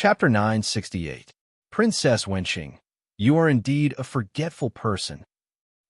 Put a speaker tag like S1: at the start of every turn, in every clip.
S1: Chapter 968. Princess Wenqing, you are indeed a forgetful person.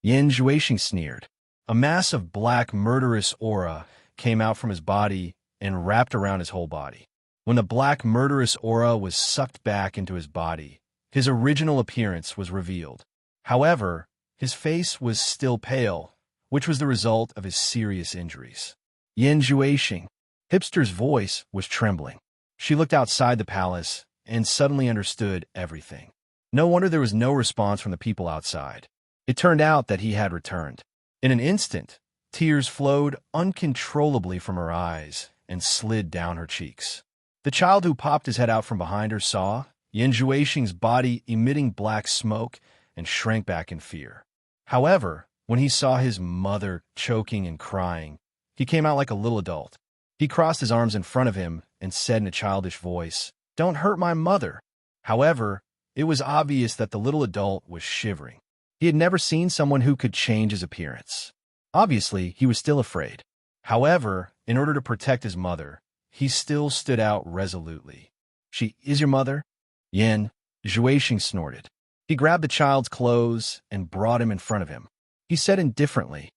S1: Yan Zhuixing sneered. A mass of black murderous aura came out from his body and wrapped around his whole body. When the black murderous aura was sucked back into his body, his original appearance was revealed. However, his face was still pale, which was the result of his serious injuries. Yan Zhuixing. Hipster's voice was trembling. She looked outside the palace and suddenly understood everything. No wonder there was no response from the people outside. It turned out that he had returned. In an instant, tears flowed uncontrollably from her eyes and slid down her cheeks. The child who popped his head out from behind her saw Yan Zhuixing's body emitting black smoke and shrank back in fear. However, when he saw his mother choking and crying, he came out like a little adult. He crossed his arms in front of him and said in a childish voice, "Don't hurt my mother." However, it was obvious that the little adult was shivering. He had never seen someone who could change his appearance. Obviously, he was still afraid. However, in order to protect his mother, he still stood out resolutely. "She is your mother?" Yan Zhuixing snorted. He grabbed the child's clothes and brought him in front of him. He said indifferently,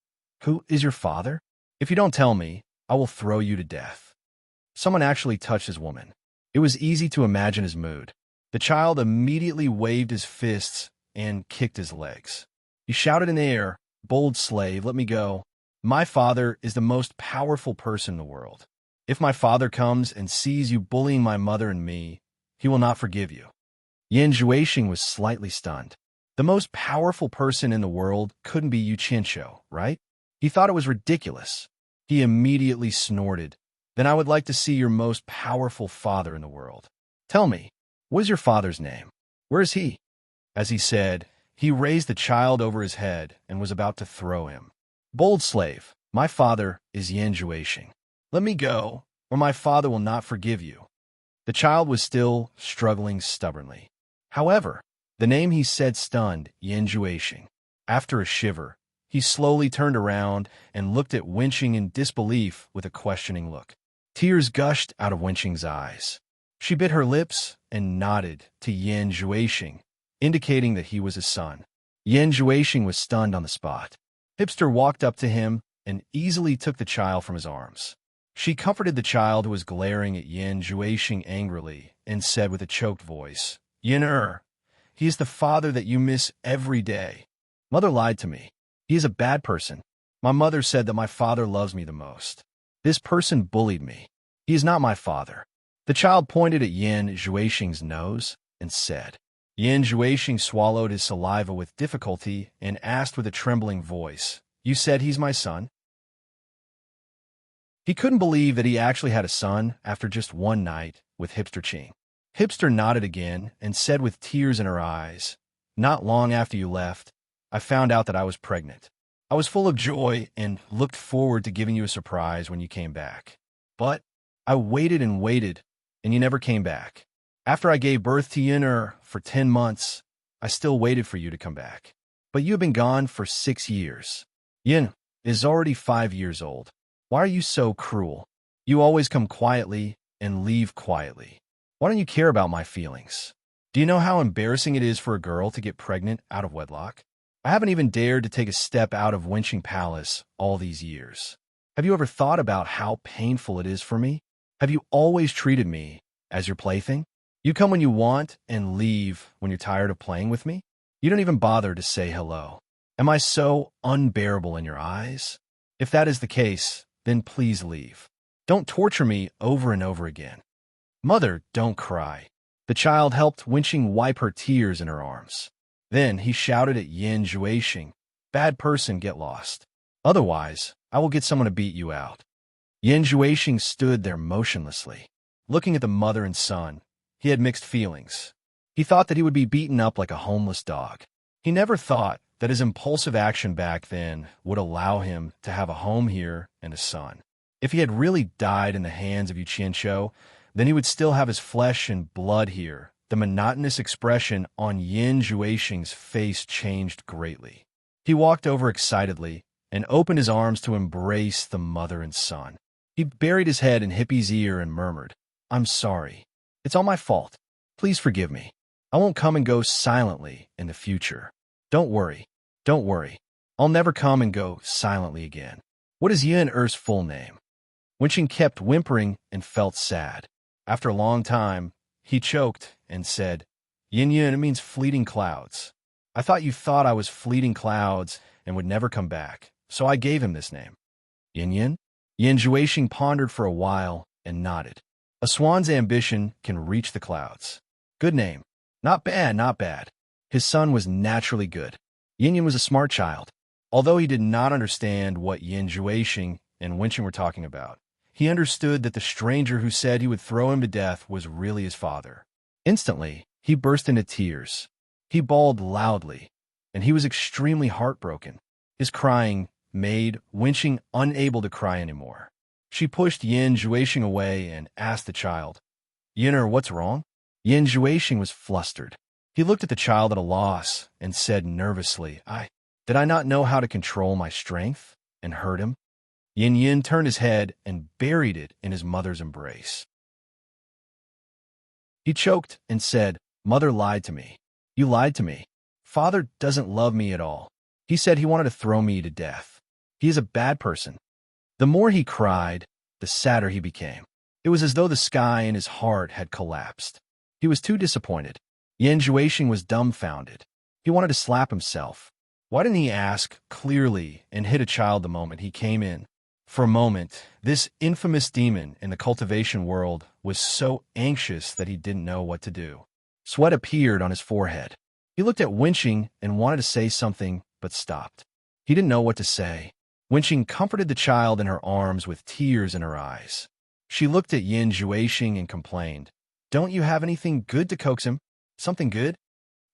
S1: "Who is your father? If you don't tell me, I will throw you to death." Someone actually touched his woman. It was easy to imagine his mood. The child immediately waved his fists and kicked his legs. He shouted in the air, "Bold slave, let me go. My father is the most powerful person in the world. If my father comes and sees you bullying my mother and me, he will not forgive you." Yan Zhuixing was slightly stunned. The most powerful person in the world couldn't be Yu Qianqiu, right? He thought it was ridiculous. He immediately snorted. "Then I would like to see your most powerful father in the world. Tell me, what is your father's name? Where is he?" As he said, he raised the child over his head and was about to throw him. "Bold slave, my father is Yan Zhuixing. Let me go, or my father will not forgive you." The child was still struggling stubbornly. However, the name he said stunned Yan Zhuixing. After a shiver, he slowly turned around and looked at Wenqing in disbelief with a questioning look. Tears gushed out of Wenqing's eyes. She bit her lips and nodded to Yan Zhuixing, indicating that he was his son. Yan Zhuixing was stunned on the spot. Hipster walked up to him and easily took the child from his arms. She comforted the child who was glaring at Yan Zhuixing angrily and said with a choked voice, "Yan he is the father that you miss every day. Mother lied to me. He is a bad person. My mother said that my father loves me the most. This person bullied me. He is not my father." The child pointed at Yan Zhuixing's nose and said. Yan Zhuixing swallowed his saliva with difficulty and asked with a trembling voice, "You said he's my son?" He couldn't believe that he actually had a son after just one night with Hipster Qing. Hipster nodded again and said with tears in her eyes, "Not long after you left, I found out that I was pregnant. I was full of joy and looked forward to giving you a surprise when you came back. But I waited and waited, and you never came back. After I gave birth to Yin for 10 months, I still waited for you to come back. But you have been gone for 6 years. Yin is already 5 years old. Why are you so cruel? You always come quietly and leave quietly. Why don't you care about my feelings? Do you know how embarrassing it is for a girl to get pregnant out of wedlock? I haven't even dared to take a step out of Wenqing Palace all these years. Have you ever thought about how painful it is for me? Have you always treated me as your plaything? You come when you want and leave when you're tired of playing with me? You don't even bother to say hello. Am I so unbearable in your eyes? If that is the case, then please leave. Don't torture me over and over again." "Mother, don't cry." The child helped Wenqing wipe her tears in her arms. Then he shouted at Yan Zhuixing, "Bad person, get lost. Otherwise, I will get someone to beat you out." Yan Zhuixing stood there motionlessly. Looking at the mother and son, he had mixed feelings. He thought that he would be beaten up like a homeless dog. He never thought that his impulsive action back then would allow him to have a home here and a son. If he had really died in the hands of Yu Qianqiu, then he would still have his flesh and blood here. The monotonous expression on Yan Zhuixing's face changed greatly. He walked over excitedly and opened his arms to embrace the mother and son. He buried his head in Hippie's ear and murmured, "I'm sorry. It's all my fault. Please forgive me. I won't come and go silently in the future. Don't worry. Don't worry. I'll never come and go silently again. What is Immerse's full name? Wenqing kept whimpering and felt sad. After a long time, he choked and said, Yin Yin means fleeting clouds. I thought you thought I was fleeting clouds and would never come back, so I gave him this name. Yin Yin? Yin Juexing pondered for a while and nodded. A swan's ambition can reach the clouds. Good name. Not bad, not bad. His son was naturally good. Yin Yin was a smart child. Although he did not understand what Yin Juexing and Wenqing were talking about, he understood that the stranger who said he would throw him to death was really his father. Instantly, he burst into tears. He bawled loudly, and he was extremely heartbroken. His crying made Wenqing unable to cry anymore. She pushed Yin Juexing away and asked the child, Yinner, what's wrong? Yin Juexing was flustered. He looked at the child at a loss and said nervously, Did I not know how to control my strength and hurt him? Yin Yin turned his head and buried it in his mother's embrace. He choked and said, Mother lied to me. You lied to me. Father doesn't love me at all. He said he wanted to throw me to death. He is a bad person. The more he cried, the sadder he became. It was as though the sky in his heart had collapsed. He was too disappointed. Yin Juexing was dumbfounded. He wanted to slap himself. Why didn't he ask clearly and hit a child the moment he came in? For a moment, this infamous demon in the cultivation world was so anxious that he didn't know what to do. Sweat appeared on his forehead. He looked at Wenqing and wanted to say something, but stopped. He didn't know what to say. Wenqing comforted the child in her arms with tears in her eyes. She looked at Yin Juexing and complained, Don't you have anything good to coax him? Something good?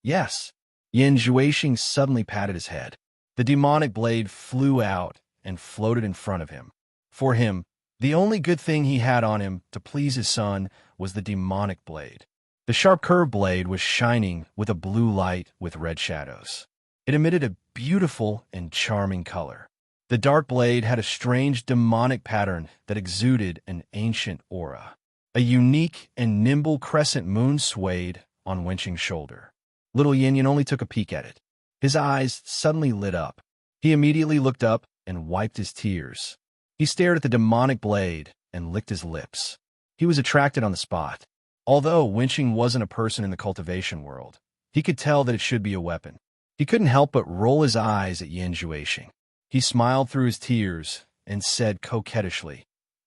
S1: Yes. Yin Juexing suddenly patted his head. The demonic blade flew out and floated in front of him. For him, the only good thing he had on him to please his son was the demonic blade. The sharp curved blade was shining with a blue light with red shadows. It emitted a beautiful and charming color. The dark blade had a strange demonic pattern that exuded an ancient aura. A unique and nimble crescent moon swayed on Wenqing's shoulder. Little Yin Yin only took a peek at it. His eyes suddenly lit up. He immediately looked up and wiped his tears. He stared at the demonic blade and licked his lips. He was attracted on the spot. Although Wenqing wasn't a person in the cultivation world, he could tell that it should be a weapon. He couldn't help but roll his eyes at Yin Juexing. He smiled through his tears and said coquettishly,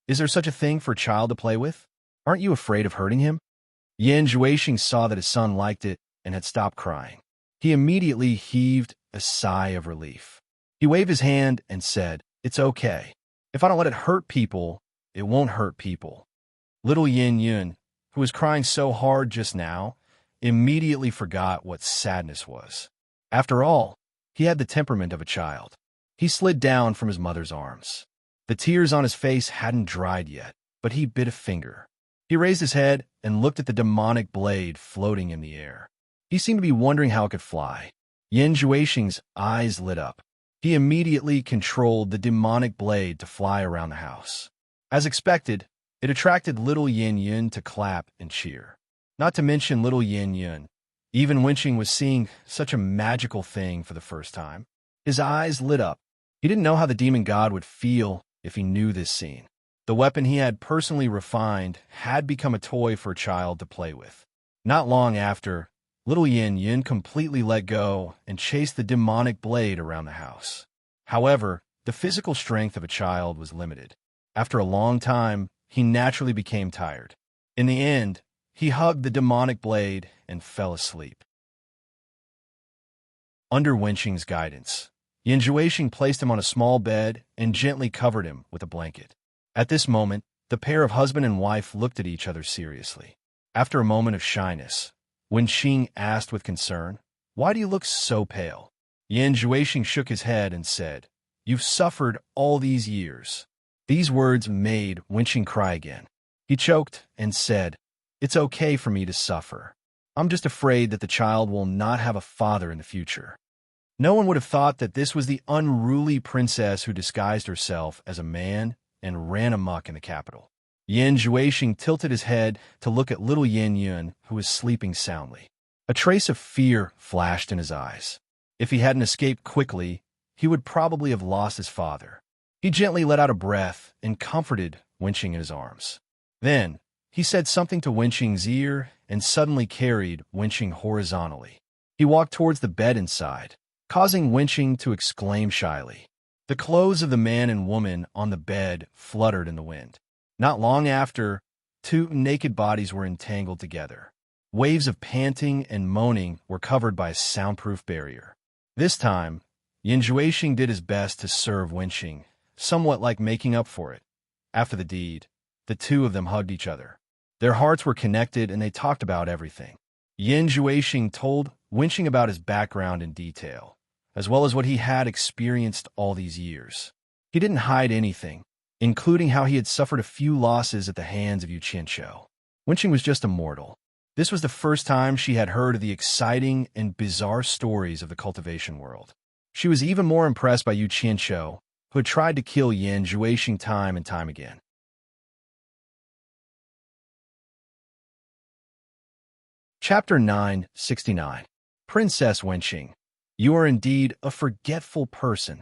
S1: Is there such a thing for a child to play with? Aren't you afraid of hurting him? Yin Juexing saw that his son liked it and had stopped crying. He immediately heaved a sigh of relief. He waved his hand and said, It's okay. If I don't let it hurt people, it won't hurt people. Little Yin Yin, who was crying so hard just now, immediately forgot what sadness was. After all, he had the temperament of a child. He slid down from his mother's arms. The tears on his face hadn't dried yet, but he bit a finger. He raised his head and looked at the demonic blade floating in the air. He seemed to be wondering how it could fly. Yin Juexing's eyes lit up. He immediately controlled the demonic blade to fly around the house. As expected, it attracted little Yin Yin to clap and cheer. Not to mention little Yin Yin. Even Wenqing was seeing such a magical thing for the first time. His eyes lit up. He didn't know how the demon god would feel if he knew this scene. The weapon he had personally refined had become a toy for a child to play with. Not long after, little Yin Yin completely let go and chased the demonic blade around the house. However, the physical strength of a child was limited. After a long time, he naturally became tired. In the end, he hugged the demonic blade and fell asleep. Under Wenqing's guidance, Yin Juexing placed him on a small bed and gently covered him with a blanket. At this moment, the pair of husband and wife looked at each other seriously. After a moment of shyness, Wenqing asked with concern, Why do you look so pale? Yin Juexing shook his head and said, You've suffered all these years. These words made Wenqing cry again. He choked and said, It's okay for me to suffer. I'm just afraid that the child will not have a father in the future. No one would have thought that this was the unruly princess who disguised herself as a man and ran amok in the capital. Yin Juexing tilted his head to look at little Yin Yun, who was sleeping soundly. A trace of fear flashed in his eyes. If he hadn't escaped quickly, he would probably have lost his father. He gently let out a breath and comforted Wenqing in his arms. Then, he said something to Wenqing's ear and suddenly carried Wenqing horizontally. He walked towards the bed inside, causing Wenqing to exclaim shyly. The clothes of the man and woman on the bed fluttered in the wind. Not long after, two naked bodies were entangled together. Waves of panting and moaning were covered by a soundproof barrier. This time, Yin Juexing did his best to serve Wenqing, somewhat like making up for it. After the deed, the two of them hugged each other. Their hearts were connected and they talked about everything. Yin Juexing told Wenqing about his background in detail, as well as what he had experienced all these years. He didn't hide anything, including how he had suffered a few losses at the hands of Yu Qianqiu. Wenqing was just a mortal. This was the first time she had heard of the exciting and bizarre stories of the cultivation world. She was even more impressed by Yu Qianqiu, who had tried to kill Yin Juexing time and time again. Chapter 969. Princess Wenqing, you are indeed a forgetful person.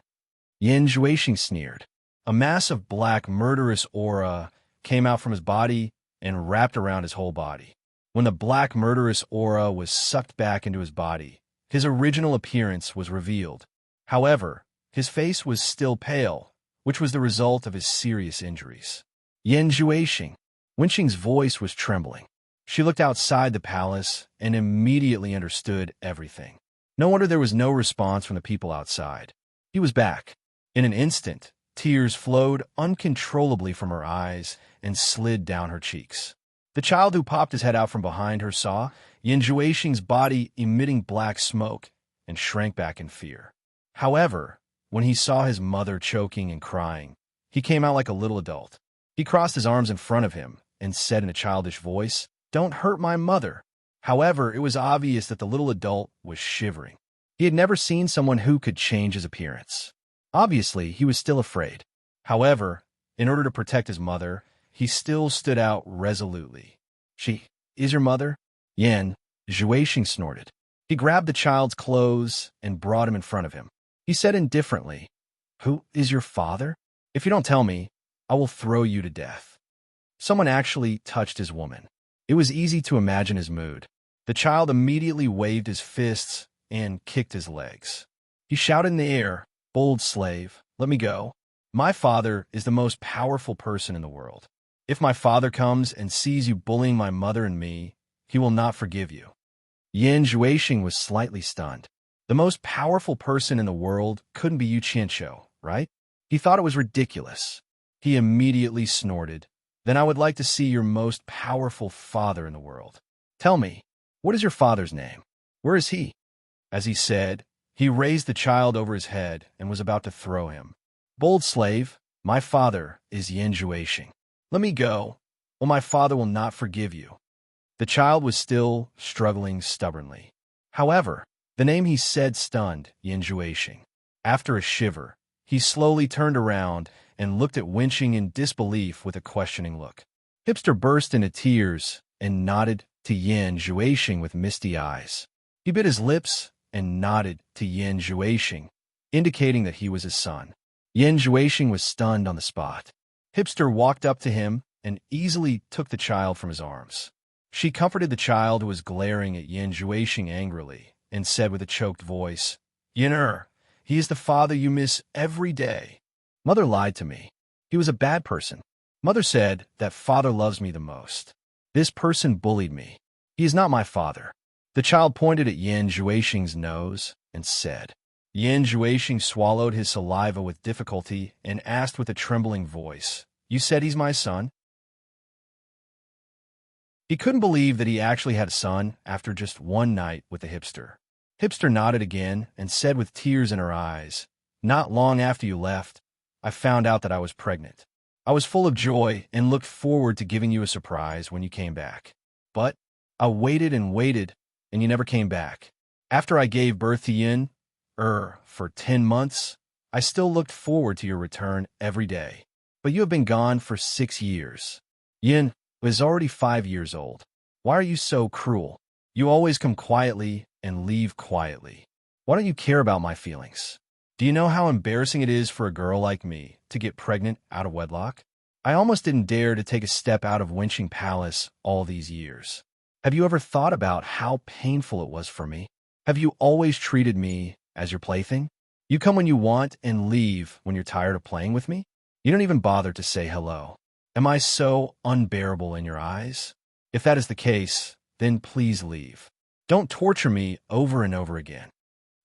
S1: Yin Juexing sneered. A mass of black, murderous aura came out from his body and wrapped around his whole body. When the black, murderous aura was sucked back into his body, his original appearance was revealed. However, his face was still pale, which was the result of his serious injuries. Yin Juexing. Wenqing's voice was trembling. She looked outside the palace and immediately understood everything. No wonder there was no response from the people outside. He was back. In an instant, tears flowed uncontrollably from her eyes and slid down her cheeks. The child who popped his head out from behind her saw Yin Juexing's body emitting black smoke and shrank back in fear. However, when he saw his mother choking and crying, he came out like a little adult. He crossed his arms in front of him and said in a childish voice, "Don't hurt my mother." However, it was obvious that the little adult was shivering. He had never seen someone who could change his appearance. Obviously, he was still afraid. However, in order to protect his mother, he still stood out resolutely. "She is your mother?" Yin Juexing snorted. He grabbed the child's clothes and brought him in front of him. He said indifferently, "Who is your father? If you don't tell me, I will throw you to death." Someone actually touched his woman. It was easy to imagine his mood. The child immediately waved his fists and kicked his legs. He shouted in the air, "Bold slave, let me go. My father is the most powerful person in the world. If my father comes and sees you bullying my mother and me, he will not forgive you." Yin Juexing was slightly stunned. The most powerful person in the world couldn't be Yu Qianqiu, right? He thought it was ridiculous. He immediately snorted. "Then I would like to see your most powerful father in the world. Tell me, what is your father's name? Where is he?" As he said, he raised the child over his head and was about to throw him. "Bold slave, my father is Yin Juexing. Let me go, or my father will not forgive you." The child was still struggling stubbornly. However, the name he said stunned Yin Juexing. After a shiver, he slowly turned around and looked at Wenqing in disbelief with a questioning look. Hipster burst into tears and nodded to Yin Juexing with misty eyes. He bit his lips and nodded to Yin Juexing, indicating that he was his son. Yin Juexing was stunned on the spot. Hipster walked up to him and easily took the child from his arms. She comforted the child who was glaring at Yin Juexing angrily and said with a choked voice, "Yin, he is the father you miss every day. Mother lied to me. He was a bad person. Mother said that father loves me the most. This person bullied me. He is not my father." The child pointed at Yin Juexing's nose and said. Yin Juexing swallowed his saliva with difficulty and asked with a trembling voice, "You said he's my son?" He couldn't believe that he actually had a son after just one night with the hipster. Hipster nodded again and said with tears in her eyes, "Not long after you left, I found out that I was pregnant. I was full of joy and looked forward to giving you a surprise when you came back. But I waited and waited, and you never came back. After I gave birth to Yin, for 10 months, I still looked forward to your return every day. But you have been gone for 6 years. Yin is already 5 years old. Why are you so cruel? You always come quietly and leave quietly. Why don't you care about my feelings? Do you know how embarrassing it is for a girl like me to get pregnant out of wedlock? I almost didn't dare to take a step out of Winching Palace all these years. Have you ever thought about how painful it was for me? Have you always treated me as your plaything? You come when you want and leave when you're tired of playing with me? You don't even bother to say hello. Am I so unbearable in your eyes? If that is the case, then please leave. Don't torture me over and over again.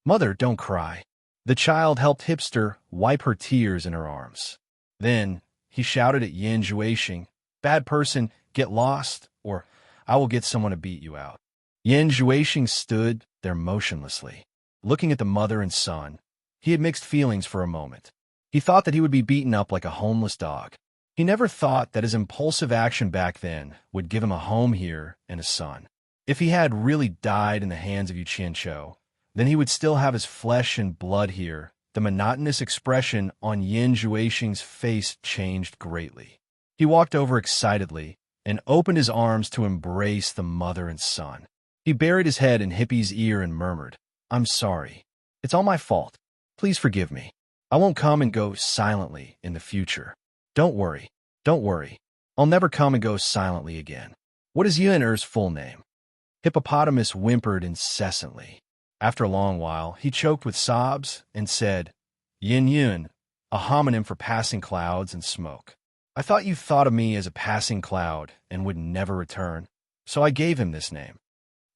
S1: Mother, don't cry. The child helped Hipster wipe her tears in her arms. Then he shouted at Yin Juexing, "Bad person, get lost, or I will get someone to beat you out." Yin Juexing stood there motionlessly, looking at the mother and son. He had mixed feelings for a moment. He thought that he would be beaten up like a homeless dog. He never thought that his impulsive action back then would give him a home here and a son. If he had really died in the hands of Yu Qianqiu, then he would still have his flesh and blood here. The monotonous expression on Yin Juexing's face changed greatly. He walked over excitedly and opened his arms to embrace the mother and son. He buried his head in Hippie's ear and murmured, "I'm sorry. It's all my fault. Please forgive me. I won't come and go silently in the future. Don't worry. Don't worry. I'll never come and go silently again." "What is Yun'er's full name?" Hippopotamus whimpered incessantly. After a long while, he choked with sobs and said, "Yin Yun, a homonym for passing clouds and smoke. I thought you thought of me as a passing cloud and would never return, so I gave him this name."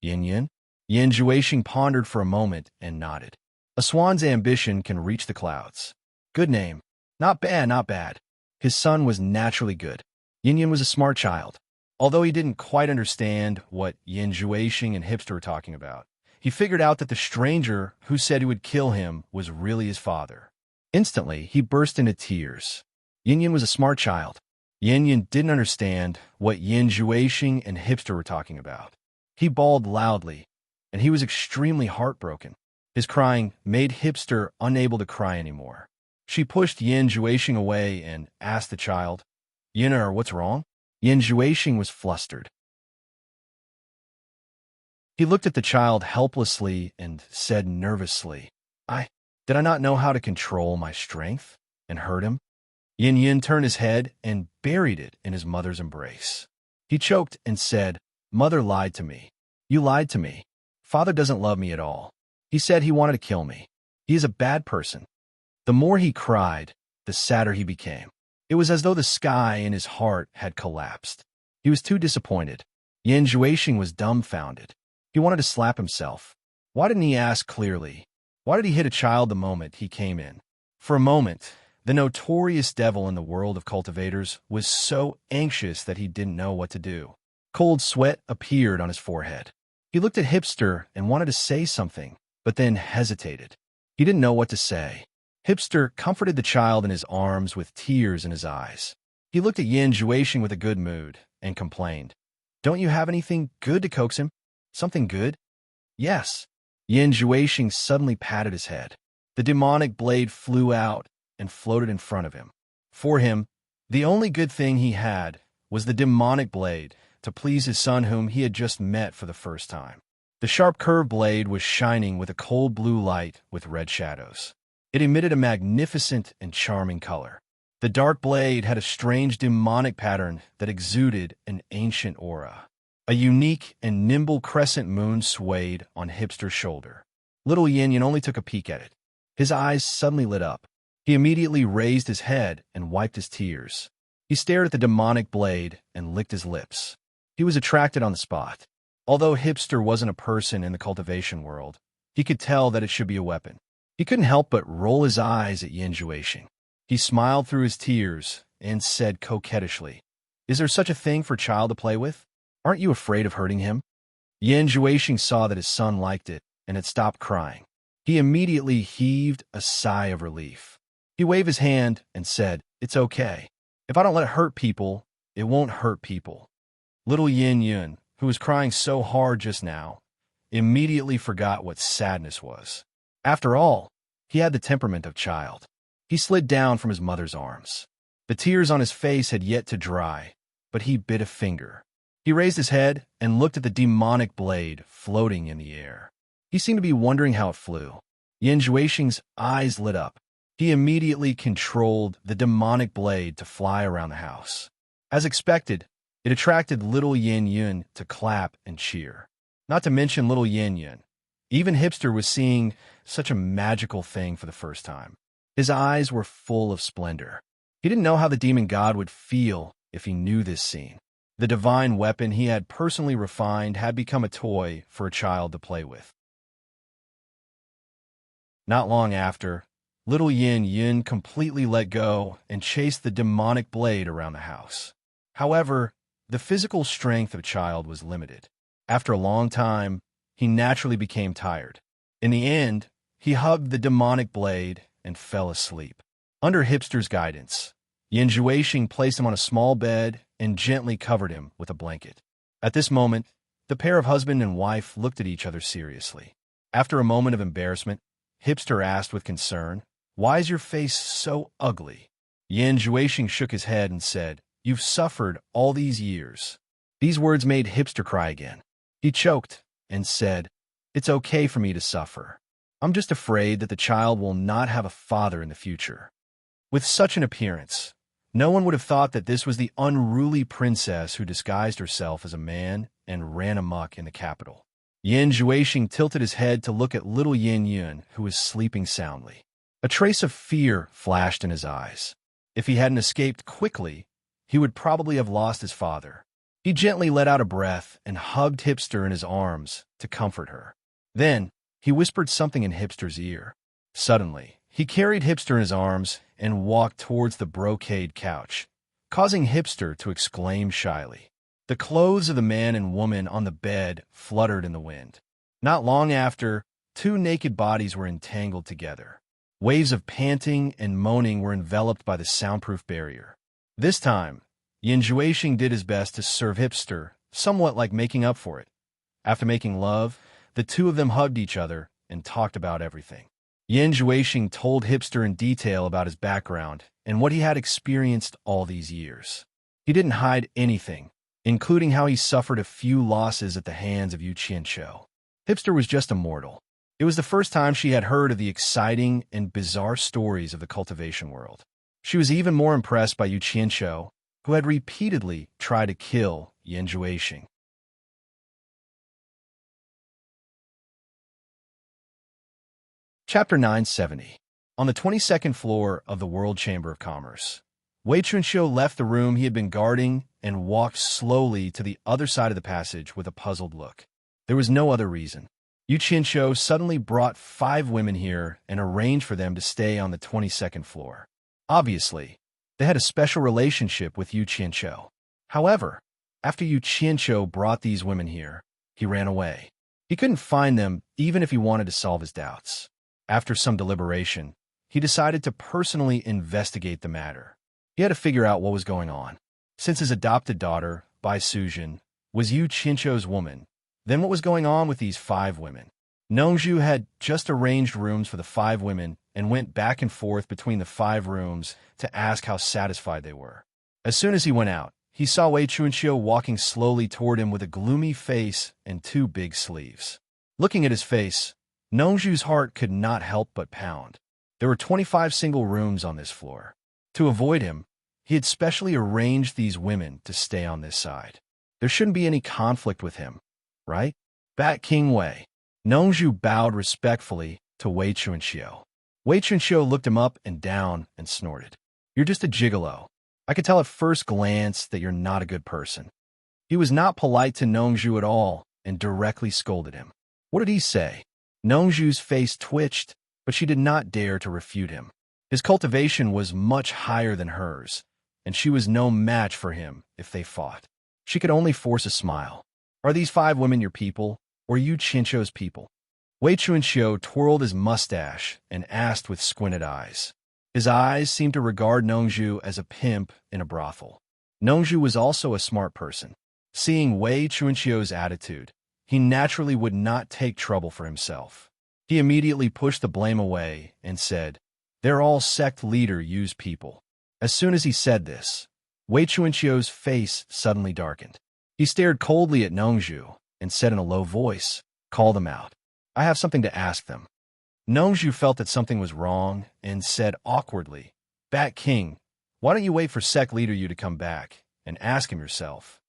S1: "Yin Yun?" Yin Juexing pondered for a moment and nodded. "A swan's ambition can reach the clouds. Good name. Not bad, not bad." His son was naturally good. Yin Yun was a smart child. Although he didn't quite understand what Yin Juexing and Hipster were talking about, he figured out that the stranger who said he would kill him was really his father. Instantly, he burst into tears. Yin Yun was a smart child. Yin Yun didn't understand what Yin Juexing and Hipster were talking about. He bawled loudly, and he was extremely heartbroken. His crying made Hipster unable to cry anymore. She pushed Yin Juexing away and asked the child, "Yin'er, what's wrong?" Yin Juexing was flustered. He looked at the child helplessly and said nervously, Did I not know how to control my strength and hurt him?" Yin Yin turned his head and buried it in his mother's embrace. He choked and said, "Mother lied to me. You lied to me. Father doesn't love me at all. He said he wanted to kill me. He is a bad person." The more he cried, the sadder he became. It was as though the sky in his heart had collapsed. He was too disappointed. Yin Juexing was dumbfounded. He wanted to slap himself. Why didn't he ask clearly? Why did he hit a child the moment he came in? For a moment, the notorious devil in the world of cultivators was so anxious that he didn't know what to do. Cold sweat appeared on his forehead. He looked at Hipster and wanted to say something, but then hesitated. He didn't know what to say. Hipster comforted the child in his arms with tears in his eyes. He looked at Yin Juexing with a good mood and complained, "Don't you have anything good to coax him? Something good?" "Yes." Yin Juexing suddenly patted his head. The demonic blade flew out and floated in front of him. For him, the only good thing he had was the demonic blade to please his son whom he had just met for the first time. The sharp curved blade was shining with a cold blue light with red shadows. It emitted a magnificent and charming color. The dark blade had a strange demonic pattern that exuded an ancient aura. A unique and nimble crescent moon swayed on Hipster's shoulder. Little Yin Yin only took a peek at it. His eyes suddenly lit up. He immediately raised his head and wiped his tears. He stared at the demonic blade and licked his lips. He was attracted on the spot. Although Hipster wasn't a person in the cultivation world, he could tell that it should be a weapon. He couldn't help but roll his eyes at Yin Juexing. He smiled through his tears and said coquettishly, "Is there such a thing for a child to play with? Aren't you afraid of hurting him?" Yin Juexing saw that his son liked it and had stopped crying. He immediately heaved a sigh of relief. He waved his hand and said, "It's okay. If I don't let it hurt people, it won't hurt people." Little Yin Yun, who was crying so hard just now, immediately forgot what sadness was. After all, he had the temperament of child. He slid down from his mother's arms. The tears on his face had yet to dry, but he bit a finger. He raised his head and looked at the demonic blade floating in the air. He seemed to be wondering how it flew. Yin Juexing's eyes lit up. He immediately controlled the demonic blade to fly around the house. As expected, it attracted little Yin Yun to clap and cheer. Not to mention little Yin Yun. Even Hipster was seeing such a magical thing for the first time. His eyes were full of splendor. He didn't know how the demon god would feel if he knew this scene. The divine weapon he had personally refined had become a toy for a child to play with. Not long after, little Yin Yun completely let go and chased the demonic blade around the house. However, the physical strength of a child was limited. After a long time, he naturally became tired. In the end, he hugged the demonic blade and fell asleep. Under Hipster's guidance, Yin Juexing placed him on a small bed and gently covered him with a blanket. At this moment, the pair of husband and wife looked at each other seriously. After a moment of embarrassment, Hipster asked with concern, "Why is your face so ugly?" Yin Juexing shook his head and said, "You've suffered all these years." These words made Hipster cry again. He choked and said, "It's okay for me to suffer. I'm just afraid that the child will not have a father in the future." With such an appearance, no one would have thought that this was the unruly princess who disguised herself as a man and ran amok in the capital. Yin Juexing tilted his head to look at little Yin Yun, who was sleeping soundly. A trace of fear flashed in his eyes. If he hadn't escaped quickly, he would probably have lost his father. He gently let out a breath and hugged Hipster in his arms to comfort her. Then, he whispered something in Hipster's ear. Suddenly, he carried Hipster in his arms and walked towards the brocade couch, causing Hipster to exclaim shyly. The clothes of the man and woman on the bed fluttered in the wind. Not long after, two naked bodies were entangled together. Waves of panting and moaning were enveloped by the soundproof barrier. This time, Yin Juexing did his best to serve Hipster, somewhat like making up for it. After making love, the two of them hugged each other and talked about everything. Yin Juexing told Hipster in detail about his background and what he had experienced all these years. He didn't hide anything, including how he suffered a few losses at the hands of Yu Qianqiu. Hipster was just a mortal. It was the first time she had heard of the exciting and bizarre stories of the cultivation world. She was even more impressed by Yu Qianqiu, who had repeatedly tried to kill Yin Juexing. Chapter 970. On the 22nd floor of the World Chamber of Commerce, Wei Chunqiu left the room he had been guarding and walked slowly to the other side of the passage with a puzzled look. There was no other reason. Yu Qianqiu suddenly brought 5 women here and arranged for them to stay on the 22nd floor. Obviously, they had a special relationship with Yu Qianqiu. However, after Yu Qianqiu brought these women here, he ran away. He couldn't find them even if he wanted to solve his doubts. After some deliberation, he decided to personally investigate the matter. He had to figure out what was going on. Since his adopted daughter, Bai Sujin, was Yu Qianqiu's woman, then what was going on with these 5 women? Nongzhu had just arranged rooms for the 5 women and went back and forth between the 5 rooms to ask how satisfied they were. As soon as he went out, he saw Wei Chunqiu walking slowly toward him with a gloomy face and 2 big sleeves. Looking at his face, Nongzhu's heart could not help but pound. There were 25 single rooms on this floor. To avoid him, he had specially arranged these women to stay on this side. There shouldn't be any conflict with him, right? Bat King Wei. Nongzhu bowed respectfully to Wei Chunqiu. Wei Chunqiu looked him up and down and snorted. "You're just a gigolo. I could tell at first glance that you're not a good person." He was not polite to Nongzhu at all and directly scolded him. What did he say? Nongzhu's face twitched, but she did not dare to refute him. His cultivation was much higher than hers, and she was no match for him if they fought. She could only force a smile. "Are these 5 women your people, or Yu Qianqiu's people?" Wei Chunqiu twirled his mustache and asked with squinted eyes. His eyes seemed to regard Nongzhu as a pimp in a brothel. Nongzhu was also a smart person. Seeing Wei Chunqiu's attitude, he naturally would not take trouble for himself. He immediately pushed the blame away and said, "They're all sect leader Yu's people." As soon as he said this, Wei Chuanqiu's face suddenly darkened. He stared coldly at Nongzhu and said in a low voice, "Call them out. I have something to ask them." Nongzhu felt that something was wrong and said awkwardly, "Bat King, why don't you wait for Sect Leader Yu to come back and ask him yourself?"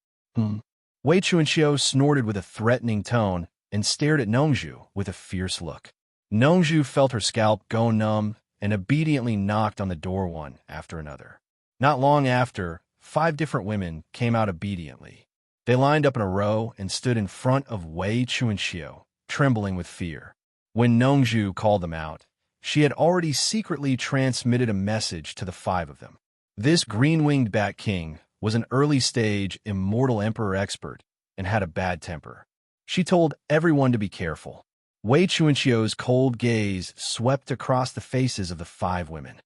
S1: Wei Chuanqiu snorted with a threatening tone and stared at Nongzhu with a fierce look. Nongzhu felt her scalp go numb and obediently knocked on the door one after another. Not long after, 5 different women came out obediently. They lined up in a row and stood in front of Wei Chuanqiu, trembling with fear. When Nongzhu called them out, she had already secretly transmitted a message to the 5 of them. This green-winged Bat King was an early-stage immortal emperor expert and had a bad temper. She told everyone to be careful. Wei Chuanqiu's cold gaze swept across the faces of the 5 women.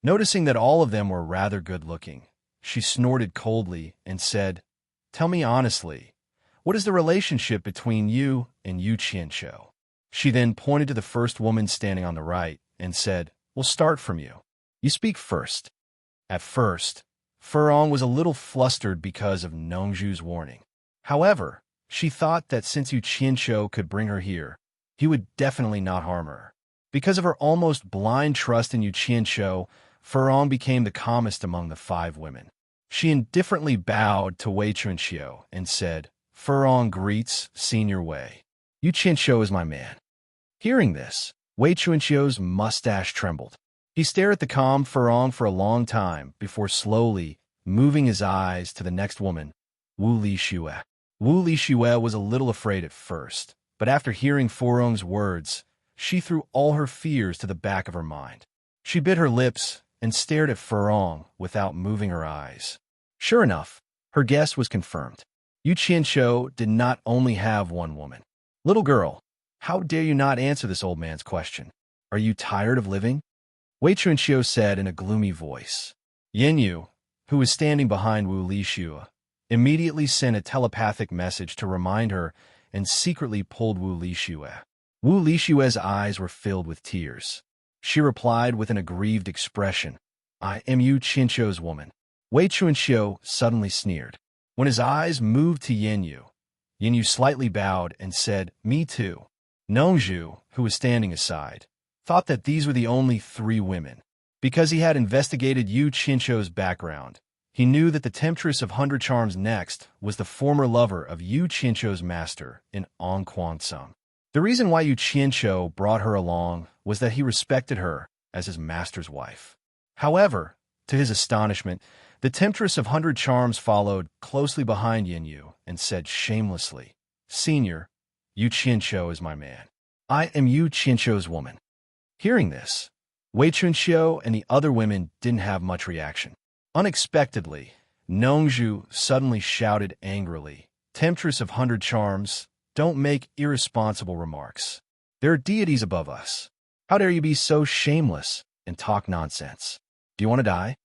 S1: Noticing that all of them were rather good-looking, she snorted coldly and said, "Tell me honestly, what is the relationship between you and Yu Qianqiu?" She then pointed to the first woman standing on the right and said, "We'll start from you. You speak first." At first, Furong was a little flustered because of Nongzhu's warning. However, she thought that since Yu Qianqiu could bring her here, he would definitely not harm her. Because of her almost blind trust in Yu Qianqiu, Furong became the calmest among the 5 women. She indifferently bowed to Wei Chuanqiu and said, "Furong greets Senior Wei. Yu Qianqiu is my man." Hearing this, Wei Chuanqiu's mustache trembled. He stared at the calm Furong for a long time before slowly moving his eyes to the next woman, Wu Lixue. Wu Lixue was a little afraid at first, but after hearing Furong's words, she threw all her fears to the back of her mind. She bit her lips and stared at Furong without moving her eyes. Sure enough, her guess was confirmed. Yu Qianqiu did not only have one woman. "Little girl, how dare you not answer this old man's question? Are you tired of living?" Wei Chuanqiu said in a gloomy voice. Yin Yu, who was standing behind Wu Lixue, immediately sent a telepathic message to remind her and secretly pulled Wu Lixue. Wu Lixue's eyes were filled with tears. She replied with an aggrieved expression, "I am Yu Qianqiu's woman." Wei Chuanqiu suddenly sneered. When his eyes moved to Yin Yu slightly bowed and said, "Me too." Nongzhu, who was standing aside, thought that these were the only 3 women. Because he had investigated Yu Qianqiu's background, he knew that the Temptress of 100 Charms next was the former lover of Yu Qianqiu's master in Ongquansum. The reason why Yu Qianqiu brought her along was that he respected her as his master's wife. However, to his astonishment, the Temptress of 100 Charms followed closely behind Yin Yu and said shamelessly, "Senior, Yu Qianqiu is my man. I am Yu Qianqiu's woman." Hearing this, Wei Chuanqiu and the other women didn't have much reaction. Unexpectedly, Nongzhu suddenly shouted angrily, "Temptress of 100 Charms, don't make irresponsible remarks. There are deities above us. How dare you be so shameless and talk nonsense? Do you want to die?"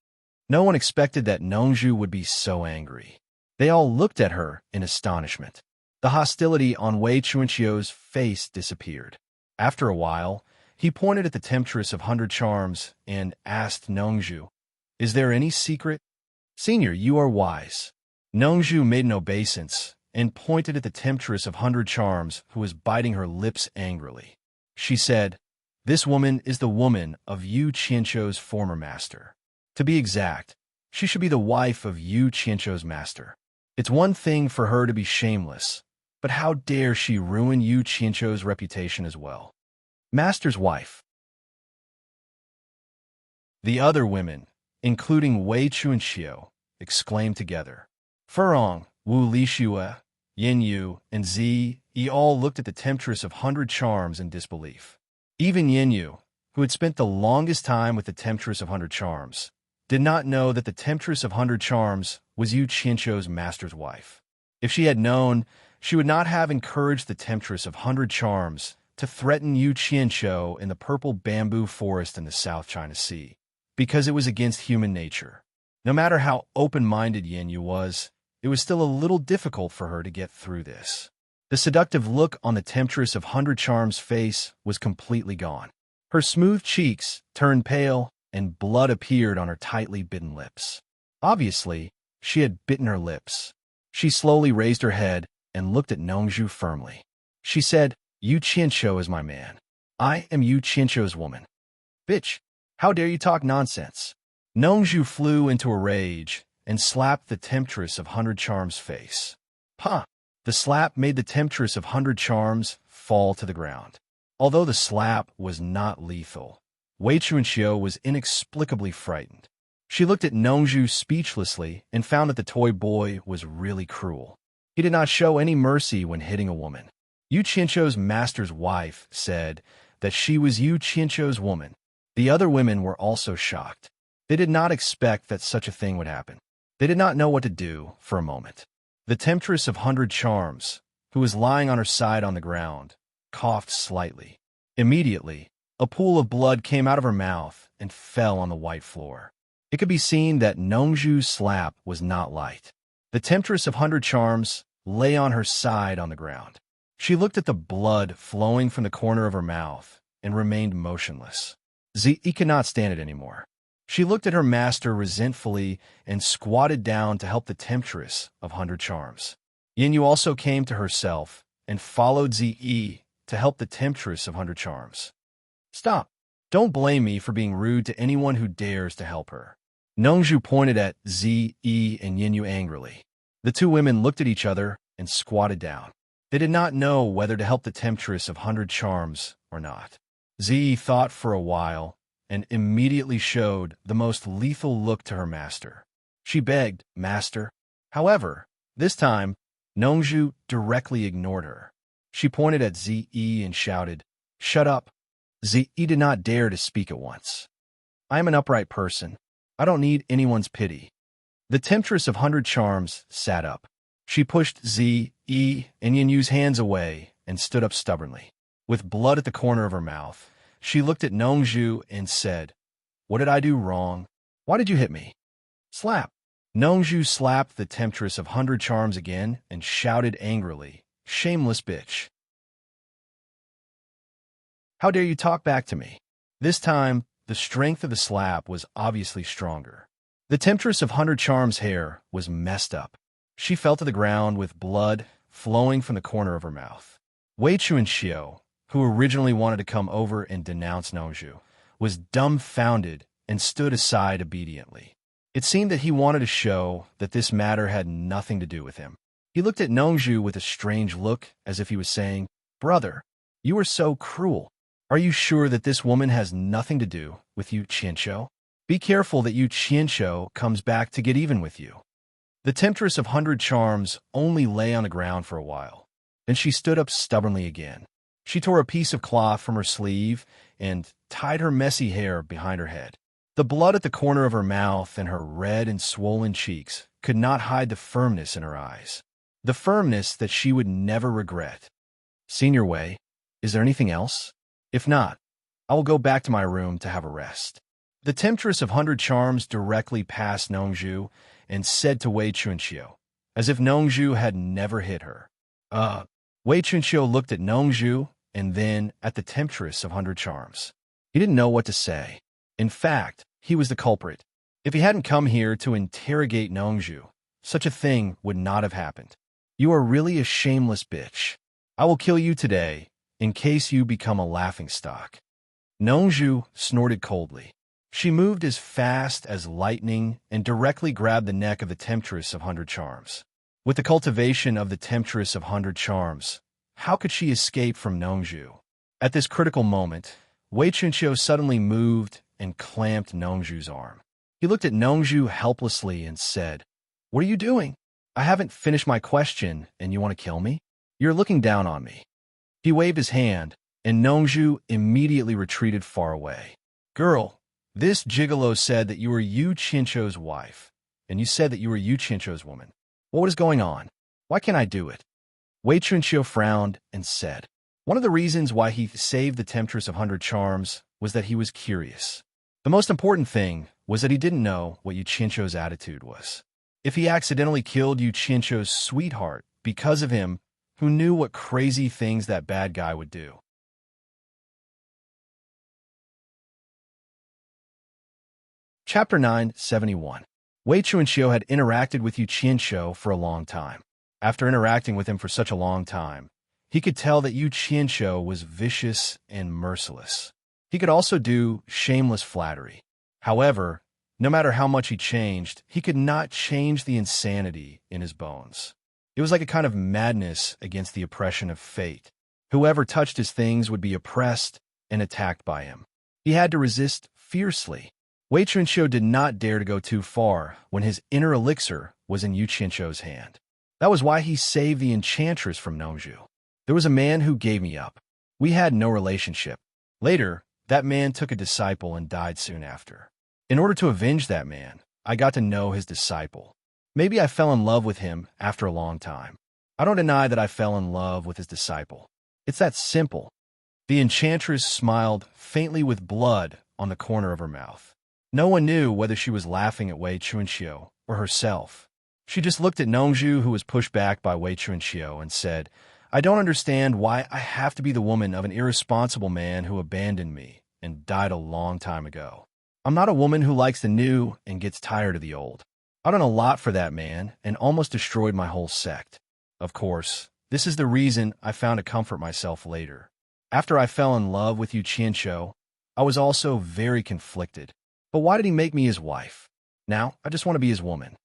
S1: No one expected that Nongzhu would be so angry. They all looked at her in astonishment. The hostility on Wei Chuanqiu's face disappeared. After a while, he pointed at the Temptress of 100 Charms and asked Nongzhu, "Is there any secret?" "Senior, you are wise." Nongzhu made an obeisance and pointed at the Temptress of 100 Charms who was biting her lips angrily. She said, "This woman is the woman of Yu Qianqiu's former master. To be exact, she should be the wife of Yu Qianqiu's master. It's one thing for her to be shameless, but how dare she ruin Yu Qianqiu's reputation as well? Master's wife." The other women, including Wei Chuanqiu, exclaimed together. Furong, Wu Lixue, Yin Yu, and Zi Yi all looked at the Temptress of 100 Charms in disbelief. Even Yin Yu, who had spent the longest time with the Temptress of 100 Charms, did not know that the Temptress of 100 Charms was Yu Qianqiu's master's wife. If she had known, she would not have encouraged the Temptress of 100 Charms to threaten Yu Qianqiu in the purple bamboo forest in the South China Sea, because it was against human nature. No matter how open-minded Yin Yu was, it was still a little difficult for her to get through this. The seductive look on the Temptress of 100 Charms' face was completely gone. Her smooth cheeks turned pale, and blood appeared on her tightly bitten lips. Obviously, she had bitten her lips. She slowly raised her head and looked at Nongzhu firmly. She said, "Yu Qianqiu is my man. I am Yu Qianqiu's woman." "Bitch, how dare you talk nonsense?" Nongzhu flew into a rage and slapped the Temptress of 100 Charms' face. Huh! The slap made the Temptress of 100 Charms fall to the ground. Although the slap was not lethal, Wei Chunqiu was inexplicably frightened. She looked at Nongzhu speechlessly and found that the toy boy was really cruel. He did not show any mercy when hitting a woman. Yu Qianqiu's master's wife said that she was Yu Qianqiu's woman. The other women were also shocked. They did not expect that such a thing would happen. They did not know what to do for a moment. The Temptress of 100 Charms, who was lying on her side on the ground, coughed slightly. Immediately, a pool of blood came out of her mouth and fell on the white floor. It could be seen that Nongzhu's slap was not light. The Temptress of 100 Charms lay on her side on the ground. She looked at the blood flowing from the corner of her mouth and remained motionless. Zi could not stand it anymore. She looked at her master resentfully and squatted down to help the Temptress of 100 Charms. Yinyu also came to herself and followed Zi to help the Temptress of 100 Charms. "Stop! Don't blame me for being rude to anyone who dares to help her." Nongzhu pointed at Zi and Yinyu angrily. The two women looked at each other and squatted down. They did not know whether to help the Temptress of 100 Charms or not. Zi thought for a while and immediately showed the most lethal look to her master. She begged, "Master." However, this time, Nongzhu directly ignored her. She pointed at Zi and shouted, "Shut up." Zi did not dare to speak at once. "I am an upright person. I don't need anyone's pity." The Temptress of 100 Charms sat up. She pushed Zi and Yinyu's hands away and stood up stubbornly. With blood at the corner of her mouth, she looked at Nongzhu and said, "What did I do wrong? Why did you hit me?" Slap! Nongzhu slapped the Temptress of 100 Charms again and shouted angrily, "Shameless bitch. How dare you talk back to me?" This time, the strength of the slap was obviously stronger. The Temptress of 100 Charms' hair was messed up. She fell to the ground with blood flowing from the corner of her mouth. Wei Chunqiu, who originally wanted to come over and denounce Nongzhu, was dumbfounded and stood aside obediently. It seemed that he wanted to show that this matter had nothing to do with him. He looked at Nongzhu with a strange look, as if he was saying, "Brother, you are so cruel. Are you sure that this woman has nothing to do with Yu Qianqiu? Be careful that Yu Qianqiu comes back to get even with you." The Temptress of 100 Charms only lay on the ground for a while. Then she stood up stubbornly again. She tore a piece of cloth from her sleeve and tied her messy hair behind her head. The blood at the corner of her mouth and her red and swollen cheeks could not hide the firmness in her eyes. The firmness that she would never regret. "Senior Wei, is there anything else? If not, I will go back to my room to have a rest." The Temptress of 100 Charms directly passed Nongzhu and said to Wei Chunqiu, as if Nongzhu had never hit her. Wei Chunqiu looked at Nongzhu and then at the Temptress of 100 Charms. He didn't know what to say. In fact, he was the culprit. If he hadn't come here to interrogate Nongzhu, such a thing would not have happened. "You are really a shameless bitch. I will kill you today, in case you become a laughingstock." Nongzhu snorted coldly. She moved as fast as lightning and directly grabbed the neck of the Temptress of 100 Charms. With the cultivation of the Temptress of 100 Charms, how could she escape from Nongzhu? At this critical moment, Wei Chunqiu suddenly moved and clamped Nongzhu's arm. He looked at Nongzhu helplessly and said, "What are you doing? I haven't finished my question, and you want to kill me? You're looking down on me." He waved his hand, and Nongzhu immediately retreated far away. "Girl, this gigolo said that you were Yu Qianqiu's wife, and you said that you were Yu Qianqiu's woman. What is going on? Why can't I do it?" Wei Chunqiu frowned and said, one of the reasons why he saved the Temptress of 100 Charms was that he was curious. The most important thing was that he didn't know what Yu Qianqiu's attitude was. If he accidentally killed Yu Qianqiu's sweetheart because of him, who knew what crazy things that bad guy would do? Chapter 971. Wei Chuanxiu had interacted with Yu Qianqiu for a long time. After interacting with him for such a long time, he could tell that Yu Qianqiu was vicious and merciless. He could also do shameless flattery. However, no matter how much he changed, he could not change the insanity in his bones. It was like a kind of madness against the oppression of fate. Whoever touched his things would be oppressed and attacked by him. He had to resist fiercely. Wei Chuanxiu did not dare to go too far when his inner elixir was in Yu Qianqiu's hand. That was why he saved the enchantress from Nongzhu. There was a man who gave me up. We had no relationship. Later, that man took a disciple and died soon after. In order to avenge that man, I got to know his disciple. Maybe I fell in love with him after a long time. I don't deny that I fell in love with his disciple. It's that simple. The enchantress smiled faintly with blood on the corner of her mouth. No one knew whether she was laughing at Wei Chuanxiu or herself. She just looked at Nongzhu, who was pushed back by Wei Chuanxiu, and said, "I don't understand why I have to be the woman of an irresponsible man who abandoned me and died a long time ago. I'm not a woman who likes the new and gets tired of the old. I've done a lot for that man and almost destroyed my whole sect. Of course, this is the reason I found to comfort myself later. After I fell in love with Yu Qianqiu, I was also very conflicted. But why did he make me his wife? Now, I just want to be his woman."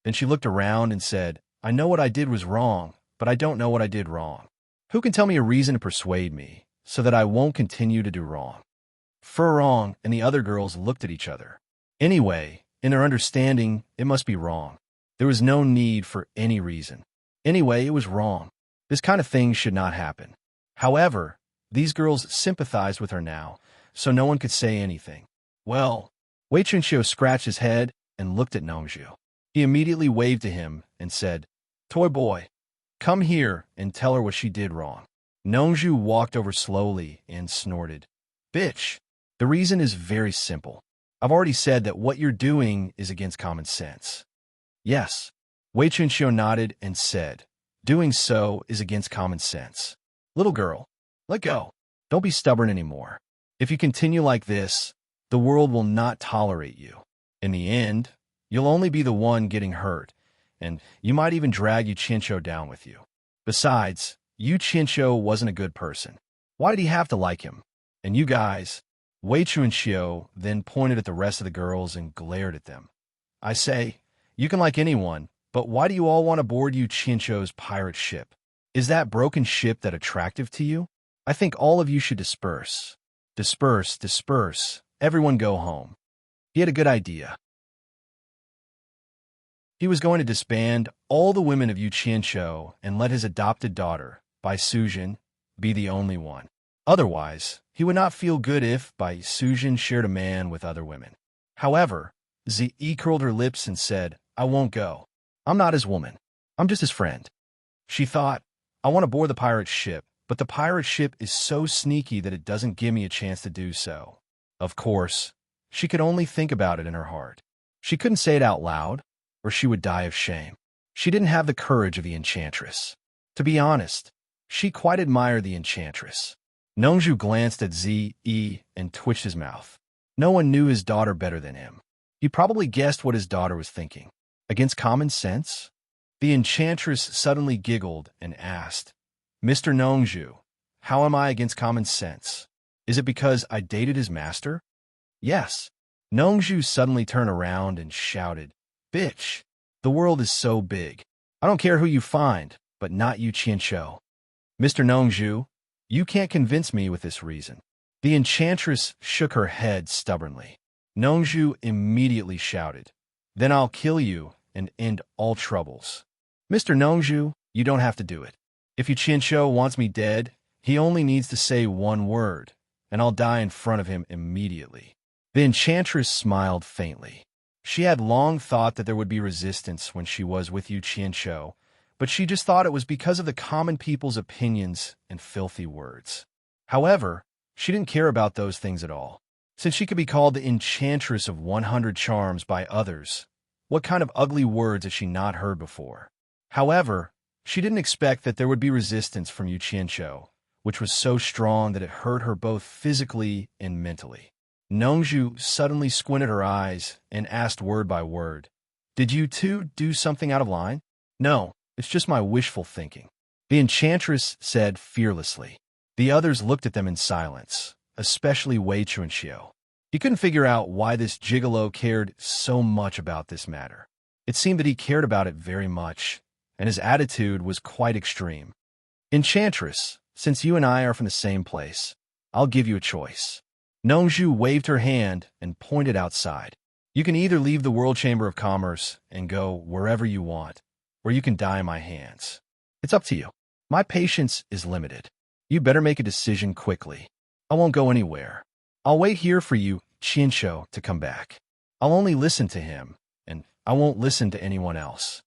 S1: Then she looked around and said, "I know what I did was wrong, but I don't know what I did wrong. Who can tell me a reason to persuade me so that I won't continue to do wrong?" Furong and the other girls looked at each other. Anyway, in their understanding, it must be wrong. There was no need for any reason. Anyway, it was wrong. This kind of thing should not happen. However, these girls sympathized with her now, so no one could say anything. Well, Wei Chuanxiu scratched his head and looked at Nongzhu. He immediately waved to him and said, "Toy boy, come here and tell her what she did wrong." Nongzhu walked over slowly and snorted, "Bitch, the reason is very simple. I've already said that what you're doing is against common sense." "Yes." Wei Chuanxiu nodded and said, "Doing so is against common sense. Little girl, let go. Don't be stubborn anymore. If you continue like this, the world will not tolerate you. In the end, you'll only be the one getting hurt, and you might even drag Yu Qianqiu down with you. Besides, Yu Qianqiu wasn't a good person. Why did he have to like him? And you guys..." Wei Chuanxiu then pointed at the rest of the girls and glared at them. "I say, you can like anyone, but why do you all want to board Yu Qianqiu's pirate ship? Is that broken ship that attractive to you? I think all of you should disperse. Disperse, disperse. Everyone go home." He had a good idea. He was going to disband all the women of Yu Qianqiu and let his adopted daughter, Bai Sujin, be the only one. Otherwise, he would not feel good if Bai Sujin shared a man with other women. However, Zi curled her lips and said, "I won't go. I'm not his woman. I'm just his friend." She thought, "I want to board the pirate ship, but the pirate ship is so sneaky that it doesn't give me a chance to do so." Of course, she could only think about it in her heart. She couldn't say it out loud, or she would die of shame. She didn't have the courage of the enchantress. To be honest, she quite admired the enchantress. Nongzhu glanced at Zi and twitched his mouth. No one knew his daughter better than him. He probably guessed what his daughter was thinking. Against common sense? The enchantress suddenly giggled and asked, "Mr. Nongzhu, how am I against common sense? Is it because I dated his master?" "Yes." Nongzhu suddenly turned around and shouted, "Bitch, the world is so big. I don't care who you find, but not Yu Qianqiu." "Mr. Nongzhu, you can't convince me with this reason." The enchantress shook her head stubbornly. Nongzhu immediately shouted, "Then I'll kill you and end all troubles." "Mr. Nongzhu, you don't have to do it. If Yu Qianqiu wants me dead, he only needs to say one word, and I'll die in front of him immediately." The enchantress smiled faintly. She had long thought that there would be resistance when she was with Yu Qianqiu, but she just thought it was because of the common people's opinions and filthy words. However, she didn't care about those things at all. Since she could be called the enchantress of 100 charms by others, what kind of ugly words had she not heard before? However, she didn't expect that there would be resistance from Yu Qianqiu, which was so strong that it hurt her both physically and mentally. Nongju suddenly squinted her eyes and asked word by word, "Did you two do something out of line?" "No, it's just my wishful thinking," the enchantress said fearlessly. The others looked at them in silence, especially Wei Chunxiu. He couldn't figure out why this gigolo cared so much about this matter. It seemed that he cared about it very much, and his attitude was quite extreme. "Enchantress, since you and I are from the same place, I'll give you a choice." Nongju waved her hand and pointed outside. "You can either leave the World Chamber of Commerce and go wherever you want, or you can die in my hands. It's up to you. My patience is limited. You better make a decision quickly. I won't go anywhere. I'll wait here for you, Qianshou, to come back. I'll only listen to him, and I won't listen to anyone else."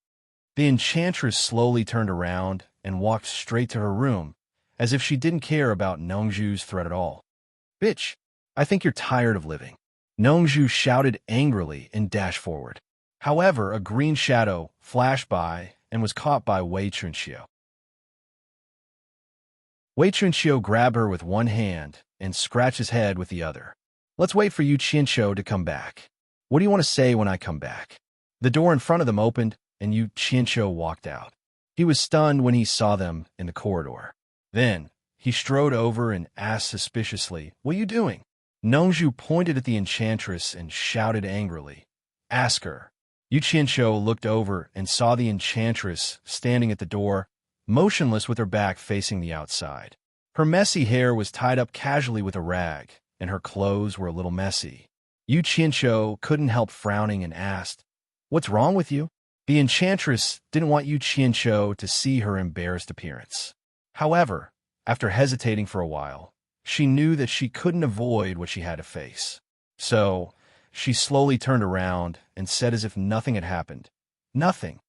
S1: The enchantress slowly turned around and walked straight to her room, as if she didn't care about Nongju's threat at all. "Bitch, I think you're tired of living." Nongju shouted angrily and dashed forward. However, a green shadow flashed by and was caught by Wei Chunxiu. Wei Chunxiu grabbed her with one hand and scratched his head with the other. "Let's wait for you, Qianshou, to come back. What do you want to say when I come back?" The door in front of them opened, and Yu Qianshou walked out. He was stunned when he saw them in the corridor. Then, he strode over and asked suspiciously, "What are you doing?" Nongju pointed at the enchantress and shouted angrily, "Ask her." Yu Qianshou looked over and saw the enchantress standing at the door, motionless with her back facing the outside. Her messy hair was tied up casually with a rag, and her clothes were a little messy. Yu Qianshou couldn't help frowning and asked, "What's wrong with you?" The enchantress didn't want Yu Qianshou to see her embarrassed appearance. However, after hesitating for a while, she knew that she couldn't avoid what she had to face. So, she slowly turned around and said as if nothing had happened, "Nothing."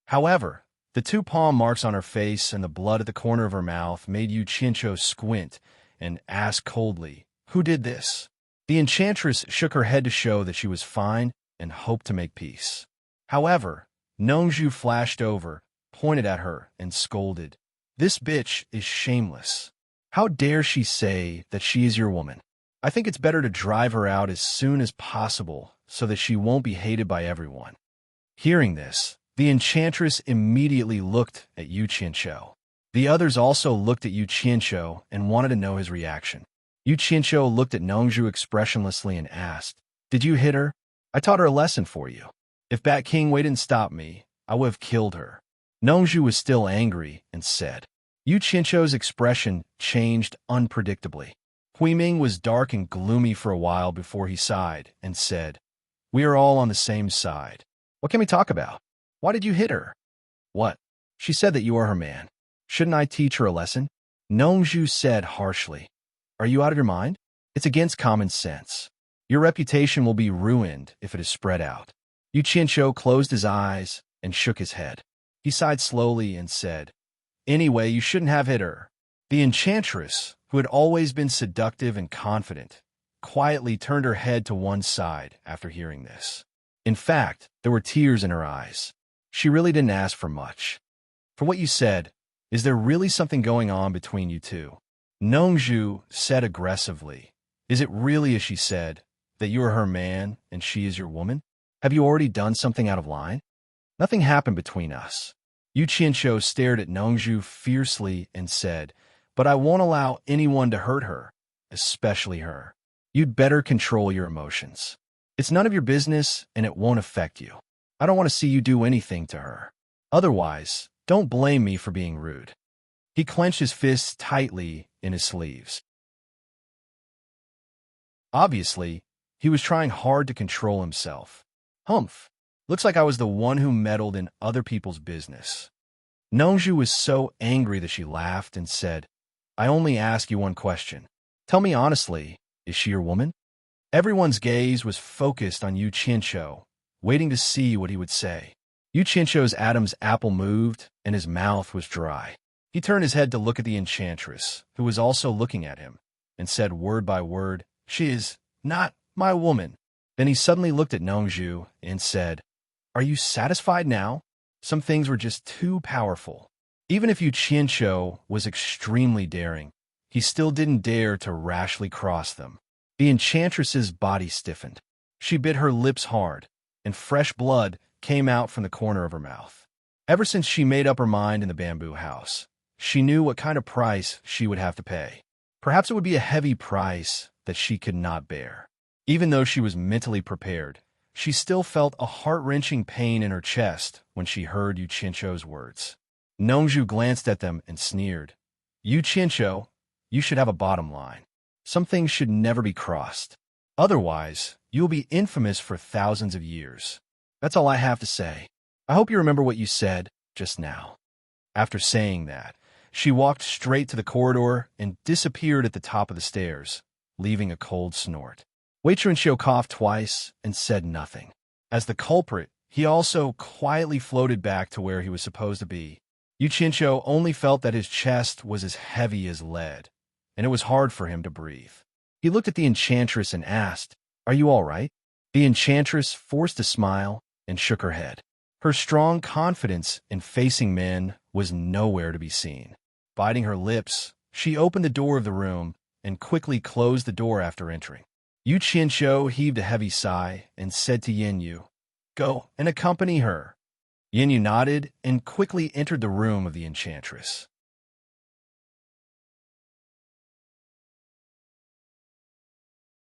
S1: However, the two palm marks on her face and the blood at the corner of her mouth made Yu Qianshou squint and ask coldly, "Who did this?" The enchantress shook her head to show that she was fine and hoped to make peace. However, Nongju flashed over, pointed at her, and scolded, "This bitch is shameless. How dare she say that she is your woman? I think it's better to drive her out as soon as possible so that she won't be hated by everyone." Hearing this, the enchantress immediately looked at Yu Qianshou. The others also looked at Yu Qianshou and wanted to know his reaction. Yu Qianshou looked at Nongju expressionlessly and asked, "Did you hit her? I taught her a lesson for you. If Bat King Wei didn't stop me, I would have killed her." Nongju was still angry and said. Yu Qianshou's expression changed unpredictably. Huiming was dark and gloomy for a while before he sighed and said, "We are all on the same side. What can we talk about? Why did you hit her?" "What? She said that you are her man. Shouldn't I teach her a lesson?" Nongju said harshly. "Are you out of your mind? It's against common sense. Your reputation will be ruined if it is spread out." Yu Qianshou closed his eyes and shook his head. He sighed slowly and said, "Anyway, you shouldn't have hit her." The enchantress, who had always been seductive and confident, quietly turned her head to one side after hearing this. In fact, there were tears in her eyes. She really didn't ask for much. "For what you said, is there really something going on between you two?" Nongju said aggressively, "Is it really as she said, that you are her man and she is your woman? Have you already done something out of line?" "Nothing happened between us." Yu Qianshou stared at Nongju fiercely and said, "But I won't allow anyone to hurt her, especially her. You'd better control your emotions. It's none of your business and it won't affect you. I don't want to see you do anything to her. Otherwise, don't blame me for being rude." He clenched his fists tightly in his sleeves. Obviously, he was trying hard to control himself. "Humph. Looks like I was the one who meddled in other people's business." Nongju was so angry that she laughed and said, "I only ask you one question. Tell me honestly, is she your woman?" Everyone's gaze was focused on Yu Qianshou, waiting to see what he would say. Yu Qianshou's Adam's apple moved, and his mouth was dry. He turned his head to look at the enchantress, who was also looking at him, and said word by word, "She is not my woman." Then he suddenly looked at Nongju and said, "Are you satisfied now? Some things were just too powerful." Even if Yu Qianshou was extremely daring, he still didn't dare to rashly cross them. The enchantress's body stiffened. She bit her lips hard, and fresh blood came out from the corner of her mouth. Ever since she made up her mind in the bamboo house, she knew what kind of price she would have to pay. Perhaps it would be a heavy price that she could not bear. Even though she was mentally prepared, she still felt a heart-wrenching pain in her chest when she heard Yu Qianzhou's words. Nongzhu glanced at them and sneered. Yu Qianzhou, you should have a bottom line. Some things should never be crossed. Otherwise, you will be infamous for thousands of years. That's all I have to say. I hope you remember what you said just now. After saying that, she walked straight to the corridor and disappeared at the top of the stairs, leaving a cold snort. Wei Chunqiu coughed twice and said nothing. As the culprit, he also quietly floated back to where he was supposed to be. Yu Qianzhou only felt that his chest was as heavy as lead, and it was hard for him to breathe. He looked at the enchantress and asked, "Are you all right?" The enchantress forced a smile and shook her head. Her strong confidence in facing men was nowhere to be seen. Biting her lips, she opened the door of the room and quickly closed the door after entering. Yu Qianzhou heaved a heavy sigh and said to Yin Yu, "Go and accompany her." Yin Yu nodded and quickly entered the room of the enchantress.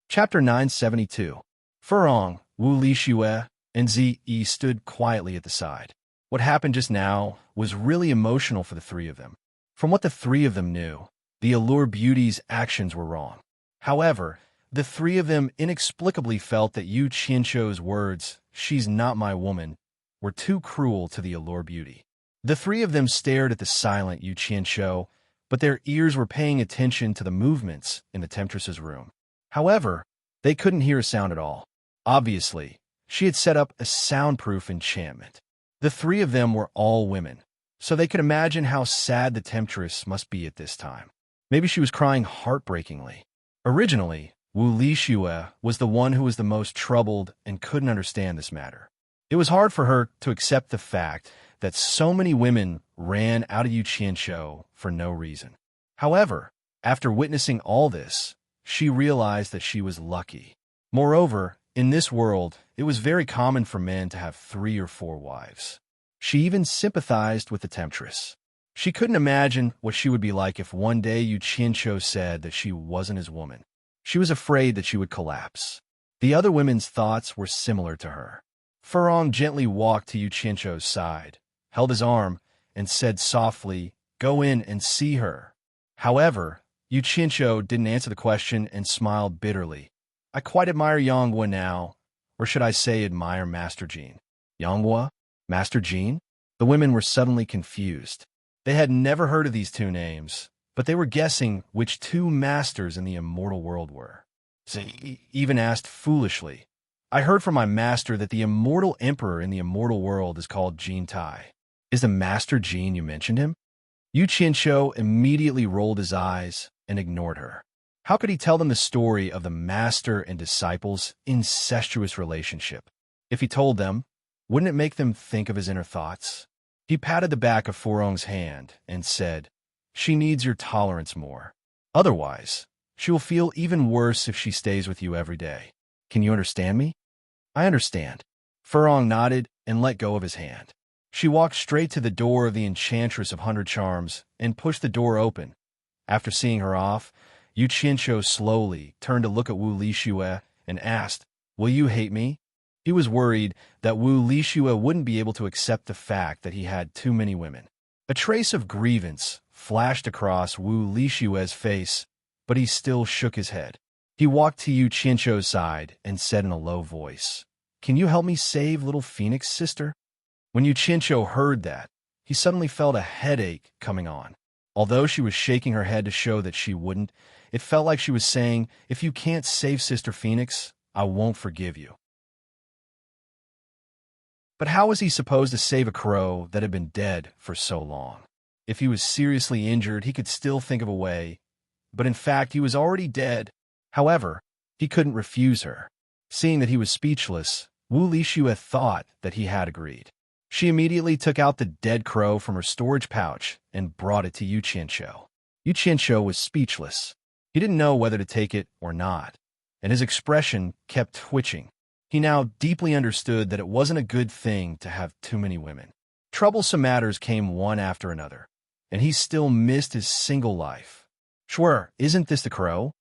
S1: Chapter 972. Furong, Wu Lixue, and Ziyi stood quietly at the side. What happened just now was really emotional for the three of them. From what the three of them knew, the Allure Beauty's actions were wrong. However, the three of them inexplicably felt that Yu Qianzhou's words, "She's not my woman," were too cruel to the Allure Beauty. The three of them stared at the silent Yu Qianzhou, but their ears were paying attention to the movements in the temptress's room. However, they couldn't hear a sound at all. Obviously, she had set up a soundproof enchantment. The three of them were all women, so they could imagine how sad the temptress must be at this time. Maybe she was crying heartbreakingly. Originally, Wu Lixue was the one who was the most troubled and couldn't understand this matter. It was hard for her to accept the fact that so many women ran out of Yu Qianzhou for no reason. However, after witnessing all this, she realized that she was lucky. Moreover, in this world, it was very common for men to have 3 or 4 wives. She even sympathized with the temptress. She couldn't imagine what she would be like if one day Yu Qianzhou said that she wasn't his woman. She was afraid that she would collapse. The other women's thoughts were similar to her. Furong gently walked to Yu Qianzhou's side, held his arm, and said softly, "Go in and see her." However, Yu Qianzhou didn't answer the question and smiled bitterly. "I quite admire Yonghua now, or should I say admire Master Jean." Yonghua? Master Jean? The women were suddenly confused. They had never heard of these 2 names, but they were guessing which 2 masters in the immortal world were. They even asked foolishly, "I heard from my master that the immortal emperor in the immortal world is called Jean Tai. Is the Master Jean you mentioned him?" Yu Qianzhou immediately rolled his eyes and ignored her. How could he tell them the story of the master and disciple's incestuous relationship? If he told them, wouldn't it make them think of his inner thoughts? He patted the back of Furong's hand and said, "She needs your tolerance more. Otherwise, she will feel even worse if she stays with you every day. Can you understand me?" "I understand." Furong nodded and let go of his hand. She walked straight to the door of the Enchantress of 100 Charms and pushed the door open. After seeing her off, Yu Qianzhou slowly turned to look at Wu Lixue and asked, "Will you hate me?" He was worried that Wu Lixue wouldn't be able to accept the fact that he had too many women. A trace of grievance flashed across Wu Lixue's face, but he still shook his head. He walked to Yu Qianzhou's side and said in a low voice, "Can you help me save little Phoenix, sister?" When Yu Qianzhou heard that, he suddenly felt a headache coming on. Although she was shaking her head to show that she wouldn't, it felt like she was saying, "If you can't save Sister Phoenix, I won't forgive you." But how was he supposed to save a crow that had been dead for so long? If he was seriously injured, he could still think of a way, but in fact he was already dead. However, he couldn't refuse her. Seeing that he was speechless, Wu Lixue thought that he had agreed. She immediately took out the dead crow from her storage pouch and brought it to Yu Qianzhou. Yu Qianzhou was speechless. He didn't know whether to take it or not. and his expression kept twitching. He now deeply understood that it wasn't a good thing to have too many women. Troublesome matters came one after another, and he still missed his single life. Sure, isn't this the crow?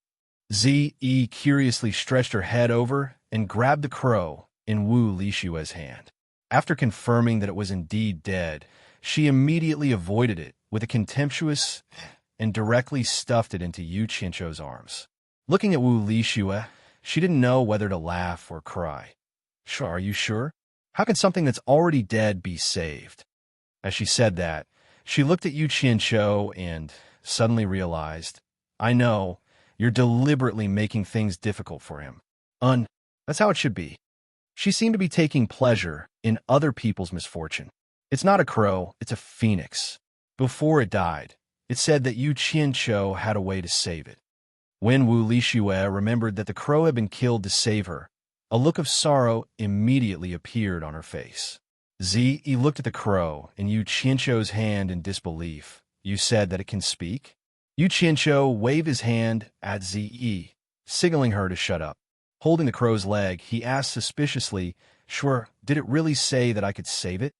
S1: Ze curiously stretched her head over and grabbed the crow in Wu Lishue's hand. After confirming that it was indeed dead, she immediately avoided it with a contemptuous and directly stuffed it into Yu Qianzhou's arms. Looking at Wu Lishue, she didn't know whether to laugh or cry. Sure, are you sure? How can something that's already dead be saved? As she said that, she looked at Yu Qianzhou and suddenly realized, I know, you're deliberately making things difficult for him. That's how it should be. She seemed to be taking pleasure in other people's misfortune. It's not a crow, it's a phoenix. Before it died, it said that Yu Qianzhou had a way to save it. When Wu Lishue remembered that the crow had been killed to save her, a look of sorrow immediately appeared on her face. Ze looked at the crow in Yu Qianzhou's hand in disbelief. You said that it can speak? Yu Qianzhou waved his hand at Ze, signaling her to shut up. Holding the crow's leg, he asked suspiciously, Sure, did it really say that I could save it?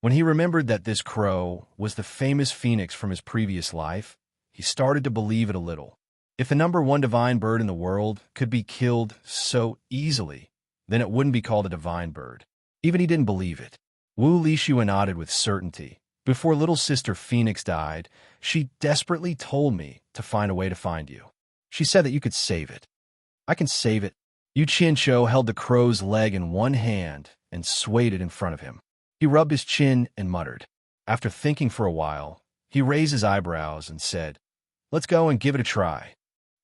S1: When he remembered that this crow was the famous phoenix from his previous life, he started to believe it a little. If the number one divine bird in the world could be killed so easily, then it wouldn't be called a divine bird. Even he didn't believe it. Wu Lishue nodded with certainty. Before little sister Phoenix died, she desperately told me to find a way to find you. She said that you could save it. I can save it. Yu Qianzhou held the crow's leg in one hand and swayed it in front of him. He rubbed his chin and muttered. After thinking for a while, he raised his eyebrows and said, Let's go and give it a try.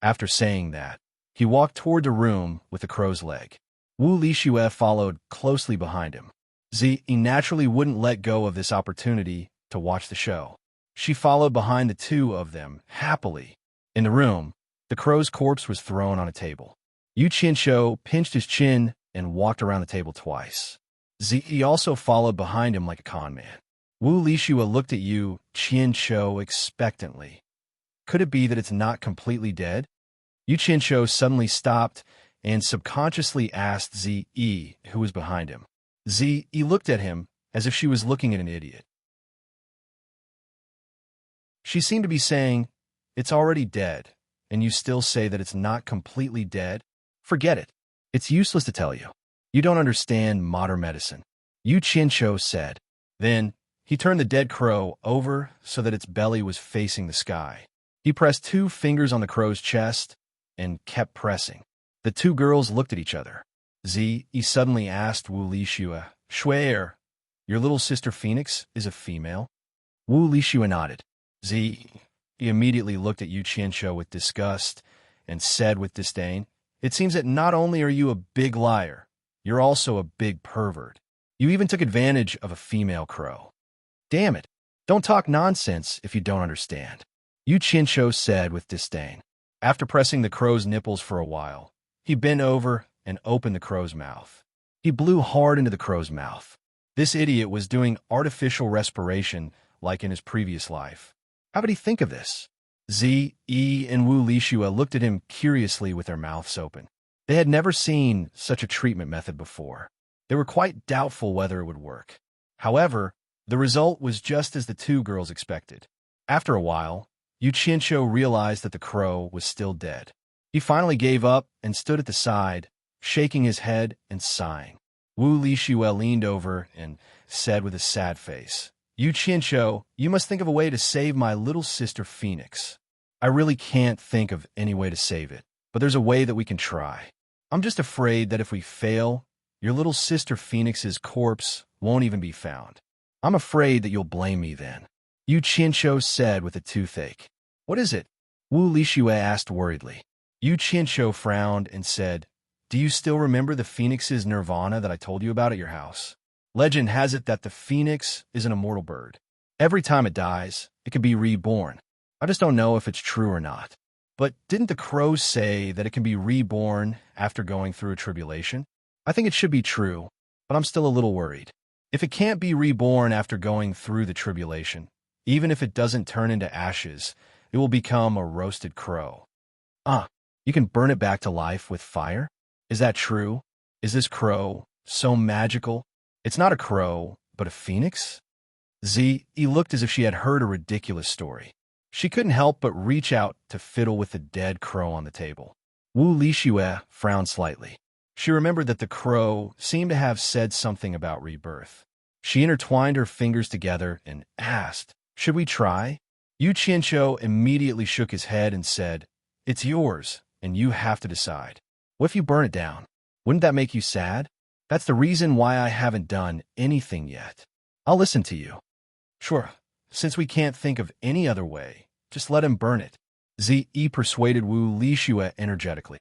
S1: After saying that, he walked toward the room with the crow's leg. Wu Lishue followed closely behind him. Ze naturally wouldn't let go of this opportunity to watch the show. She followed behind the two of them happily. In the room, the crow's corpse was thrown on a table. Yu Qianzhou pinched his chin and walked around the table twice. Ze also followed behind him like a con man. Wu Lishue looked at Yu Qianzhou expectantly. Could it be that it's not completely dead? Yu Qianzhou suddenly stopped and subconsciously asked Ze, who was behind him. Ze looked at him as if she was looking at an idiot. She seemed to be saying, It's already dead, and you still say that it's not completely dead? Forget it. It's useless to tell you. You don't understand modern medicine. Yu Qianzhou said. Then, he turned the dead crow over so that its belly was facing the sky. He pressed 2 fingers on the crow's chest and kept pressing. The 2 girls looked at each other. Ze suddenly asked Wu Lishue, Shuer, your little sister Phoenix is a female? Wu Lishue nodded. Ze immediately looked at Yu Qianzhou with disgust and said with disdain, It seems that not only are you a big liar, you're also a big pervert. You even took advantage of a female crow. Damn it, don't talk nonsense if you don't understand. Yu Qianzhou said with disdain. After pressing the crow's nipples for a while, he bent over and opened the crow's mouth. He blew hard into the crow's mouth. This idiot was doing artificial respiration like in his previous life. How did he think of this? Ze and Wu Lishue looked at him curiously with their mouths open. They had never seen such a treatment method before. They were quite doubtful whether it would work. However, the result was just as the 2 girls expected. After a while, Yu Qianzhou realized that the crow was still dead. He finally gave up and stood at the side, shaking his head and sighing. Wu Lishue leaned over and said with a sad face, Yu Qianzhou, you must think of a way to save my little sister Phoenix. I really can't think of any way to save it, but there's a way that we can try. I'm just afraid that if we fail, your little sister Phoenix's corpse won't even be found. I'm afraid that you'll blame me then. Yu Qianzhou said with a toothache. What is it? Wu Lishue asked worriedly. Yu Qianzhou frowned and said, Do you still remember the phoenix's nirvana that I told you about at your house? Legend has it that the phoenix is an immortal bird. Every time it dies, it can be reborn. I just don't know if it's true or not. But didn't the crows say that it can be reborn after going through a tribulation? I think it should be true, but I'm still a little worried. If it can't be reborn after going through the tribulation, even if it doesn't turn into ashes, it will become a roasted crow. You can burn it back to life with fire? Is that true? Is this crow so magical? It's not a crow, but a phoenix? Ze looked as if she had heard a ridiculous story. She couldn't help but reach out to fiddle with the dead crow on the table. Wu Lixue frowned slightly. She remembered that the crow seemed to have said something about rebirth. She intertwined her fingers together and asked, "Should we try?" Yu Qianqiu immediately shook his head and said, "It's yours, and you have to decide. What if you burn it down? Wouldn't that make you sad? That's the reason why I haven't done anything yet. I'll listen to you." "Sure, since we can't think of any other way, just let him burn it," Zi persuaded Wu Lixue energetically.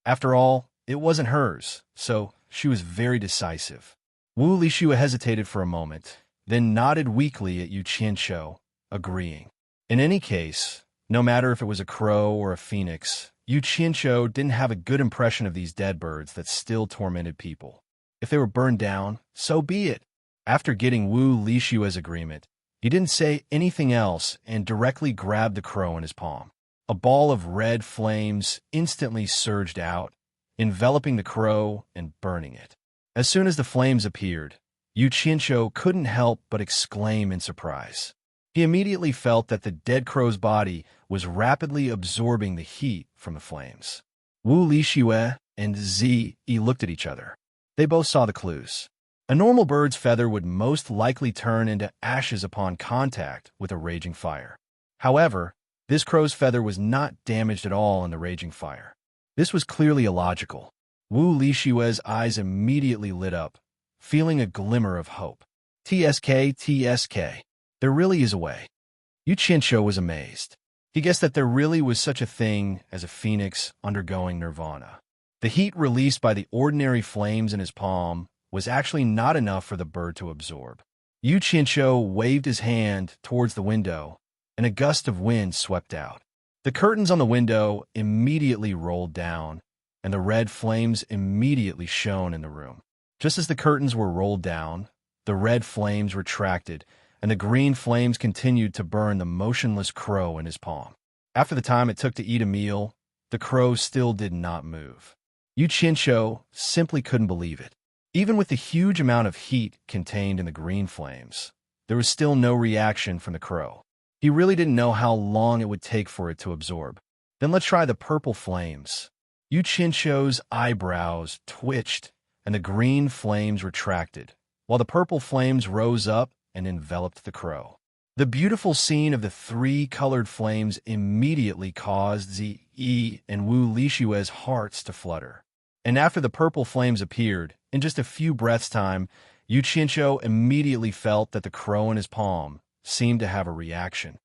S1: After all, it wasn't hers, so she was very decisive. Wu Lixue hesitated for a moment, then nodded weakly at Yu Qianqiu, agreeing. In any case, no matter if it was a crow or a phoenix, Yu Qianqiu didn't have a good impression of these dead birds that still tormented people. If they were burned down, so be it. After getting Wu Lixue's agreement, he didn't say anything else and directly grabbed the crow in his palm. A ball of red flames instantly surged out, enveloping the crow and burning it. As soon as the flames appeared, Yu Qianqiu couldn't help but exclaim in surprise. He immediately felt that the dead crow's body was rapidly absorbing the heat from the flames. Wu Lixue and Zi looked at each other. They both saw the clues. A normal bird's feather would most likely turn into ashes upon contact with a raging fire. However, this crow's feather was not damaged at all in the raging fire. This was clearly illogical. Wu Lixue's eyes immediately lit up, feeling a glimmer of hope. TSK. There really is a way. Yu Qianqiu was amazed. He guessed that there really was such a thing as a phoenix undergoing nirvana. The heat released by the ordinary flames in his palm was actually not enough for the bird to absorb. Yu Qianqiu waved his hand towards the window, and a gust of wind swept out. The curtains on the window immediately rolled down, and the red flames immediately shone in the room. Just as the curtains were rolled down, the red flames retracted, and the green flames continued to burn the motionless crow in his palm. After the time it took to eat a meal, the crow still did not move. Yu Qianqiu simply couldn't believe it. Even with the huge amount of heat contained in the green flames, there was still no reaction from the crow. He really didn't know how long it would take for it to absorb. Then let's try the purple flames. Yu Qianqiu's eyebrows twitched, and the green flames retracted, while the purple flames rose up and enveloped the crow. The beautiful scene of the three colored flames immediately caused Zi and Wu Lixue's hearts to flutter. And after the purple flames appeared, in just a few breaths' time, Yu Qianqiu immediately felt that the crow in his palm seemed to have a reaction.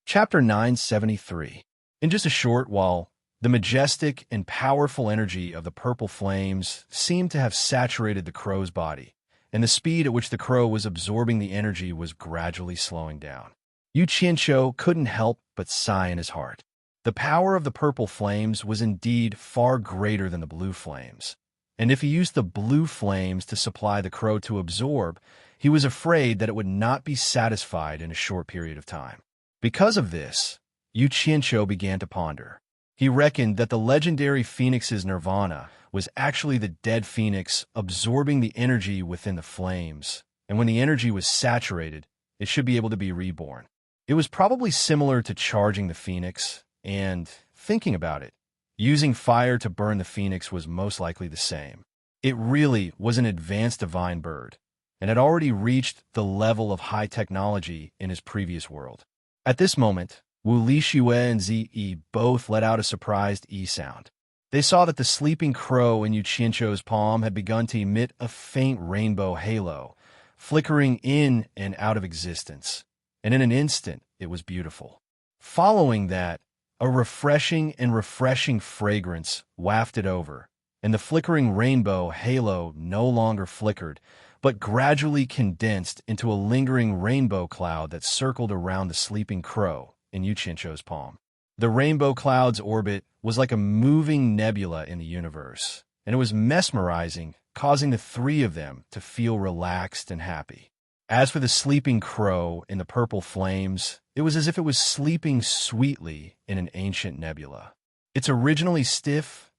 S1: Chapter 973. In just a short while, the majestic and powerful energy of the purple flames seemed to have saturated the crow's body, and the speed at which the crow was absorbing the energy was gradually slowing down. Yu Qianqiu couldn't help but sigh in his heart. The power of the purple flames was indeed far greater than the blue flames, and if he used the blue flames to supply the crow to absorb, he was afraid that it would not be satisfied in a short period of time. Because of this, Yu Qianqiu began to ponder. He reckoned that the legendary phoenix's nirvana was actually the dead phoenix absorbing the energy within the flames, and when the energy was saturated, it should be able to be reborn. It was probably similar to charging the phoenix, and, thinking about it, using fire to burn the phoenix was most likely the same. It really was an advanced divine bird, and had already reached the level of high technology in his previous world. At this moment, Wu Lixue and Zi both let out a surprised sound. They saw that the sleeping crow in Yu Qianqiu's palm had begun to emit a faint rainbow halo, flickering in and out of existence, and in an instant it was beautiful. Following that, a refreshing fragrance wafted over, and the flickering rainbow halo no longer flickered, but gradually condensed into a lingering rainbow cloud that circled around the sleeping crow in Yu Qianqiu's palm. The rainbow cloud's orbit was like a moving nebula in the universe, and it was mesmerizing, causing the three of them to feel relaxed and happy. As for the sleeping crow in the purple flames, it was as if it was sleeping sweetly in an ancient nebula. Its originally stiff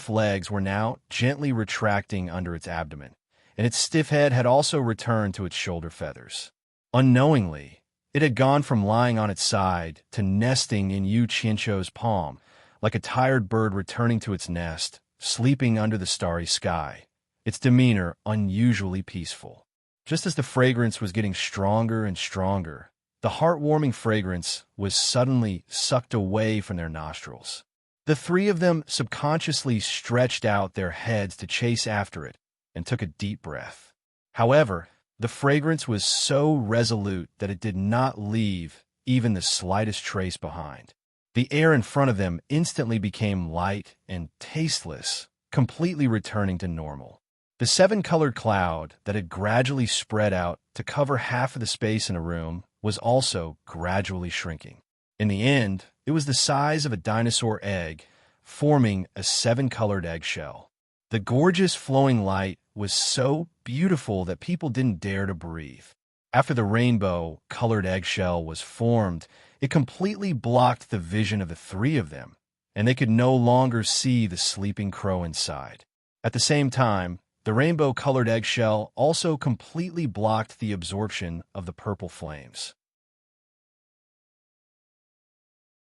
S1: legs were now gently retracting under its abdomen, and its stiff head had also returned to its shoulder feathers. Unknowingly, it had gone from lying on its side to nesting in Yu Qianqiu's palm, like a tired bird returning to its nest, sleeping under the starry sky, its demeanor unusually peaceful. Just as the fragrance was getting stronger and stronger, the heartwarming fragrance was suddenly sucked away from their nostrils. The three of them subconsciously stretched out their heads to chase after it and took a deep breath. However, the fragrance was so resolute that it did not leave even the slightest trace behind. The air in front of them instantly became light and tasteless, completely returning to normal. The seven-colored cloud that had gradually spread out to cover half of the space in a room was also gradually shrinking. In the end, it was the size of a dinosaur egg, forming a seven-colored eggshell. The gorgeous flowing light was so beautiful that people didn't dare to breathe. After the rainbow-colored eggshell was formed, it completely blocked the vision of the three of them, and they could no longer see the sleeping crow inside. At the same time, the rainbow-colored eggshell also completely blocked the absorption of the purple flames.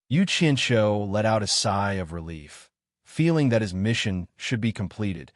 S1: Yu Qianqiu let out a sigh of relief, feeling that his mission should be completed,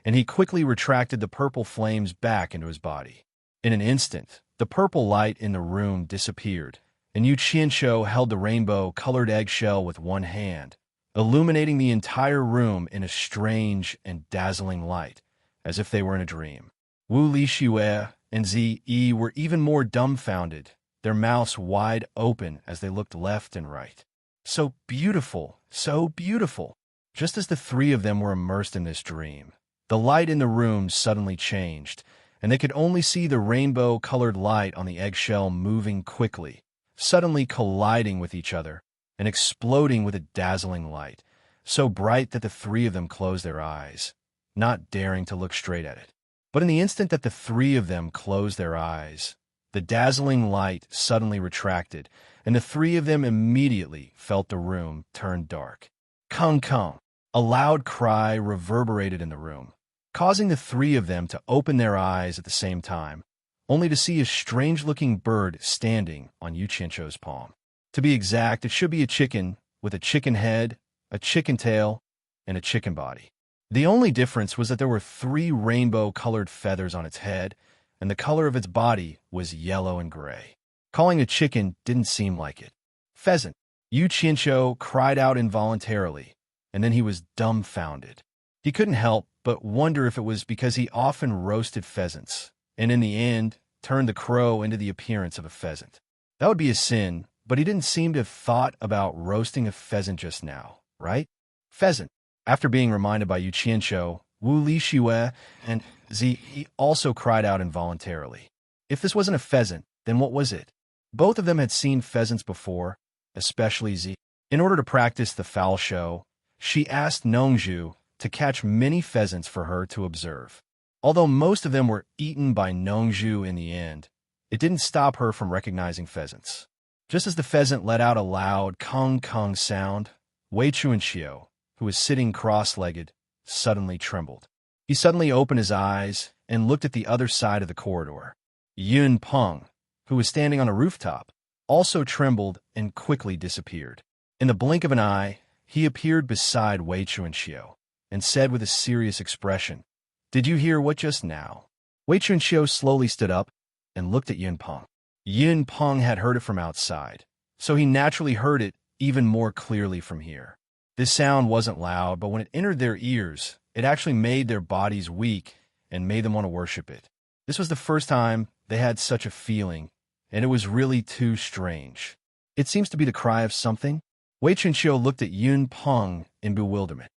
S1: and he quickly retracted the purple flames back into his body. In an instant, the purple light in the room disappeared, and Yu Qianqiu held the rainbow-colored eggshell with one hand, illuminating the entire room in a strange and dazzling light, as if they were in a dream. Wu Lixue and Zi were even more dumbfounded, their mouths wide open as they looked left and right. So beautiful, so beautiful. Just as the three of them were immersed in this dream, the light in the room suddenly changed, and they could only see the rainbow-colored light on the eggshell moving quickly, suddenly colliding with each other and exploding with a dazzling light, so bright that the three of them closed their eyes, not daring to look straight at it. But in the instant that the three of them closed their eyes, the dazzling light suddenly retracted, and the three of them immediately felt the room turn dark. Kung kung! A loud cry reverberated in the room, causing the three of them to open their eyes at the same time, only to see a strange-looking bird standing on Yu Qianqiu's palm. To be exact, it should be a chicken with a chicken head, a chicken tail, and a chicken body. The only difference was that there were three rainbow-colored feathers on its head, and the color of its body was yellow and gray. Calling a chicken didn't seem like it. Pheasant! Yu Qianqiu cried out involuntarily, and then he was dumbfounded. He couldn't help but wonder if it was because he often roasted pheasants, and in the end, turned the crow into the appearance of a pheasant. That would be a sin, but he didn't seem to have thought about roasting a pheasant just now, right? Pheasant! After being reminded by Yu Qianqiu, Wu Lixue and Zi also cried out involuntarily. If this wasn't a pheasant, then what was it? Both of them had seen pheasants before, especially Zi. In order to practice the fowl show, she asked Nongzhu to catch many pheasants for her to observe. Although most of them were eaten by Nongzhu in the end, it didn't stop her from recognizing pheasants. Just as the pheasant let out a loud kong-kong sound, Wei Chuanqiu, who was sitting cross-legged, suddenly trembled. He suddenly opened his eyes and looked at the other side of the corridor. Yun Peng, who was standing on a rooftop, also trembled and quickly disappeared. In the blink of an eye, he appeared beside Wei Chuanqiu and said with a serious expression, "Did you hear what just now?" Wei Chuanqiu slowly stood up and looked at Yun Peng. Yun Peng had heard it from outside, so he naturally heard it even more clearly from here. This sound wasn't loud, but when it entered their ears, it actually made their bodies weak and made them want to worship it. This was the first time they had such a feeling, and it was really too strange. It seems to be the cry of something. Wei Chuanqiu looked at Yun Peng in bewilderment.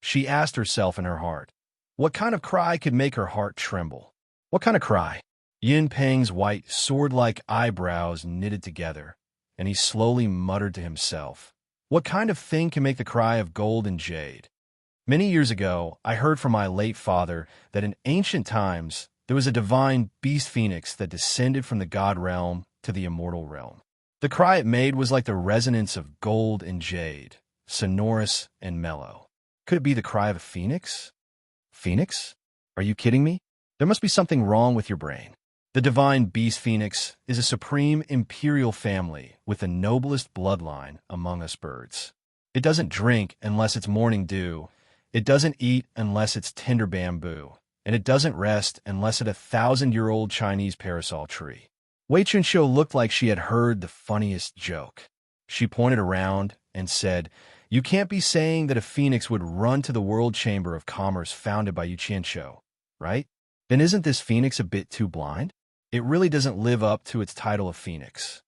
S1: She asked herself in her heart, what kind of cry could make her heart tremble? What kind of cry? Yun Peng's white, sword-like eyebrows knitted together, and he slowly muttered to himself, what kind of thing can make the cry of gold and jade? Many years ago, I heard from my late father that in ancient times, There was a divine beast phoenix that descended from the god realm to the immortal realm. The cry it made was like the resonance of gold and jade, sonorous and mellow. Could it be the cry of a phoenix? Phoenix? Are you kidding me? There must be something wrong with your brain. The divine beast phoenix is a supreme imperial family with the noblest bloodline among us birds. It doesn't drink unless it's morning dew. It doesn't eat unless it's tender bamboo. And it doesn't rest unless it's 1,000-year-old Chinese parasol tree. Wei Chunxiu looked like she had heard the funniest joke. She pointed around and said, "You can't be saying that a phoenix would run to the World Chamber of Commerce founded by Yu Qianshou, right? Then isn't this phoenix a bit too blind? It really doesn't live up to its title of phoenix."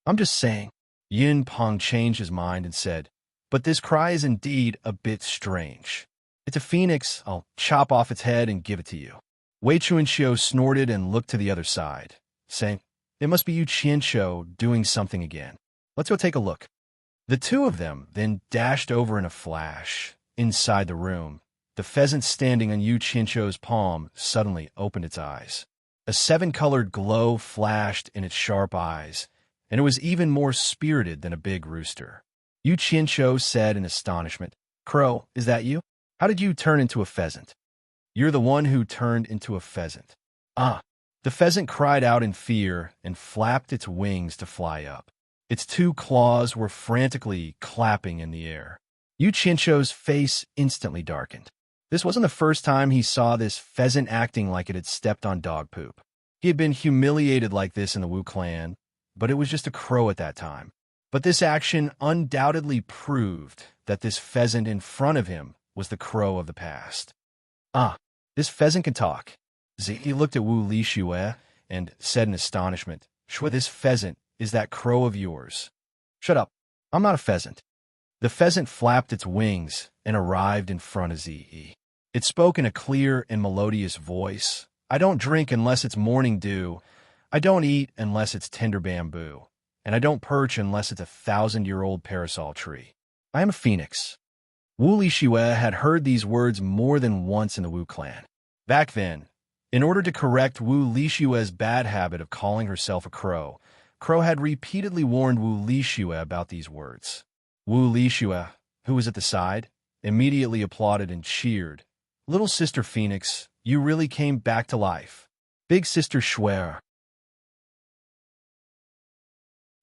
S1: "I'm just saying." Yin Peng changed his mind and said, "But this cry is indeed a bit strange. It's a phoenix. I'll chop off its head and give it to you." Wei Chunxiu snorted and looked to the other side, saying, "It must be Yu Qianshou doing something again. Let's go take a look." The two of them then dashed over in a flash. Inside the room, the pheasant standing on Yu Qianshou's palm suddenly opened its eyes. A seven-colored glow flashed in its sharp eyes, and it was even more spirited than a big rooster. Yu Qianshou said in astonishment, "Crow, is that you? How did you turn into a pheasant?" "You're the one who turned into a pheasant." "Ah." The pheasant cried out in fear and flapped its wings to fly up. Its two claws were frantically clapping in the air. Yu Qianshou's face instantly darkened. This wasn't the first time he saw this pheasant acting like it had stepped on dog poop. He had been humiliated like this in the Wu clan, but it was just a crow at that time. But this action undoubtedly proved that this pheasant in front of him was the crow of the past. "Ah, this pheasant can talk." He looked at Wu Lixue and said in astonishment, "Shua, this pheasant is that crow of yours." "Shut up. I'm not a pheasant." The pheasant flapped its wings and arrived in front of Zi. It spoke in a clear and melodious voice. "I don't drink unless it's morning dew. I don't eat unless it's tender bamboo. And I don't perch unless it's 1,000-year-old parasol tree. I am a phoenix." Wu Lixue had heard these words more than once in the Wu clan. Back then, in order to correct Wu Lixue's bad habit of calling herself a crow, Crow had repeatedly warned Wu Lixue about these words. Wu Lixue, who was at the side, immediately applauded and cheered. "Little Sister Phoenix, you really came back to life. Big Sister Shuer."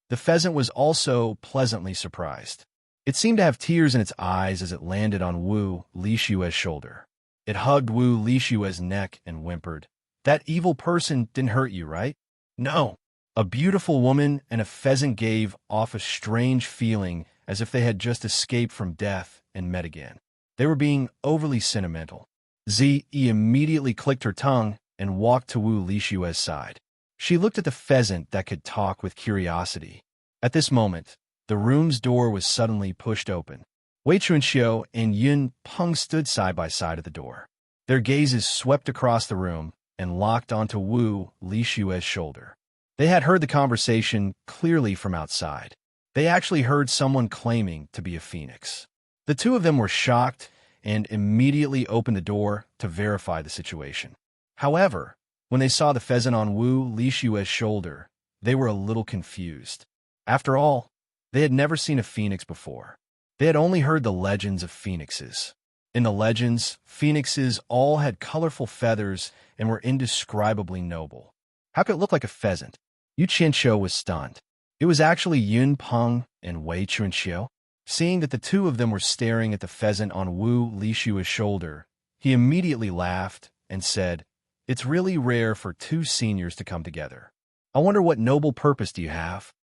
S1: The pheasant was also pleasantly surprised. It seemed to have tears in its eyes as it landed on Wu Lixue's shoulder. It hugged Wu Lixue's neck and whimpered, "That evil person didn't hurt you, right?" "No." A beautiful woman and a pheasant gave off a strange feeling as if they had just escaped from death and met again. They were being overly sentimental. Zi immediately clicked her tongue and walked to Wu Lixue's side. She looked at the pheasant that could talk with curiosity. At this moment, the room's door was suddenly pushed open. Wei Chunxiu and Yun Peng stood side by side at the door. Their gazes swept across the room and locked onto Wu Lixue's shoulder. They had heard the conversation clearly from outside. They actually heard someone claiming to be a phoenix. The two of them were shocked and immediately opened the door to verify the situation. However, when they saw the pheasant on Wu Lixue's shoulder, they were a little confused. After all, they had never seen a phoenix before. They had only heard the legends of phoenixes. In the legends, phoenixes all had colorful feathers and were indescribably noble. How could it look like a pheasant? Yu Qianshou was stunned. It was actually Yun Peng and Wei Chunxiu. Seeing that the two of them were staring at the pheasant on Wu Lixue's shoulder, he immediately laughed and said, "It's really rare for two seniors to come together. I wonder what noble purpose do you have?"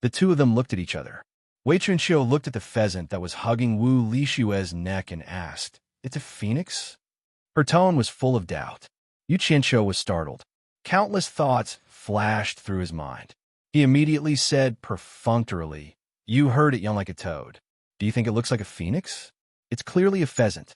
S1: The two of them looked at each other. Wei Chunxiu looked at the pheasant that was hugging Wu Lixue's neck and asked, "It's a phoenix?" Her tone was full of doubt. Yu Qianshou was startled. Countless thoughts flashed through his mind. He immediately said perfunctorily, "You heard it young like a toad. Do you think it looks like a phoenix? It's clearly a pheasant."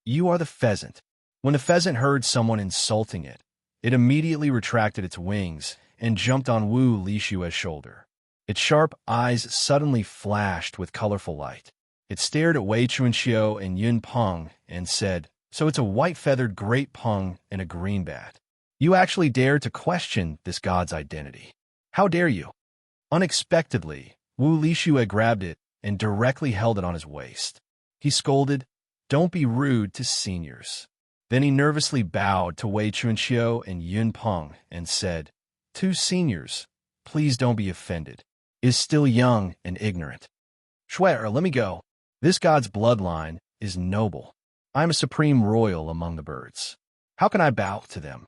S1: "You are the pheasant." When the pheasant heard someone insulting it, it immediately retracted its wings and jumped on Wu Lixue's shoulder. Its sharp eyes suddenly flashed with colorful light. It stared at Wei Chunxiu and Yun Peng and said, "So it's a white-feathered great peng and a green bat. You actually dare to question this god's identity. How dare you? Unexpectedly, Wu Lishue grabbed it and directly held it on his waist. He scolded, "Don't be rude to seniors." Then he nervously bowed to Wei Chunxiu and Yun Peng and said, "Two seniors, please don't be offended. Is still young and ignorant. Shuer, let me go. This god's bloodline is noble. I am a supreme royal among the birds. How can I bow to them?"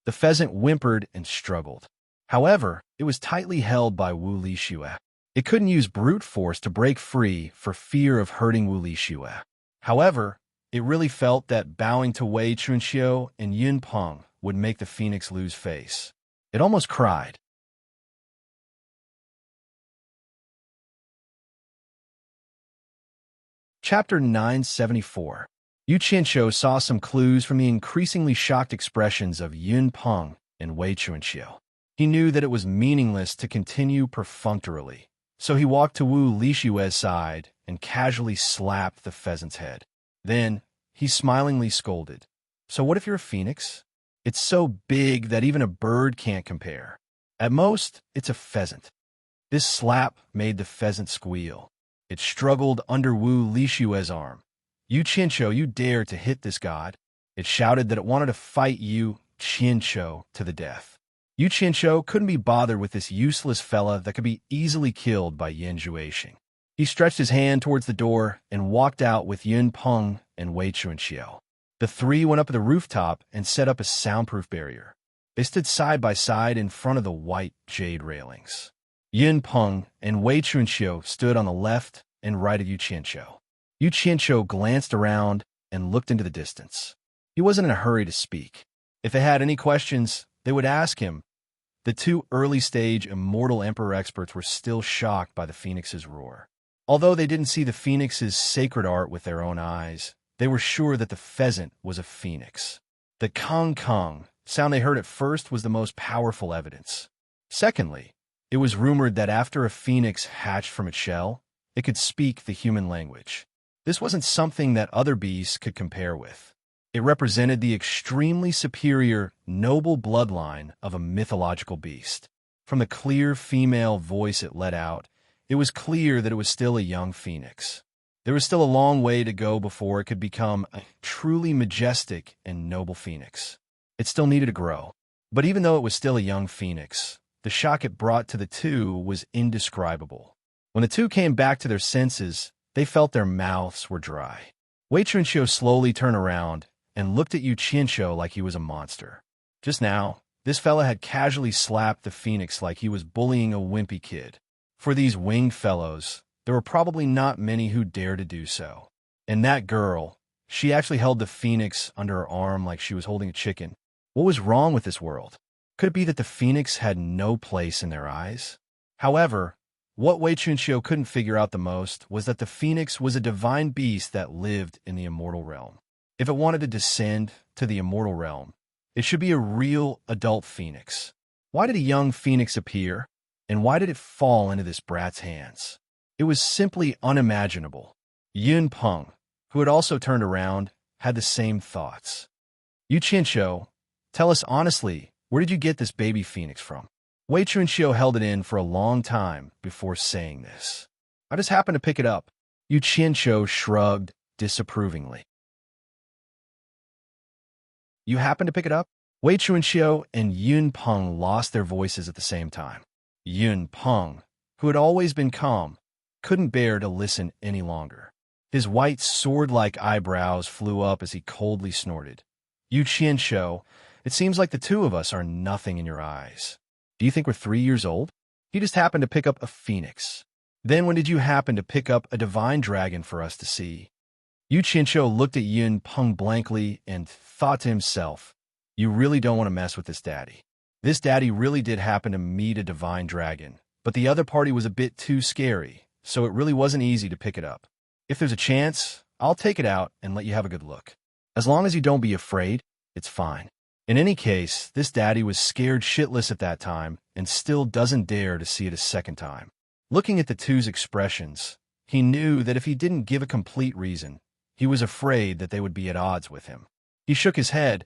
S1: The pheasant whimpered and struggled. However, it was tightly held by Wu Lishue. It couldn't use brute force to break free for fear of hurting Wu Lishue. However, it really felt that bowing to Wei Chunxiu and Yun Peng would make the phoenix lose face. It almost cried. Chapter 974. Yu Qianqiu saw some clues from the increasingly shocked expressions of Yun Peng and Wei Chunxiu. He knew that it was meaningless to continue perfunctorily, so he walked to Wu Lishue's side and casually slapped the pheasant's head. Then, he smilingly scolded, "So what if you're a phoenix? It's so big that even a bird can't compare. At most, it's a pheasant." This slap made the pheasant squeal. It struggled under Wu Lishue's arm. "Yu Qianqiu, you dare to hit this god?" It shouted that it wanted to fight Yu Qianqiu to the death. Yu Qianqiu couldn't be bothered with this useless fella that could be easily killed by Yan Zhuixing. He stretched his hand towards the door and walked out with Yun Peng and Wei Chunxiu. The three went up to the rooftop and set up a soundproof barrier. They stood side by side in front of the white jade railings. Yun Peng and Wei Chunxiu stood on the left and right of Yu Qianqiu. Yu Qianqiu glanced around and looked into the distance. He wasn't in a hurry to speak. If they had any questions, they would ask him. The two early-stage immortal emperor experts were still shocked by the phoenix's roar. Although they didn't see the phoenix's sacred art with their own eyes, they were sure that the pheasant was a phoenix. The kong-kong sound they heard at first was the most powerful evidence. Secondly, it was rumored that after a phoenix hatched from its shell, it could speak the human language. This wasn't something that other beasts could compare with. It represented the extremely superior, noble bloodline of a mythological beast. From the clear female voice it let out, it was clear that it was still a young phoenix. There was still a long way to go before it could become a truly majestic and noble phoenix. It still needed to grow. But even though it was still a young phoenix, the shock it brought to the two was indescribable. When the two came back to their senses, they felt their mouths were dry. Wei Chunxiu slowly turned around and looked at Yu Qianqiu like he was a monster. Just now, this fella had casually slapped the phoenix like he was bullying a wimpy kid. For these winged fellows, there were probably not many who dared to do so. And that girl, she actually held the phoenix under her arm like she was holding a chicken. What was wrong with this world? Could it be that the phoenix had no place in their eyes? However, what Wei Chunxiu couldn't figure out the most was that the phoenix was a divine beast that lived in the immortal realm. If it wanted to descend to the immortal realm, it should be a real adult phoenix. Why did a young phoenix appear, and why did it fall into this brat's hands? It was simply unimaginable. Yun Peng, who had also turned around, had the same thoughts. Yu Qianqiu, tell us honestly, where did you get this baby phoenix from? Wei Chunxiu held it in for a long time before saying this. I just happened to pick it up. Yu Qianqiu shrugged disapprovingly. You happened to pick it up? Wei Chunxiu and Yun Peng lost their voices at the same time. Yun Peng, who had always been calm, couldn't bear to listen any longer. His white sword-like eyebrows flew up as he coldly snorted. Yu Qianqiu, it seems like the two of us are nothing in your eyes. Do you think we're 3 years old? You just happened to pick up a phoenix. Then when did you happen to pick up a divine dragon for us to see? Yu Qianqiu looked at Yun Peng blankly and thought to himself, you really don't want to mess with this daddy. This daddy really did happen to meet a divine dragon, but the other party was a bit too scary, so it really wasn't easy to pick it up. If there's a chance, I'll take it out and let you have a good look. As long as you don't be afraid, it's fine. In any case, this daddy was scared shitless at that time and still doesn't dare to see it a second time. Looking at the two's expressions, he knew that if he didn't give a complete reason, he was afraid that they would be at odds with him. He shook his head,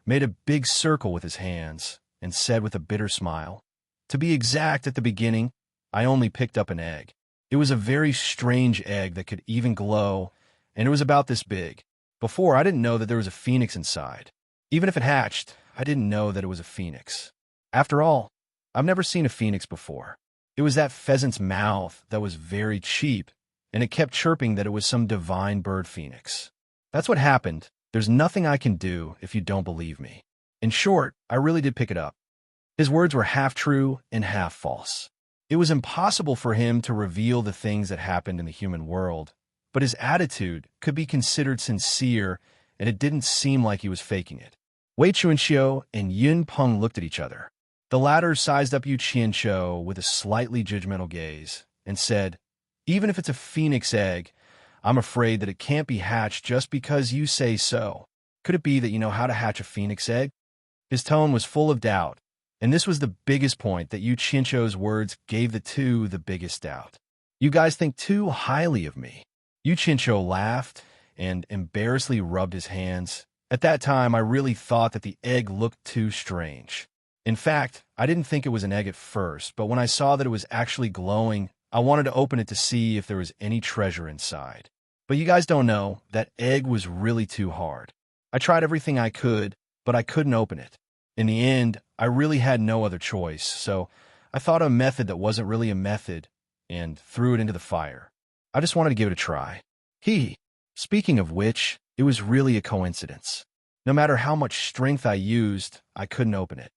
S1: made a big circle with his hands, and said with a bitter smile, "To be exact, at the beginning, I only picked up an egg. It was a very strange egg that could even glow, and it was about this big. Before, I didn't know that there was a phoenix inside. Even if it hatched, I didn't know that it was a phoenix. After all, I've never seen a phoenix before. It was that pheasant's mouth that was very cheap, and it kept chirping that it was some divine bird phoenix. That's what happened. There's nothing I can do if you don't believe me. In short, I really did pick it up." His words were half true and half false. It was impossible for him to reveal the things that happened in the human world, but his attitude could be considered sincere, and it didn't seem like he was faking it. Wei Chunxiu and Yun Peng looked at each other. The latter sized up Yu Qianqiu with a slightly judgmental gaze and said, "Even if it's a phoenix egg, I'm afraid that it can't be hatched just because you say so. Could it be that you know how to hatch a phoenix egg?" His tone was full of doubt, and this was the biggest point, that Yu Qianqiu's words gave the two the biggest doubt. "You guys think too highly of me." Yu Qianqiu laughed and embarrassedly rubbed his hands. "At that time, I really thought that the egg looked too strange. In fact, I didn't think it was an egg at first, but when I saw that it was actually glowing, I wanted to open it to see if there was any treasure inside. But you guys don't know, that egg was really too hard. I tried everything I could, but I couldn't open it. In the end, I really had no other choice, so I thought of a method that wasn't really a method and threw it into the fire. I just wanted to give it a try." Speaking of which, it was really a coincidence. No matter how much strength I used, I couldn't open it.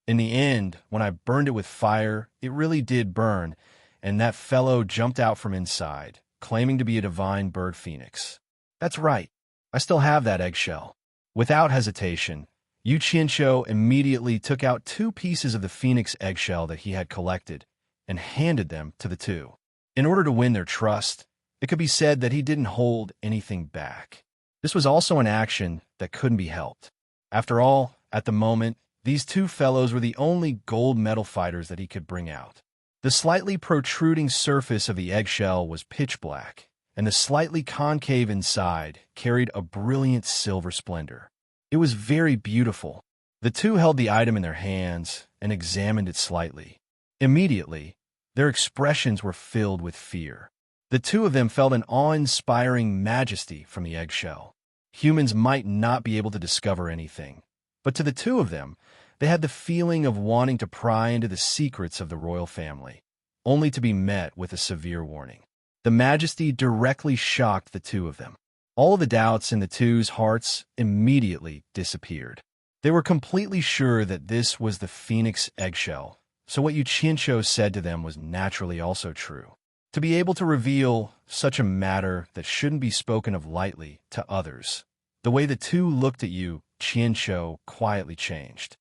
S1: In the end, when I burned it with fire, it really did burn, and that fellow jumped out from inside, claiming to be a divine bird phoenix. That's right, I still have that eggshell. Without hesitation, Yu Qianqiu immediately took out 2 pieces of the phoenix eggshell that he had collected and handed them to the two. In order to win their trust, it could be said that he didn't hold anything back. This was also an action that couldn't be helped. After all, at the moment, these 2 fellows were the only gold medal fighters that he could bring out. The slightly protruding surface of the eggshell was pitch black, and the slightly concave inside carried a brilliant silver splendor. It was very beautiful. The 2 held the item in their hands and examined it slightly. Immediately, their expressions were filled with fear. The 2 of them felt an awe-inspiring majesty from the eggshell. Humans might not be able to discover anything, but to the 2 of them, they had the feeling of wanting to pry into the secrets of the royal family, only to be met with a severe warning. The majesty directly shocked the 2 of them. All the doubts in the 2's hearts immediately disappeared. They were completely sure that this was the phoenix eggshell, so what Yu Qianqiu said to them was naturally also true. To be able to reveal such a matter that shouldn't be spoken of lightly to others, the way the 2 looked at Yu Qianqiu quietly changed.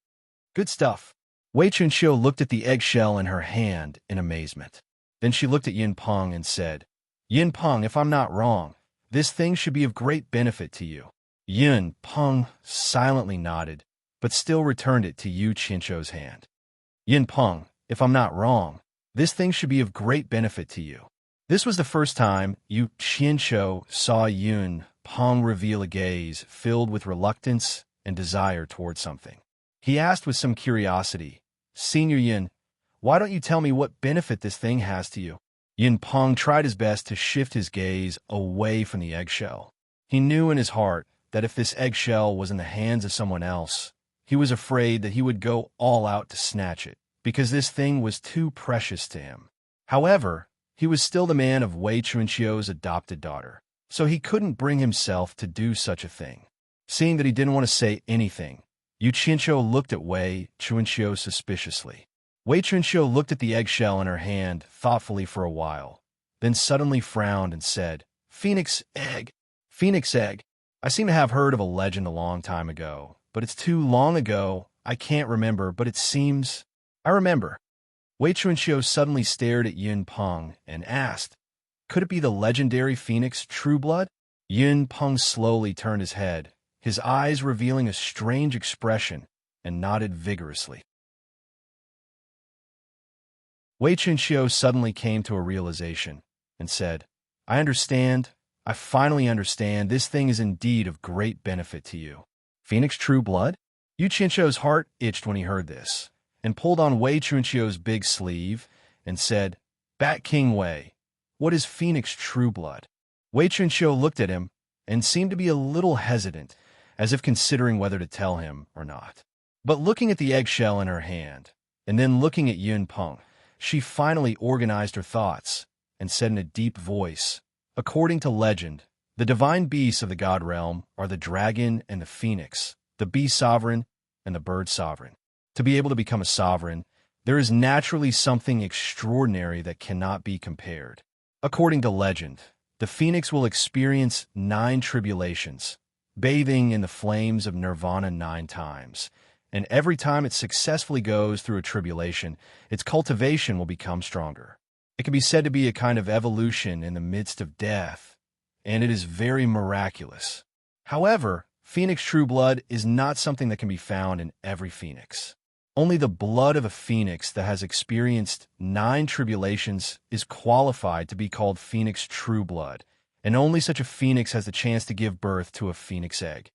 S1: "Good stuff." Wei Chunxiu looked at the eggshell in her hand in amazement. Then she looked at Yun Peng and said, "Yun Peng, if I'm not wrong, this thing should be of great benefit to you." Yun Peng silently nodded, but still returned it to Yu Qianqiu's hand. "Yun Peng, if I'm not wrong, this thing should be of great benefit to you." This was the first time Yu Qianqiu saw Yun Peng reveal a gaze filled with reluctance and desire towards something. He asked with some curiosity, "Senior Yun, why don't you tell me what benefit this thing has to you?" Yun Peng tried his best to shift his gaze away from the eggshell. He knew in his heart that if this eggshell was in the hands of someone else, he was afraid that he would go all out to snatch it, because this thing was too precious to him. However, he was still the man of Wei Chunqiu's adopted daughter, so he couldn't bring himself to do such a thing. Seeing that he didn't want to say anything, Yu Qianqiu looked at Wei Chunqiu suspiciously. Wei Chunqiu looked at the eggshell in her hand thoughtfully for a while, then suddenly frowned and said, "Phoenix egg. Phoenix egg. I seem to have heard of a legend a long time ago, but it's too long ago, I can't remember, but it seems I remember." Wei Chunqiu suddenly stared at Yun Peng and asked, "Could it be the legendary phoenix Trueblood?" Yun Peng slowly turned his head, his eyes revealing a strange expression, and nodded vigorously. Wei Chunqiu suddenly came to a realization and said, "I understand. I finally understand this thing is indeed of great benefit to you. Phoenix true blood? Yu Qianqiu's heart itched when he heard this, and pulled on Wei Chunqiu's big sleeve, and said, Bat King Wei, what is Phoenix true blood? Wei Chunqiu looked at him, and seemed to be a little hesitant, as if considering whether to tell him or not. But looking at the eggshell in her hand, and then looking at Yun Peng, she finally organized her thoughts, and said in a deep voice, According to legend, the divine beasts of the god realm are the dragon and the phoenix, the bee sovereign and the bird sovereign. To be able to become a sovereign, there is naturally something extraordinary that cannot be compared. According to legend, the phoenix will experience 9 tribulations, bathing in the flames of nirvana 9 times, and every time it successfully goes through a tribulation, its cultivation will become stronger. It can be said to be a kind of evolution in the midst of death, and it is very miraculous. However, Phoenix true blood is not something that can be found in every phoenix. Only the blood of a phoenix that has experienced 9 tribulations is qualified to be called Phoenix true blood, and only such a phoenix has the chance to give birth to a phoenix egg.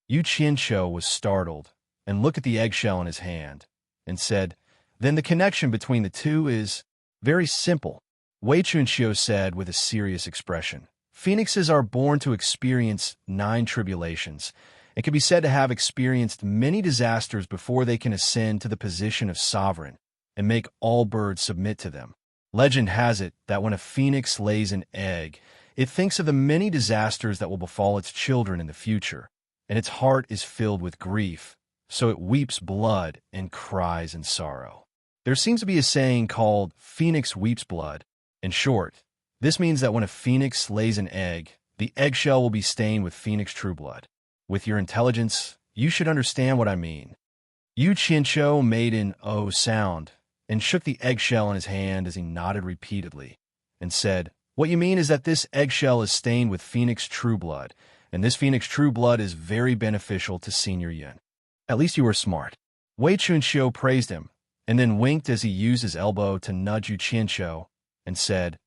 S1: Yu Qianqiu was startled and looked at the eggshell in his hand and said, Then the connection between the two is very simple. Wei Chunqiu said with a serious expression, Phoenixes are born to experience 9 tribulations, and can be said to have experienced many disasters before they can ascend to the position of sovereign and make all birds submit to them. Legend has it that when a phoenix lays an egg, it thinks of the many disasters that will befall its children in the future, and its heart is filled with grief, so it weeps blood and cries in sorrow. There seems to be a saying called Phoenix weeps blood. In short, this means that when a phoenix lays an egg, the eggshell will be stained with Phoenix true blood. With your intelligence, you should understand what I mean. Yu Qianqiu made an "oh" sound and shook the eggshell in his hand as he nodded repeatedly and said, What you mean is that this eggshell is stained with Phoenix true blood, and this Phoenix true blood is very beneficial to Senior Yun. At least you are smart. Wei Chunqiu praised him, and then winked as he used his elbow to nudge Yu Qianqiu and said,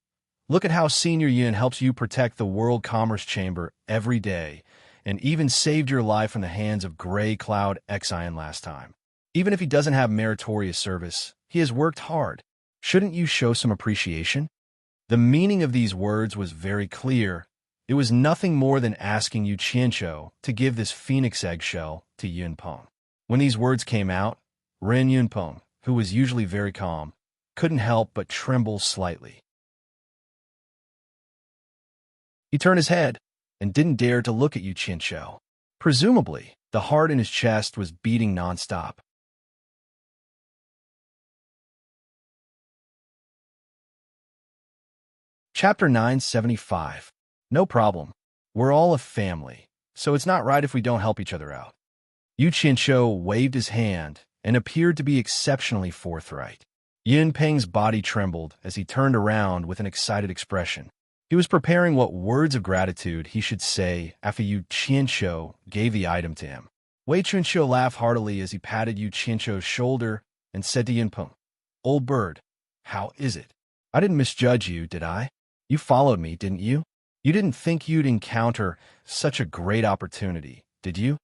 S1: Look at how Senior Yun helps you protect the World Commerce Chamber every day, and even saved your life from the hands of Gray Cloud Xian last time. Even if he doesn't have meritorious service, he has worked hard. Shouldn't you show some appreciation? The meaning of these words was very clear. It was nothing more than asking Yu Qianqiu to give this phoenix eggshell to Yun Peng. When these words came out, Ren Yun Peng, who was usually very calm, couldn't help but tremble slightly. He turned his head and didn't dare to look at Yu Qianqiu. Presumably, the heart in his chest was beating nonstop. Chapter 975. No problem. We're all a family, so it's not right if we don't help each other out. Yu Qianqiu waved his hand and appeared to be exceptionally forthright. Yun Peng's body trembled as he turned around with an excited expression. He was preparing what words of gratitude he should say after Yu Qianqiu gave the item to him. Wei Chunqiu laughed heartily as he patted Yu Qianqiu's shoulder and said to Yun Peng, Old bird, how is it? I didn't misjudge you, did I? You followed me, didn't you? You didn't think you'd encounter such a great opportunity, did you?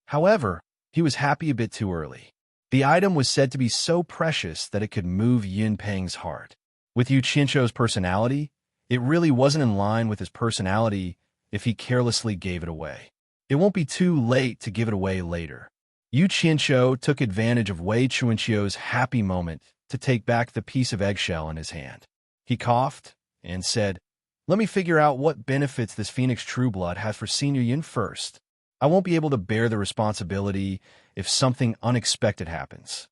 S1: However, he was happy a bit too early. The item was said to be so precious that it could move Yun Peng's heart. With Yu Qianqiu's personality, it really wasn't in line with his personality if he carelessly gave it away. It won't be too late to give it away later. Yu Qianqiu took advantage of Wei Chunqiu's happy moment to take back the piece of eggshell in his hand. He coughed and said, Let me figure out what benefits this Phoenix true blood has for Senior Yun first. I won't be able to bear the responsibility if something unexpected happens.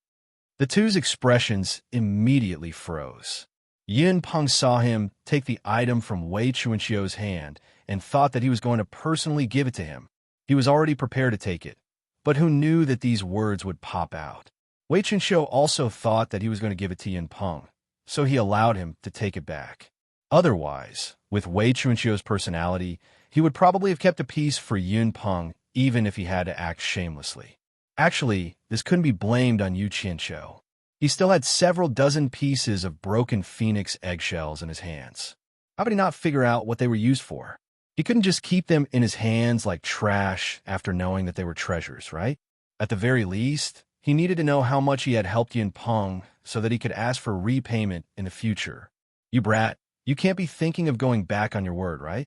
S1: The two's expressions immediately froze. Yun Peng saw him take the item from Wei Chunqiu's hand and thought that he was going to personally give it to him. He was already prepared to take it, but who knew that these words would pop out? Wei Chunqiu also thought that he was going to give it to Yun Peng, so he allowed him to take it back. Otherwise, with Wei Chunqiu's personality, he would probably have kept a piece for Yun Peng even if he had to act shamelessly. Actually, this couldn't be blamed on Yu Qianqiu. He still had several dozen pieces of broken phoenix eggshells in his hands. How could he not figure out what they were used for? He couldn't just keep them in his hands like trash after knowing that they were treasures, right? At the very least, he needed to know how much he had helped Yin Peng so that he could ask for repayment in the future. You brat, you can't be thinking of going back on your word, right?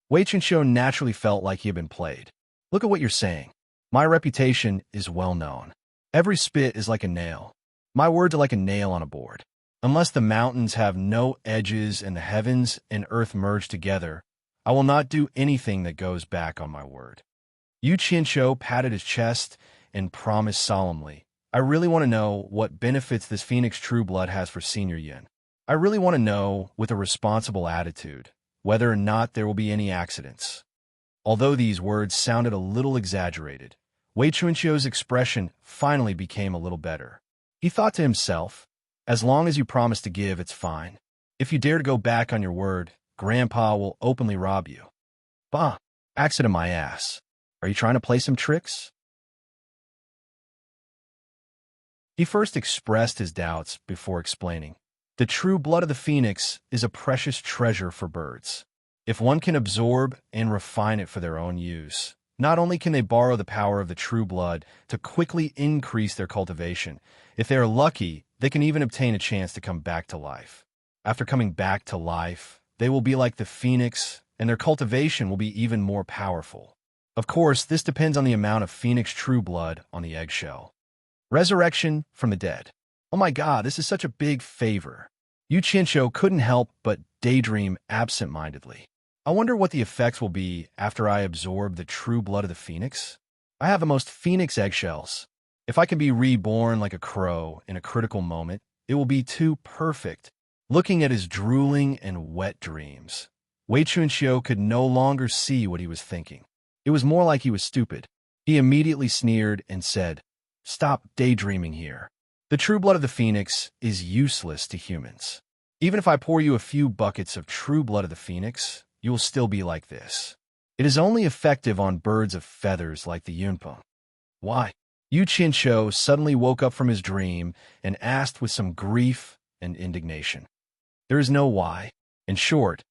S1: Wei Chunxiu naturally felt like he had been played. Look at what you're saying. My reputation is well known. Every spit is like a nail. My words are like a nail on a board. Unless the mountains have no edges and the heavens and earth merge together, I will not do anything that goes back on my word. Yu Qianqiu patted his chest and promised solemnly, I really want to know what benefits this Phoenix True Blood has for Senior Yin. I really want to know, with a responsible attitude, whether or not there will be any accidents. Although these words sounded a little exaggerated, Wei Chunqiu's expression finally became a little better. He thought to himself, as long as you promise to give, it's fine. If you dare to go back on your word, Grandpa will openly rob you. Bah, accident my ass. Are you trying to play some tricks? He first expressed his doubts before explaining. The true blood of the phoenix is a precious treasure for birds. If one can absorb and refine it for their own use, not only can they borrow the power of the true blood to quickly increase their cultivation, if they are lucky, they can even obtain a chance to come back to life. After coming back to life, they will be like the phoenix, and their cultivation will be even more powerful. Of course, this depends on the amount of phoenix true blood on the eggshell. Resurrection from the dead. Oh my god, this is such a big favor. Yu Qianqiu couldn't help but daydream absent-mindedly. I wonder what the effects will be after I absorb the true blood of the phoenix. I have the most phoenix eggshells. If I can be reborn like a crow in a critical moment, it will be too perfect. Looking at his drooling and wet dreams, Wei Chunqiu could no longer see what he was thinking. It was more like he was stupid. He immediately sneered and said, Stop daydreaming here. The true blood of the phoenix is useless to humans. Even if I pour you a few buckets of true blood of the phoenix, you will still be like this. It is only effective on birds of feathers like the yunpeng. Why? Yu Qianqiu suddenly woke up from his dream and asked with some grief and indignation. There is no why. In short,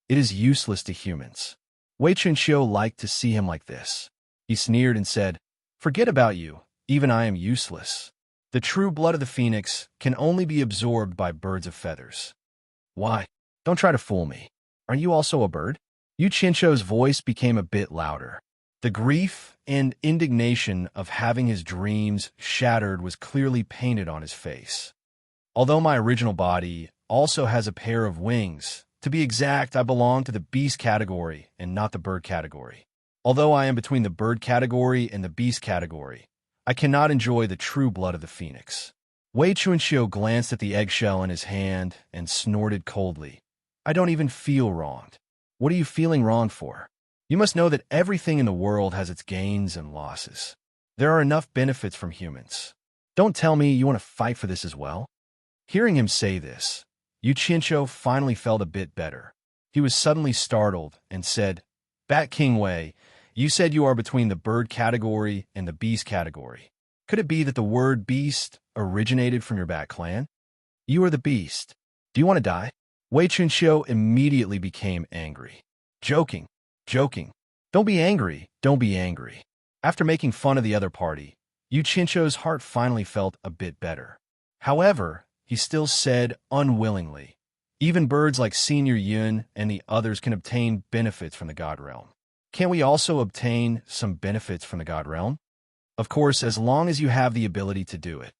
S1: it is useless to humans. Wei Chunqiu liked to see him like this. He sneered and said, Forget about you, even I am useless. The true blood of the phoenix can only be absorbed by birds of feathers. Why? Don't try to fool me. Are you also a bird? Yu Qianqiu's voice became a bit louder. The grief and indignation of having his dreams shattered was clearly painted on his face. Although my original body also has a pair of wings, to be exact, I belong to the beast category and not the bird category. Although I am between the bird category and the beast category, I cannot enjoy the true blood of the phoenix. Wei Chunqiu glanced at the eggshell in his hand and snorted coldly. I don't even feel wronged. What are you feeling wronged for? You must know that everything in the world has its gains and losses. There are enough benefits from humans. Don't tell me you want to fight for this as well? Hearing him say this, Yu Qianqiu finally felt a bit better. He was suddenly startled and said, Bat King Wei, you said you are between the bird category and the beast category. Could it be that the word beast originated from your Bat clan? You are the beast. Do you want to die? Wei Chunqiu immediately became angry. Joking. Don't be angry, don't be angry. After making fun of the other party, Yu Qianqiu's heart finally felt a bit better. However, he still said unwillingly, even birds like Senior Yun and the others can obtain benefits from the God Realm. Can we also obtain some benefits from the God Realm? Of course, as long as you have the ability to do it.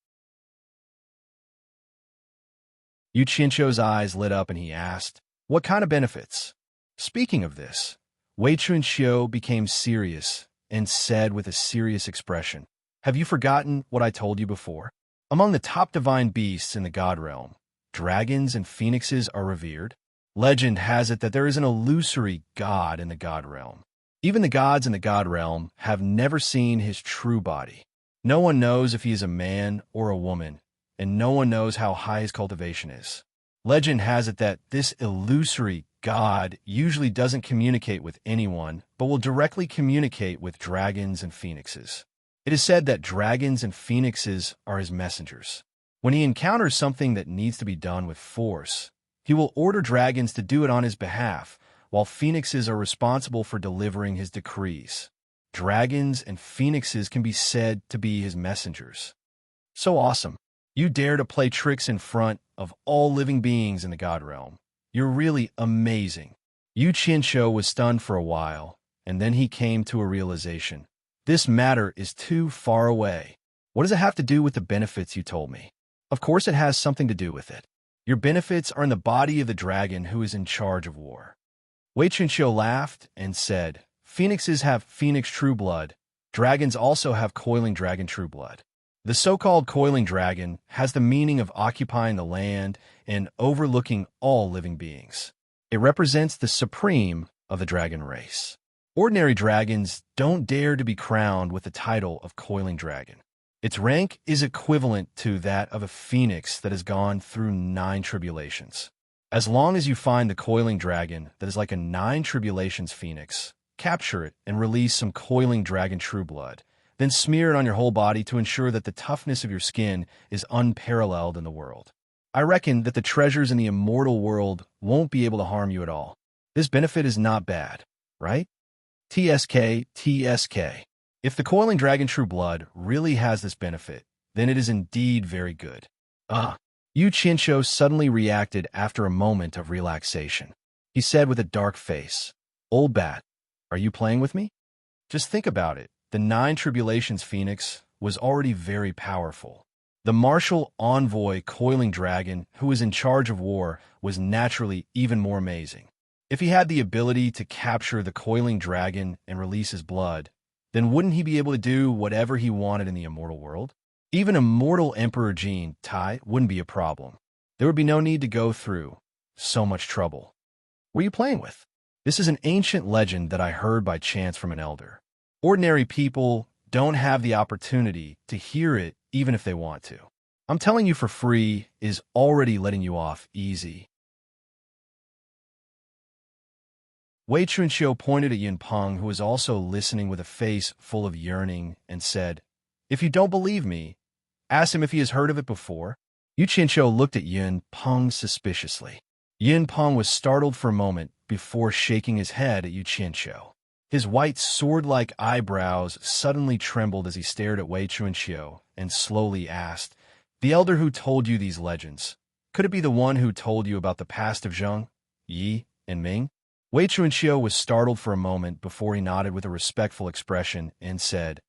S1: Yu Qianqiu's eyes lit up and he asked, What kind of benefits? Speaking of this, Wei Chunqiu became serious and said with a serious expression, Have you forgotten what I told you before? Among the top divine beasts in the God Realm, dragons and phoenixes are revered. Legend has it that there is an illusory god in the God Realm. Even the gods in the God Realm have never seen his true body. No one knows if he is a man or a woman, and no one knows how high his cultivation is. Legend has it that this illusory god usually doesn't communicate with anyone, but will directly communicate with dragons and phoenixes. It is said that dragons and phoenixes are his messengers. When he encounters something that needs to be done with force, he will order dragons to do it on his behalf, while phoenixes are responsible for delivering his decrees. Dragons and phoenixes can be said to be his messengers. So awesome. You dare to play tricks in front of all living beings in the God realm. You're really amazing. Yu Qianqiu was stunned for a while, and then he came to a realization. This matter is too far away. What does it have to do with the benefits you told me? Of course it has something to do with it. Your benefits are in the body of the dragon who is in charge of war. Wei Qianqiu laughed and said, Phoenixes have phoenix true blood. Dragons also have coiling dragon true blood. The so-called coiling dragon has the meaning of occupying the land and overlooking all living beings. It represents the supreme of the dragon race. Ordinary dragons don't dare to be crowned with the title of coiling dragon. Its rank is equivalent to that of a phoenix that has gone through 9 tribulations. As long as you find the coiling dragon that is like a 9 tribulations phoenix, capture it and release some coiling dragon true blood. Then smear it on your whole body to ensure that the toughness of your skin is unparalleled in the world. I reckon that the treasures in the immortal world won't be able to harm you at all. This benefit is not bad, right? TSK. If the coiling dragon true blood really has this benefit, then it is indeed very good. Yu Qianqiu suddenly reacted after a moment of relaxation. He said with a dark face, Old bat, are you playing with me? Just think about it. The 9 tribulations phoenix was already very powerful. The martial envoy coiling dragon who was in charge of war was naturally even more amazing. If he had the ability to capture the coiling dragon and release his blood, then wouldn't he be able to do whatever he wanted in the immortal world? Even immortal Emperor Jin Tai wouldn't be a problem. There would be no need to go through so much trouble. What are you playing with? This is an ancient legend that I heard by chance from an elder. Ordinary people don't have the opportunity to hear it even if they want to. I'm telling you for free is already letting you off easy. Wei Qianqiu pointed at Yin Peng, who was also listening with a face full of yearning, and said, If you don't believe me, ask him if he has heard of it before. Yu Qianqiu looked at Yin Peng suspiciously. Yin Peng was startled for a moment before shaking his head at Yu Qianqiu. His white sword-like eyebrows suddenly trembled as he stared at Wei Qianqiu and slowly asked, The elder who told you these legends, could it be the one who told you about the past of Zheng, Yi, and Ming? Wei Qianqiu was startled for a moment before he nodded with a respectful expression and said,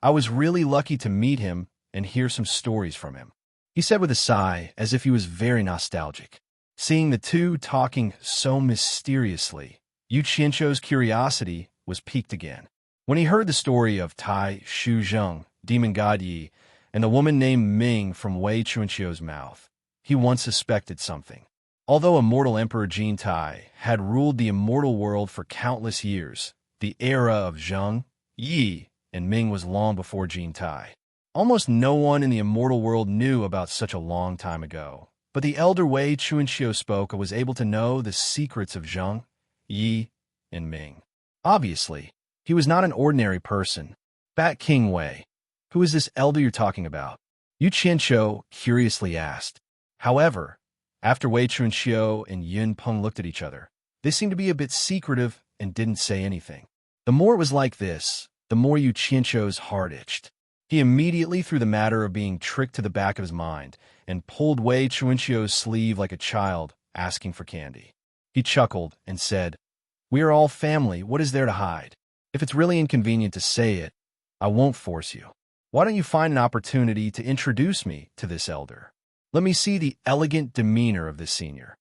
S1: I was really lucky to meet him and hear some stories from him. He said with a sigh, as if he was very nostalgic. Seeing the two talking so mysteriously, Yu Qianqiu's curiosity was piqued again. When he heard the story of Tai Shu Zheng, demon god Yi, and the woman named Ming from Wei Qianqiu's mouth, he once suspected something. Although immortal Emperor Jin Tai had ruled the immortal world for countless years, the era of Zheng, Yi, and Ming was long before Jin Tai. Almost no one in the immortal world knew about such a long time ago, but the elder Wei Qianqiu spoke and was able to know the secrets of Zheng, Yi, and Ming. Obviously, he was not an ordinary person. Bat King Wei, who is this elder you're talking about? Yu Qianqiu curiously asked. However, after Wei Qianqiu and Yin Peng looked at each other, they seemed to be a bit secretive and didn't say anything. The more it was like this, the more Yu Qianqiu's heart itched. He immediately threw the matter of being tricked to the back of his mind and pulled Wei Qianqiu's sleeve like a child asking for candy. He chuckled and said, We are all family, what is there to hide? If it's really inconvenient to say it, I won't force you. Why don't you find an opportunity to introduce me to this elder? Let me see the elegant demeanor of this senior.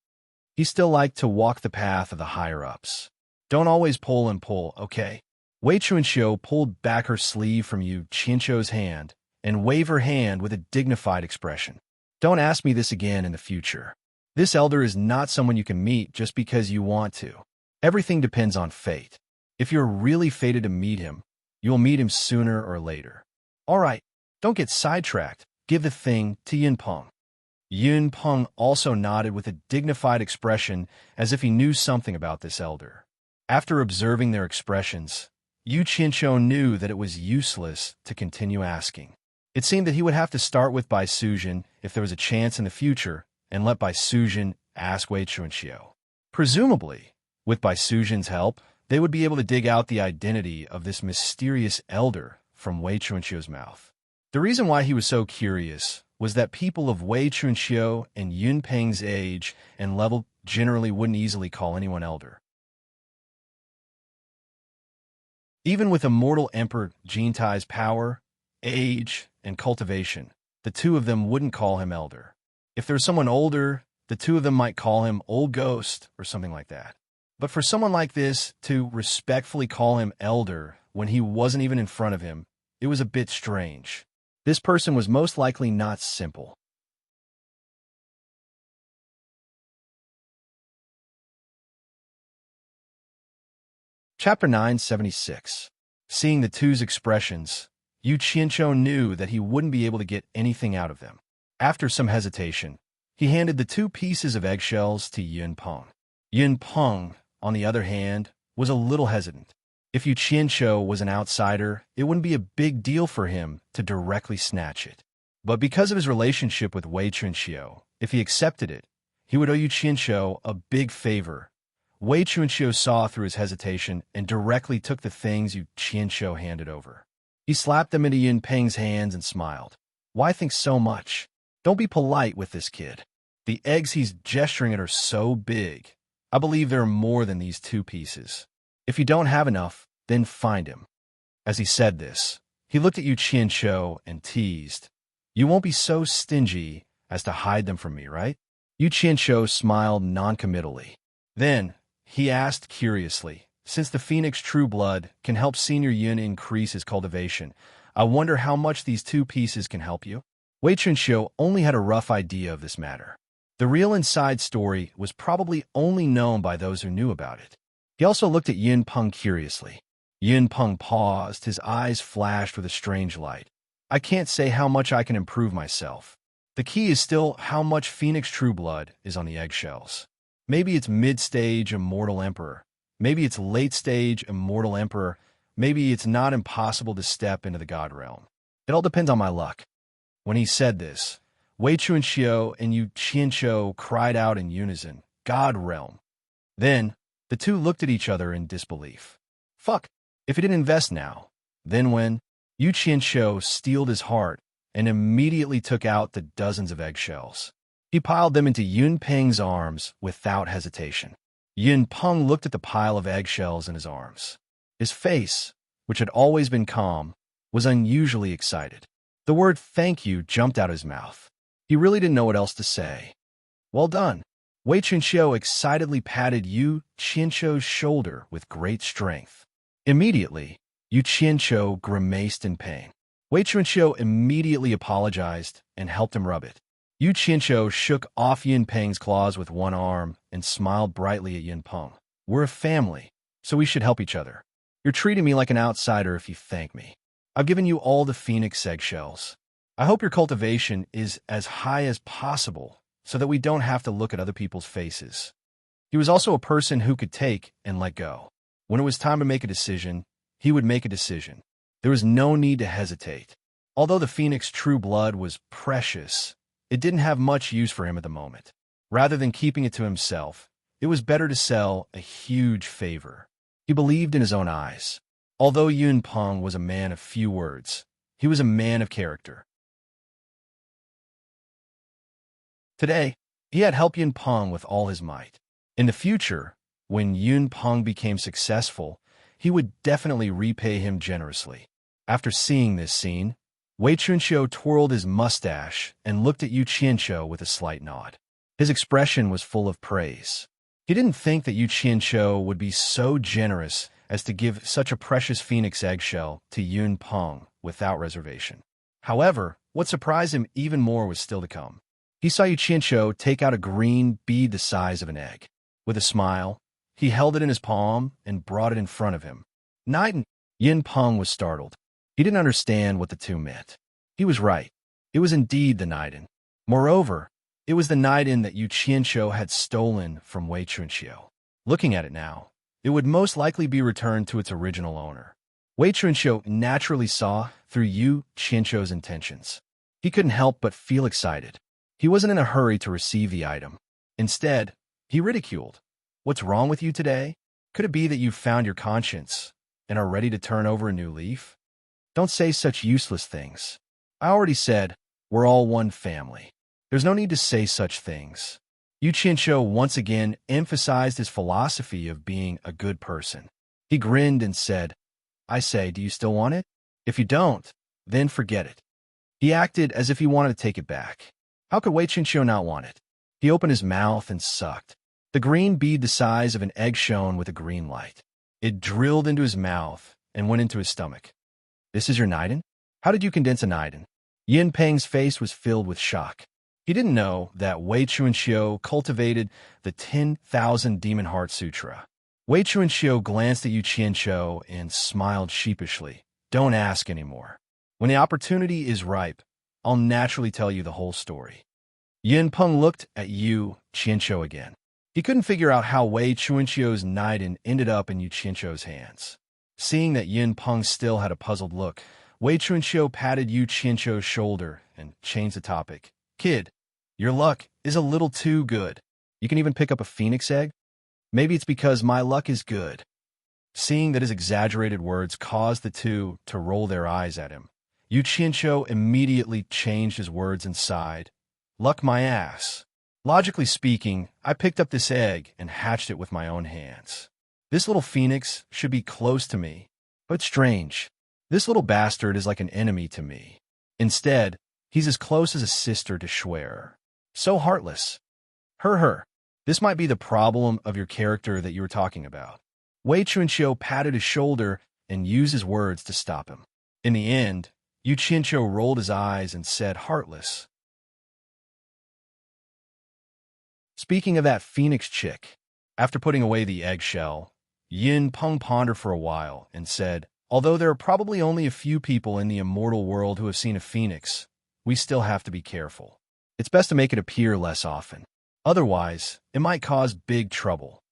S1: He still liked to walk the path of the higher-ups. Don't always pull and pull, okay? Wei Qianqiu pulled back her sleeve from Yu Qianqiu's hand and waved her hand with a dignified expression. Don't ask me this again in the future. This elder is not someone you can meet just because you want to. Everything depends on fate. If you're really fated to meet him, you'll meet him sooner or later. All right, don't get sidetracked. Give the thing to Yin Peng. Yin Peng also nodded with a dignified expression as if he knew something about this elder. After observing their expressions, Yu Qianqiu knew that it was useless to continue asking. It seemed that he would have to start with Bai Sujin if there was a chance in the future and let Bai Sujin ask Wei Qianqiu. Presumably, With Bai Sujin's help, they would be able to dig out the identity of this mysterious elder from Wei Chunxiu's mouth. The reason why he was so curious was that people of Wei Chunxiu and Yun Peng's age and level generally wouldn't easily call anyone elder. Even with immortal Emperor Jintai's power, age, and cultivation, the two of them wouldn't call him elder. If there was someone older, the two of them might call him old ghost or something like that. But for someone like this to respectfully call him elder when he wasn't even in front of him, it was a bit strange. This person was most likely not simple. Chapter 976. Seeing the two's expressions, Yu Qianqiu knew that he wouldn't be able to get anything out of them. After some hesitation, he handed the 2 pieces of eggshells to Yun Peng. Yun Peng, on the other hand, was a little hesitant. If Yu Qianqiu was an outsider, it wouldn't be a big deal for him to directly snatch it. But because of his relationship with Wei Chunxiu, if he accepted it, he would owe Yu Qianqiu a big favor. Wei Chunxiu saw through his hesitation and directly took the things Yu Qianqiu handed over. He slapped them into Yun Peng's hands and smiled. Why think so much? Don't be polite with this kid. The eggs he's gesturing at are so big. I believe there are more than these 2 pieces. If you don't have enough, then find him. As he said this, he looked at Yu Qianqiu and teased. You won't be so stingy as to hide them from me, right? Yu Qianqiu smiled noncommittally. Then, he asked curiously, since the Phoenix True Blood can help Senior Yun increase his cultivation, I wonder how much these 2 pieces can help you? Wei Chunxiu only had a rough idea of this matter. The real inside story was probably only known by those who knew about it. He also looked at Yun Peng curiously. Yun Peng paused, his eyes flashed with a strange light. I can't say how much I can improve myself. The key is still how much Phoenix True Blood is on the eggshells. Maybe it's mid-stage Immortal Emperor. Maybe it's late-stage Immortal Emperor. Maybe it's not impossible to step into the God Realm. It all depends on my luck. When he said this, Wei Chunxiu and Yu Qianqiu cried out in unison, God Realm. Then, the two looked at each other in disbelief. Fuck, if he didn't invest now, then when? Yu Qianqiu steeled his heart and immediately took out the dozens of eggshells. He piled them into Yun Peng's arms without hesitation. Yun Peng looked at the pile of eggshells in his arms. His face, which had always been calm, was unusually excited. The word thank you jumped out of his mouth. He really didn't know what else to say. Well done. Wei Chunxiu excitedly patted Yu Qianqiu's shoulder with great strength. Immediately, Yu Qianqiu grimaced in pain. Wei Chunxiu immediately apologized and helped him rub it. Yu Qianqiu shook off Yun Peng's claws with one arm and smiled brightly at Yun Peng. We're a family, so we should help each other. You're treating me like an outsider if you thank me. I've given you all the phoenix eggshells. I hope your cultivation is as high as possible so that we don't have to look at other people's faces. He was also a person who could take and let go. When it was time to make a decision, he would make a decision. There was no need to hesitate. Although the Phoenix True Blood was precious, it didn't have much use for him at the moment. Rather than keeping it to himself, it was better to sell a huge favor. He believed in his own eyes. Although Yun Peng was a man of few words, he was a man of character. Today, he had helped Yun Peng with all his might. In the future, when Yun Peng became successful, he would definitely repay him generously. After seeing this scene, Wei Chunxiu twirled his mustache and looked at Yu Qianqiu with a slight nod. His expression was full of praise. He didn't think that Yu Qianqiu would be so generous as to give such a precious phoenix eggshell to Yun Peng without reservation. However, what surprised him even more was still to come. He saw Yu Qianqiu take out a green bead the size of an egg. With a smile, he held it in his palm and brought it in front of him. Niden! Yun Peng was startled. He didn't understand what the two meant. He was right. It was indeed the Niden. Moreover, it was the Niden that Yu Qianqiu had stolen from Wei Chunxiu. Looking at it now, it would most likely be returned to its original owner. Wei Chunxiu naturally saw through Yu Qianqiu's intentions. He couldn't help but feel excited. He wasn't in a hurry to receive the item. Instead, he ridiculed. What's wrong with you today? Could it be that you've found your conscience and are ready to turn over a new leaf? Don't say such useless things. I already said, we're all one family. There's no need to say such things. Yu Qianqiu once again emphasized his philosophy of being a good person. He grinned and said, I say, do you still want it? If you don't, then forget it. He acted as if he wanted to take it back. How could Wei Qianqiu not want it? He opened his mouth and sucked. The green bead the size of an egg shone with a green light. It drilled into his mouth and went into his stomach. This is your Niden? How did you condense a Niden? Yin Peng's face was filled with shock. He didn't know that Wei Qianqiu cultivated the 10,000 Demon Heart Sutra. Wei Qianqiu glanced at Yu Qianqiu and smiled sheepishly. Don't ask anymore. When the opportunity is ripe, I'll naturally tell you the whole story. Yin Peng looked at Yu Qianqiu again. He couldn't figure out how Wei Qianqiu's Niden ended up in Yu Qianqiu's hands. Seeing that Yin Peng still had a puzzled look, Wei Qianqiu patted Yu Qianqiu's shoulder and changed the topic. Kid, your luck is a little too good. You can even pick up a phoenix egg? Maybe it's because my luck is good. Seeing that his exaggerated words caused the two to roll their eyes at him, Yu Qianqiu immediately changed his words and sighed. Luck my ass. Logically speaking, I picked up this egg and hatched it with my own hands. This little phoenix should be close to me, but strange. This little bastard is like an enemy to me. Instead, he's as close as a sister to Schwer. So heartless. Her. This might be the problem of your character that you were talking about. Wei Qianqiu patted his shoulder and used his words to stop him. In the end, Yu Qianqiu rolled his eyes and said, heartless. Speaking of that phoenix chick, after putting away the eggshell, Yin Peng pondered for a while and said, although there are probably only a few people in the immortal world who have seen a phoenix, we still have to be careful. It's best to make it appear less often. Otherwise, it might cause big trouble.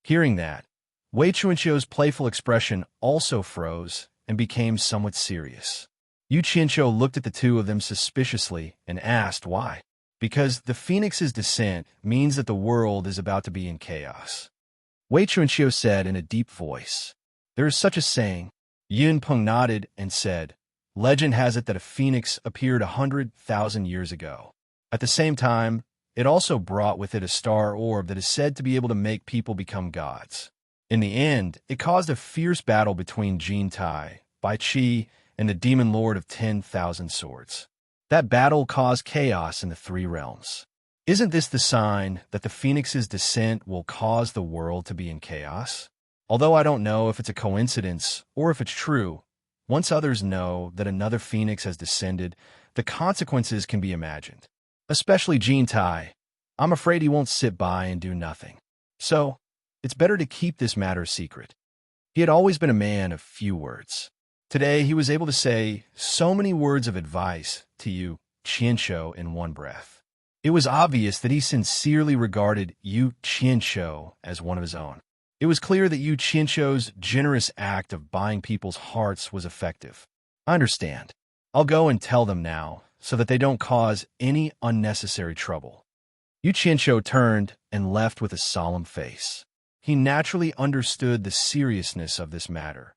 S1: Hearing that, Wei Qianqiu's playful expression also froze and became somewhat serious. Yu Qianqiu looked at the two of them suspiciously and asked why. Because the phoenix's descent means that the world is about to be in chaos. Wei Qianqiu said in a deep voice. There is such a saying. Yin Peng nodded and said, legend has it that a phoenix appeared 100,000 years ago. At the same time, it also brought with it a star orb that is said to be able to make people become gods. In the end, it caused a fierce battle between Jin Tai, Bai Qi, and the demon lord of 10,000 swords. That battle caused chaos in the three realms. Isn't this the sign that the phoenix's descent will cause the world to be in chaos? Although I don't know if it's a coincidence or if it's true, once others know that another phoenix has descended, the consequences can be imagined. Especially Jin Tai. I'm afraid he won't sit by and do nothing. So, it's better to keep this matter secret. He had always been a man of few words. Today, he was able to say so many words of advice to Yu Qianqiu in one breath. It was obvious that he sincerely regarded Yu Qianqiu as one of his own. It was clear that Yu Qianqiu's generous act of buying people's hearts was effective. I understand. I'll go and tell them now, so that they don't cause any unnecessary trouble. Yu Qianqiu turned and left with a solemn face. He naturally understood the seriousness of this matter.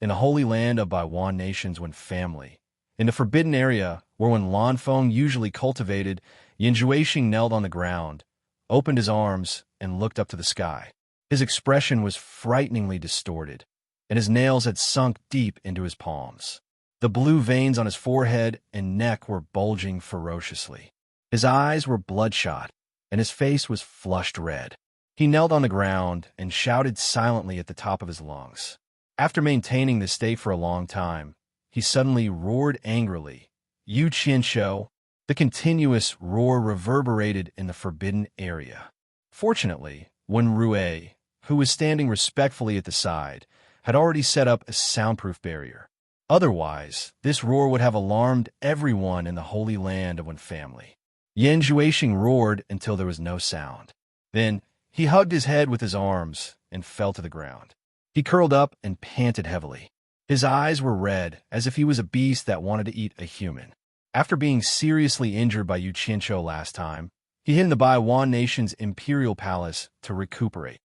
S1: In the holy land of Baiwan nations when family, in the forbidden area where when Lanfeng usually cultivated, Yin Juexing knelt on the ground, opened his arms, and looked up to the sky. His expression was frighteningly distorted, and his nails had sunk deep into his palms. The blue veins on his forehead and neck were bulging ferociously. His eyes were bloodshot, and his face was flushed red. He knelt on the ground and shouted silently at the top of his lungs. After maintaining this state for a long time, he suddenly roared angrily. Yu Qianqiu. The continuous roar reverberated in the forbidden area. Fortunately, Wen Rue, who was standing respectfully at the side, had already set up a soundproof barrier. Otherwise, this roar would have alarmed everyone in the holy land of Wen family. Yin Juexing roared until there was no sound. Then, he hugged his head with his arms and fell to the ground. He curled up and panted heavily. His eyes were red, as if he was a beast that wanted to eat a human. After being seriously injured by Yu Qianqiu last time, he hid in the Baiwan nation's imperial palace to recuperate.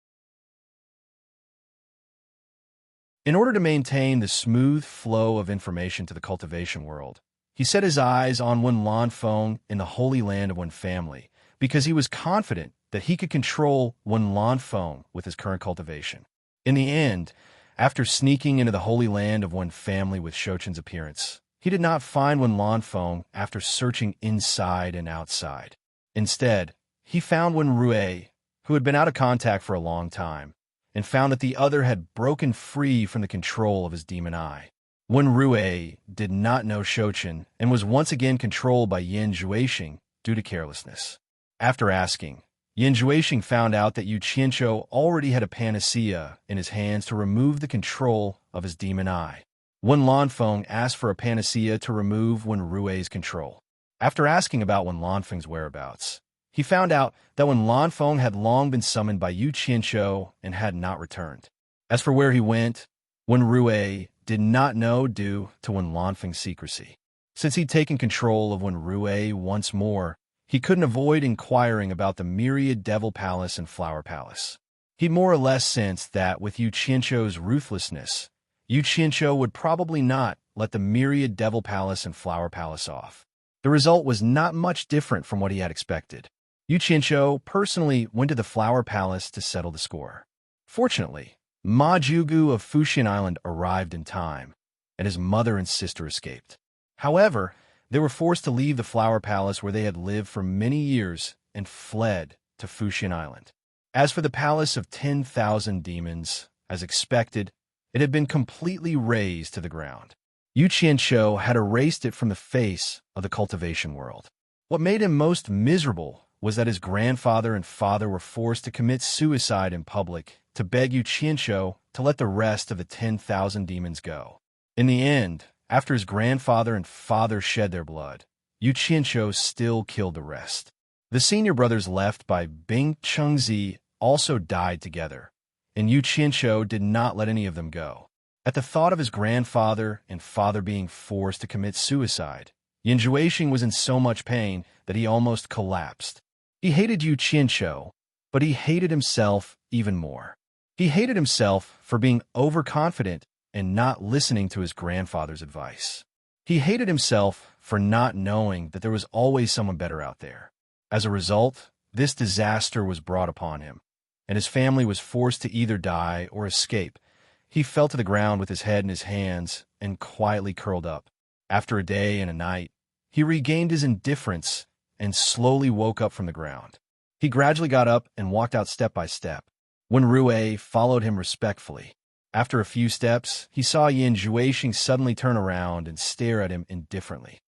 S1: In order to maintain the smooth flow of information to the cultivation world, he set his eyes on Wen Lanfeng in the Holy Land of Wen family, because he was confident that he could control Wen Lanfeng with his current cultivation. In the end, after sneaking into the Holy Land of Wen family with Shochen's appearance, he did not find Wen Lanfeng after searching inside and outside. Instead, he found Wen Rui, who had been out of contact for a long time, and found that the other had broken free from the control of his demon eye. Wen Rui did not know Shochen and was once again controlled by Yin Juexing due to carelessness. After asking, Yin Juexing found out that Yu Qianqiu already had a panacea in his hands to remove the control of his demon eye. Wen Lanfeng asked for a panacea to remove Wen Rui's control. After asking about Wen Lanfeng's whereabouts, he found out that Wen Lanfeng had long been summoned by Yu Qianqiu and had not returned. As for where he went, Wen Rui did not know due to Wen Lanfeng's secrecy. Since he'd taken control of Wen Rui once more, he couldn't avoid inquiring about the myriad Devil Palace and Flower Palace. He more or less sensed that with Yu Qianqiu's ruthlessness, Yu Qianqiu would probably not let the myriad Devil Palace and Flower Palace off. The result was not much different from what he had expected. Yu Qianqiu personally went to the Flower Palace to settle the score. Fortunately, Ma Jugu of Fuxian Island arrived in time, and his mother and sister escaped. However, they were forced to leave the Flower Palace where they had lived for many years and fled to Fuxian Island. As for the Palace of 10,000 Demons, as expected, it had been completely razed to the ground. Yu Qianqiu had erased it from the face of the cultivation world. What made him most miserable was that his grandfather and father were forced to commit suicide in public to beg Yu Qianqiu to let the rest of the 10,000 demons go. In the end, after his grandfather and father shed their blood, Yu Qianqiu still killed the rest. The senior brothers left by Bing Chengzi also died together, and Yu Qianqiu did not let any of them go. At the thought of his grandfather and father being forced to commit suicide, Yin Juexing was in so much pain that he almost collapsed. He hated Yu Qianqiu, but he hated himself even more. He hated himself for being overconfident and not listening to his grandfather's advice. He hated himself for not knowing that there was always someone better out there. As a result, this disaster was brought upon him, and his family was forced to either die or escape. He fell to the ground with his head in his hands and quietly curled up. After a day and a night, he regained his indifference and slowly woke up from the ground. He gradually got up and walked out step by step. Wen Rui followed him respectfully. After a few steps, he saw Yin Juexing suddenly turn around and stare at him indifferently.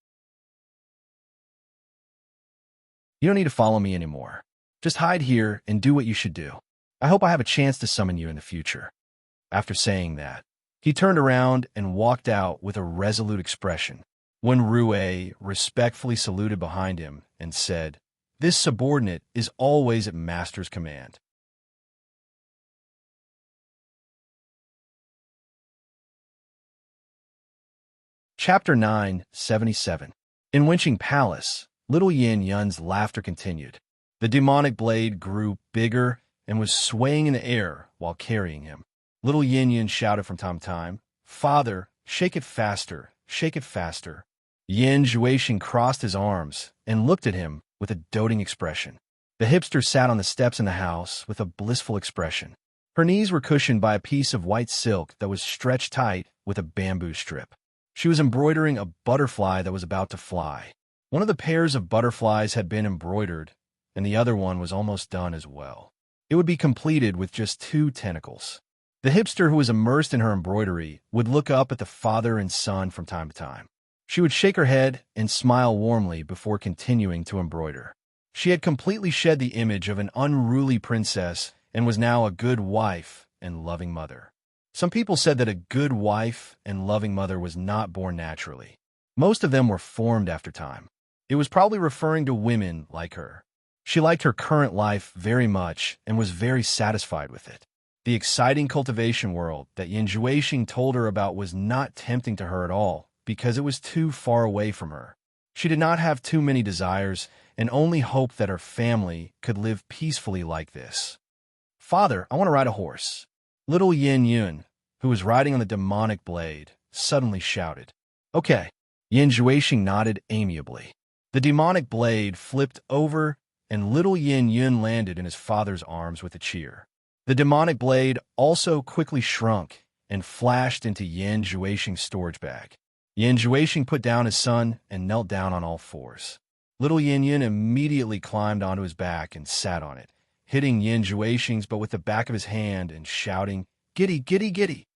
S1: "You don't need to follow me anymore. Just hide here and do what you should do. I hope I have a chance to summon you in the future." After saying that, he turned around and walked out with a resolute expression. Wen Rui respectfully saluted behind him and said, "This subordinate is always at master's command." Chapter 977. In Wenqing Palace, little Yin Yun's laughter continued. The demonic blade grew bigger and was swaying in the air while carrying him. Little Yin Yun shouted from time to time, "Father, shake it faster, shake it faster." Yin Juexing crossed his arms and looked at him with a doting expression. The hipster sat on the steps in the house with a blissful expression. Her knees were cushioned by a piece of white silk that was stretched tight with a bamboo strip. She was embroidering a butterfly that was about to fly. One of the pairs of butterflies had been embroidered, and the other one was almost done as well. It would be completed with just 2 tentacles. The hipster who was immersed in her embroidery would look up at the father and son from time to time. She would shake her head and smile warmly before continuing to embroider. She had completely shed the image of an unruly princess and was now a good wife and loving mother. Some people said that a good wife and loving mother was not born naturally. Most of them were formed after time. It was probably referring to women like her. She liked her current life very much and was very satisfied with it. The exciting cultivation world that Yin Juexing told her about was not tempting to her at all because it was too far away from her. She did not have too many desires and only hoped that her family could live peacefully like this. "Father, I want to ride a horse." Little Yin Yun, who was riding on the demonic blade, suddenly shouted, "Okay." Yin Juexing nodded amiably. The demonic blade flipped over, and little Yin Yun landed in his father's arms with a cheer. The demonic blade also quickly shrunk and flashed into Yin Juexing's storage bag. Yin Juexing put down his son and knelt down on all fours. Little Yin Yun immediately climbed onto his back and sat on it, hitting Yin Juexing's but with the back of his hand and shouting, "Giddy, giddy, giddy."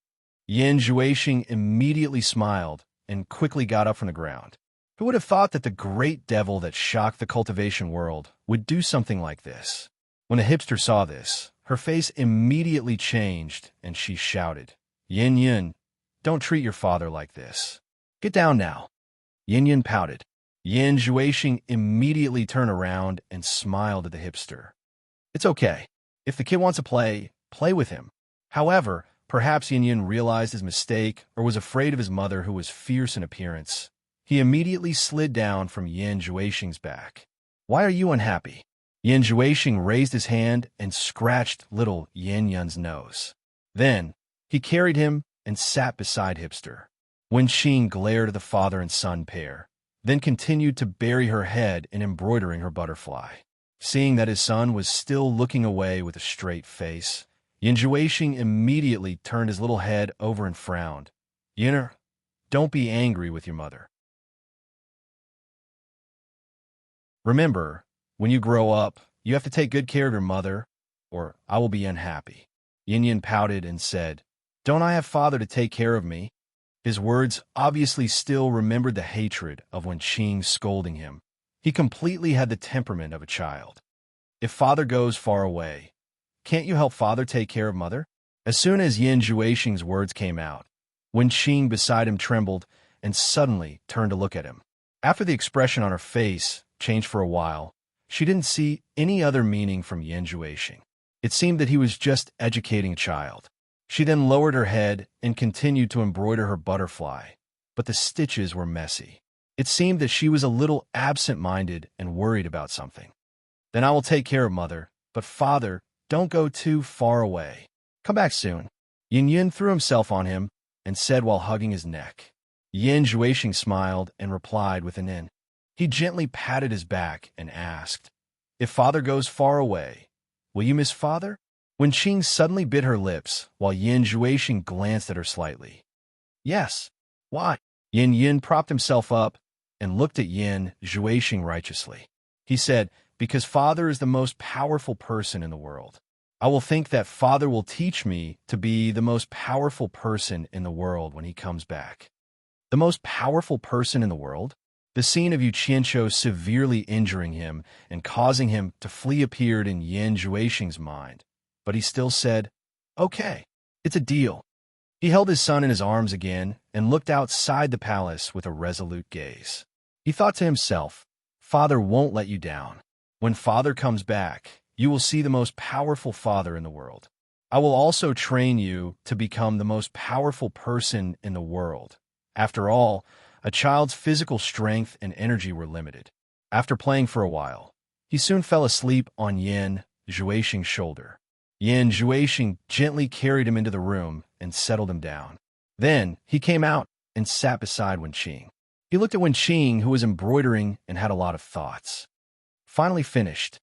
S1: Yin Juexing immediately smiled and quickly got up from the ground. Who would have thought that the great devil that shocked the cultivation world would do something like this? When the hipster saw this, her face immediately changed and she shouted, "Yin Yun, don't treat your father like this. Get down now." Yin Yun pouted. Yin Juexing immediately turned around and smiled at the hipster. "It's okay. If the kid wants to play, play with him." However, perhaps Yin Yun realized his mistake or was afraid of his mother, who was fierce in appearance. He immediately slid down from Yin Juexing's back. "Why are you unhappy?" Yin Juexing raised his hand and scratched little Yin Yun's nose. Then, he carried him and sat beside hipster. Wen Qing glared at the father and son pair, then continued to bury her head in embroidering her butterfly. Seeing that his son was still looking away with a straight face, Yin Juexing immediately turned his little head over and frowned. "Yinner, don't be angry with your mother. Remember, when you grow up, you have to take good care of your mother, or I will be unhappy." Yin Yun pouted and said, "Don't I have father to take care of me?" His words obviously still remembered the hatred of Wen Qing scolding him. He completely had the temperament of a child. "If father goes far away, can't you help father take care of mother?" As soon as Yin Juexing's words came out, Wen Qing beside him trembled and suddenly turned to look at him. After the expression on her face changed for a while, she didn't see any other meaning from Yin Juexing. It seemed that he was just educating a child. She then lowered her head and continued to embroider her butterfly, but the stitches were messy. It seemed that she was a little absent-minded and worried about something. "Then I will take care of mother, but father, don't go too far away. Come back soon." Yin Yun threw himself on him and said while hugging his neck. Yin Juexing smiled and replied with an in. He gently patted his back and asked, "If father goes far away, will you miss father?" Wen Qing suddenly bit her lips while Yin Juexing glanced at her slightly. "Yes. Why?" Yin Yun propped himself up and looked at Yin Juexing righteously. He said, "Because father is the most powerful person in the world. I will think that father will teach me to be the most powerful person in the world when he comes back." The most powerful person in the world? The scene of Yu Qianqiu severely injuring him and causing him to flee appeared in Yin Juexing's mind, but he still said, "Okay, it's a deal." He held his son in his arms again and looked outside the palace with a resolute gaze. He thought to himself, "Father won't let you down. When father comes back, you will see the most powerful father in the world. I will also train you to become the most powerful person in the world." After all, a child's physical strength and energy were limited. After playing for a while, he soon fell asleep on Yin Juexing's shoulder. Yin Juexing gently carried him into the room and settled him down. Then he came out and sat beside Wen Qing. He looked at Wen Qing, who was embroidering and had a lot of thoughts. Finally finished,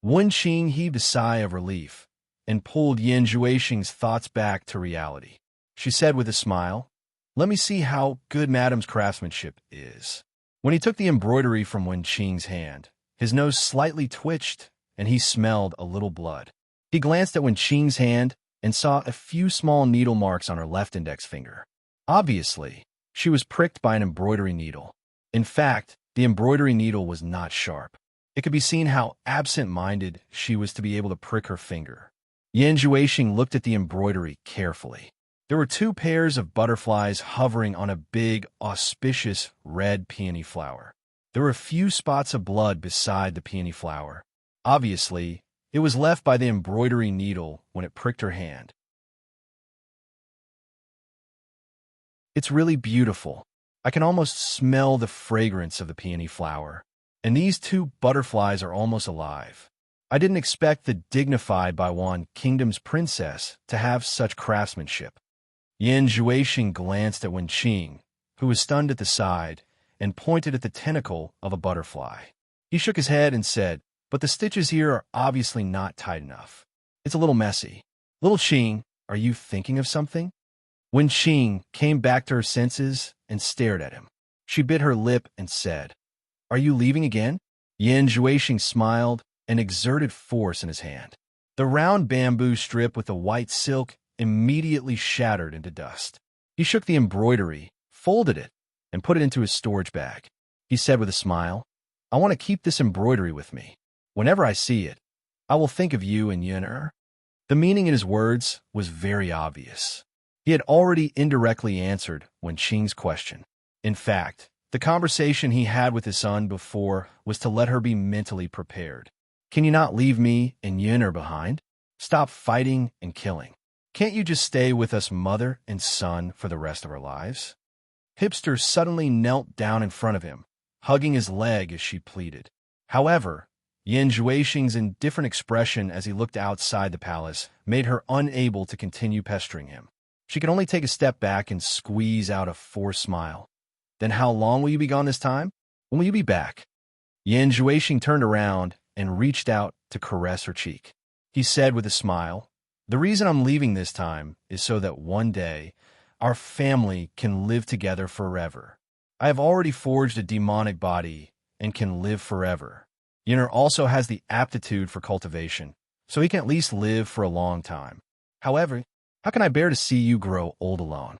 S1: Wen Qing heaved a sigh of relief and pulled Yin Juexing's thoughts back to reality. She said with a smile, "Let me see how good Madam's craftsmanship is." When he took the embroidery from Wen Qing's hand, his nose slightly twitched and he smelled a little blood. He glanced at Wen Qing's hand and saw a few small needle marks on her left index finger. Obviously, she was pricked by an embroidery needle. In fact, the embroidery needle was not sharp. It could be seen how absent-minded she was to be able to prick her finger. Yin Juexing looked at the embroidery carefully. There were 2 pairs of butterflies hovering on a big, auspicious red peony flower. There were a few spots of blood beside the peony flower. Obviously, it was left by the embroidery needle when it pricked her hand. "It's really beautiful. I can almost smell the fragrance of the peony flower. And these 2 butterflies are almost alive. I didn't expect the dignified Baiwan Kingdom's princess to have such craftsmanship." Yan Juexing glanced at Wen Qing, who was stunned at the side, and pointed at the tentacle of a butterfly. He shook his head and said, "But the stitches here are obviously not tight enough. It's a little messy. Little Qing, are you thinking of something?" Wen Qing came back to her senses and stared at him. She bit her lip and said, "Are you leaving again?" Yan Juexing smiled and exerted force in his hand. The round bamboo strip with the white silk immediately shattered into dust. He shook the embroidery, folded it, and put it into his storage bag. He said with a smile, "I want to keep this embroidery with me. Whenever I see it, I will think of you and Yun'er." The meaning in his words was very obvious. He had already indirectly answered Wen Qing's question. In fact, the conversation he had with his son before was to let her be mentally prepared. "Can you not leave me and Yun'er behind? Stop fighting and killing. Can't you just stay with us mother and son for the rest of our lives?" Hipster suddenly knelt down in front of him, hugging his leg as she pleaded. However, Yan Juexing's indifferent expression as he looked outside the palace made her unable to continue pestering him. She could only take a step back and squeeze out a forced smile. "Then how long will you be gone this time? When will you be back?" Yan Juexing turned around and reached out to caress her cheek. He said with a smile, "The reason I'm leaving this time is so that one day our family can live together forever. I have already forged a demonic body and can live forever. Yun'er also has the aptitude for cultivation, so he can at least live for a long time. However, how can I bear to see you grow old alone?"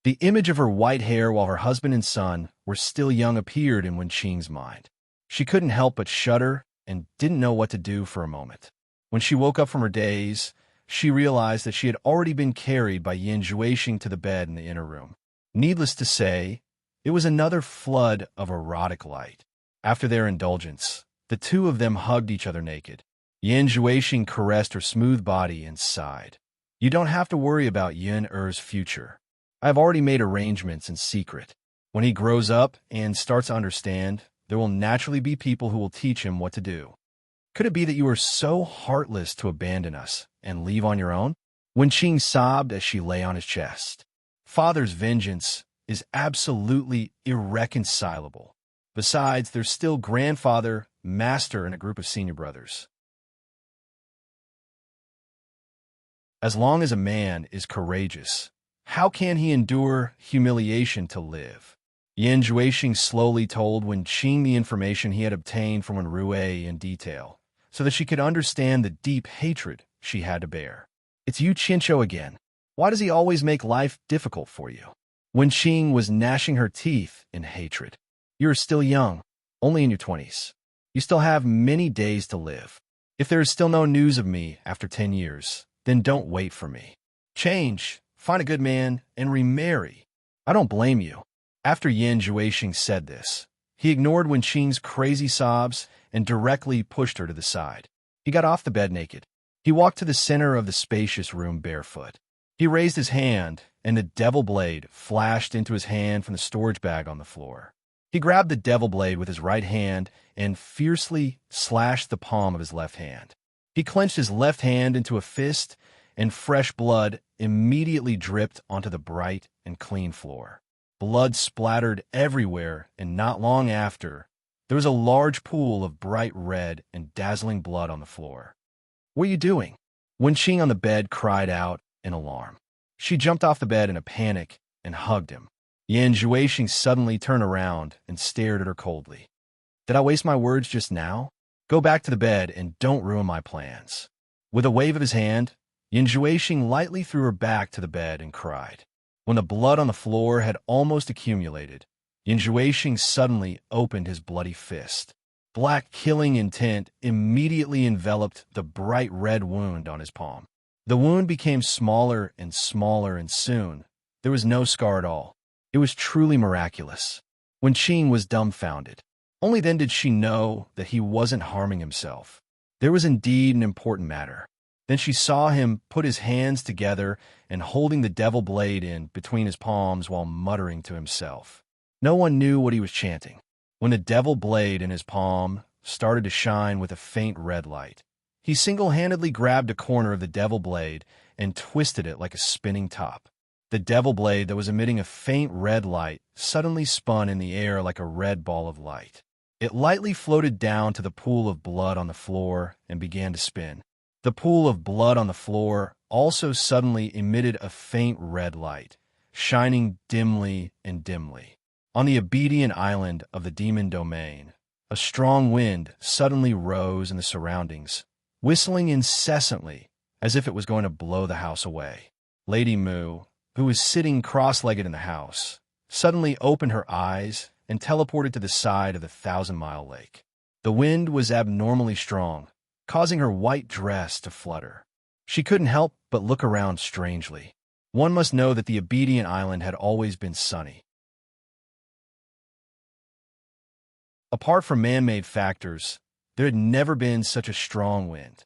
S1: The image of her white hair while her husband and son were still young appeared in Wen Qing's mind. She couldn't help but shudder and didn't know what to do for a moment. When she woke up from her daze, she realized that she had already been carried by Yan Juexing to the bed in the inner room. Needless to say, it was another flood of erotic light. After their indulgence, the two of them hugged each other naked. Yan Juexing caressed her smooth body and sighed. "You don't have to worry about Yun'er's future. I have already made arrangements in secret. When he grows up and starts to understand, there will naturally be people who will teach him what to do. Could it be that you are so heartless to abandon us and leave on your own?" Wen Qing sobbed as she lay on his chest. Father's vengeance is absolutely irreconcilable. Besides, there's still grandfather, master, and a group of senior brothers. As long as a man is courageous, how can he endure humiliation to live? Yan Juexing slowly told Wen Qing the information he had obtained from Wen Rue in detail, so that she could understand the deep hatred she had to bear. "It's you, Chincho, again. Why does he always make life difficult for you?" Wen Qing was gnashing her teeth in hatred. "You are still young, only in your 20s. You still have many days to live. If there is still no news of me after 10 years, then don't wait for me. Change, find a good man, and remarry. I don't blame you." After Yan Juexing said this, he ignored Wen Qing's crazy sobs and directly pushed her to the side. He got off the bed naked. He walked to the center of the spacious room barefoot. He raised his hand, and the devil blade flashed into his hand from the storage bag on the floor. He grabbed the devil blade with his right hand and fiercely slashed the palm of his left hand. He clenched his left hand into a fist, and fresh blood immediately dripped onto the bright and clean floor. Blood splattered everywhere, and not long after, there was a large pool of bright red and dazzling blood on the floor. "What are you doing?" Wen Qing on the bed cried out in alarm. She jumped off the bed in a panic and hugged him. Yan Juexing suddenly turned around and stared at her coldly. "Did I waste my words just now? Go back to the bed and don't ruin my plans." With a wave of his hand, Yan Juexing lightly threw her back to the bed and cried. When the blood on the floor had almost accumulated, Yan Juexing suddenly opened his bloody fist. Black killing intent immediately enveloped the bright red wound on his palm. The wound became smaller and smaller, and soon there was no scar at all. It was truly miraculous. Wen Qing was dumbfounded. Only then did she know that he wasn't harming himself. There was indeed an important matter. Then she saw him put his hands together and holding the devil blade in between his palms while muttering to himself. No one knew what he was chanting. When the devil blade in his palm started to shine with a faint red light, he single-handedly grabbed a corner of the devil blade and twisted it like a spinning top. The devil blade that was emitting a faint red light suddenly spun in the air like a red ball of light. It lightly floated down to the pool of blood on the floor and began to spin. The pool of blood on the floor also suddenly emitted a faint red light, shining dimly and dimly. On the obedient island of the demon domain, a strong wind suddenly rose in the surroundings, whistling incessantly as if it was going to blow the house away. Lady Mu, who was sitting cross-legged in the house, suddenly opened her eyes and teleported to the side of the 1,000-mile lake. The wind was abnormally strong, causing her white dress to flutter. She couldn't help but look around strangely. One must know that the obedient island had always been sunny. Apart from man-made factors, there had never been such a strong wind.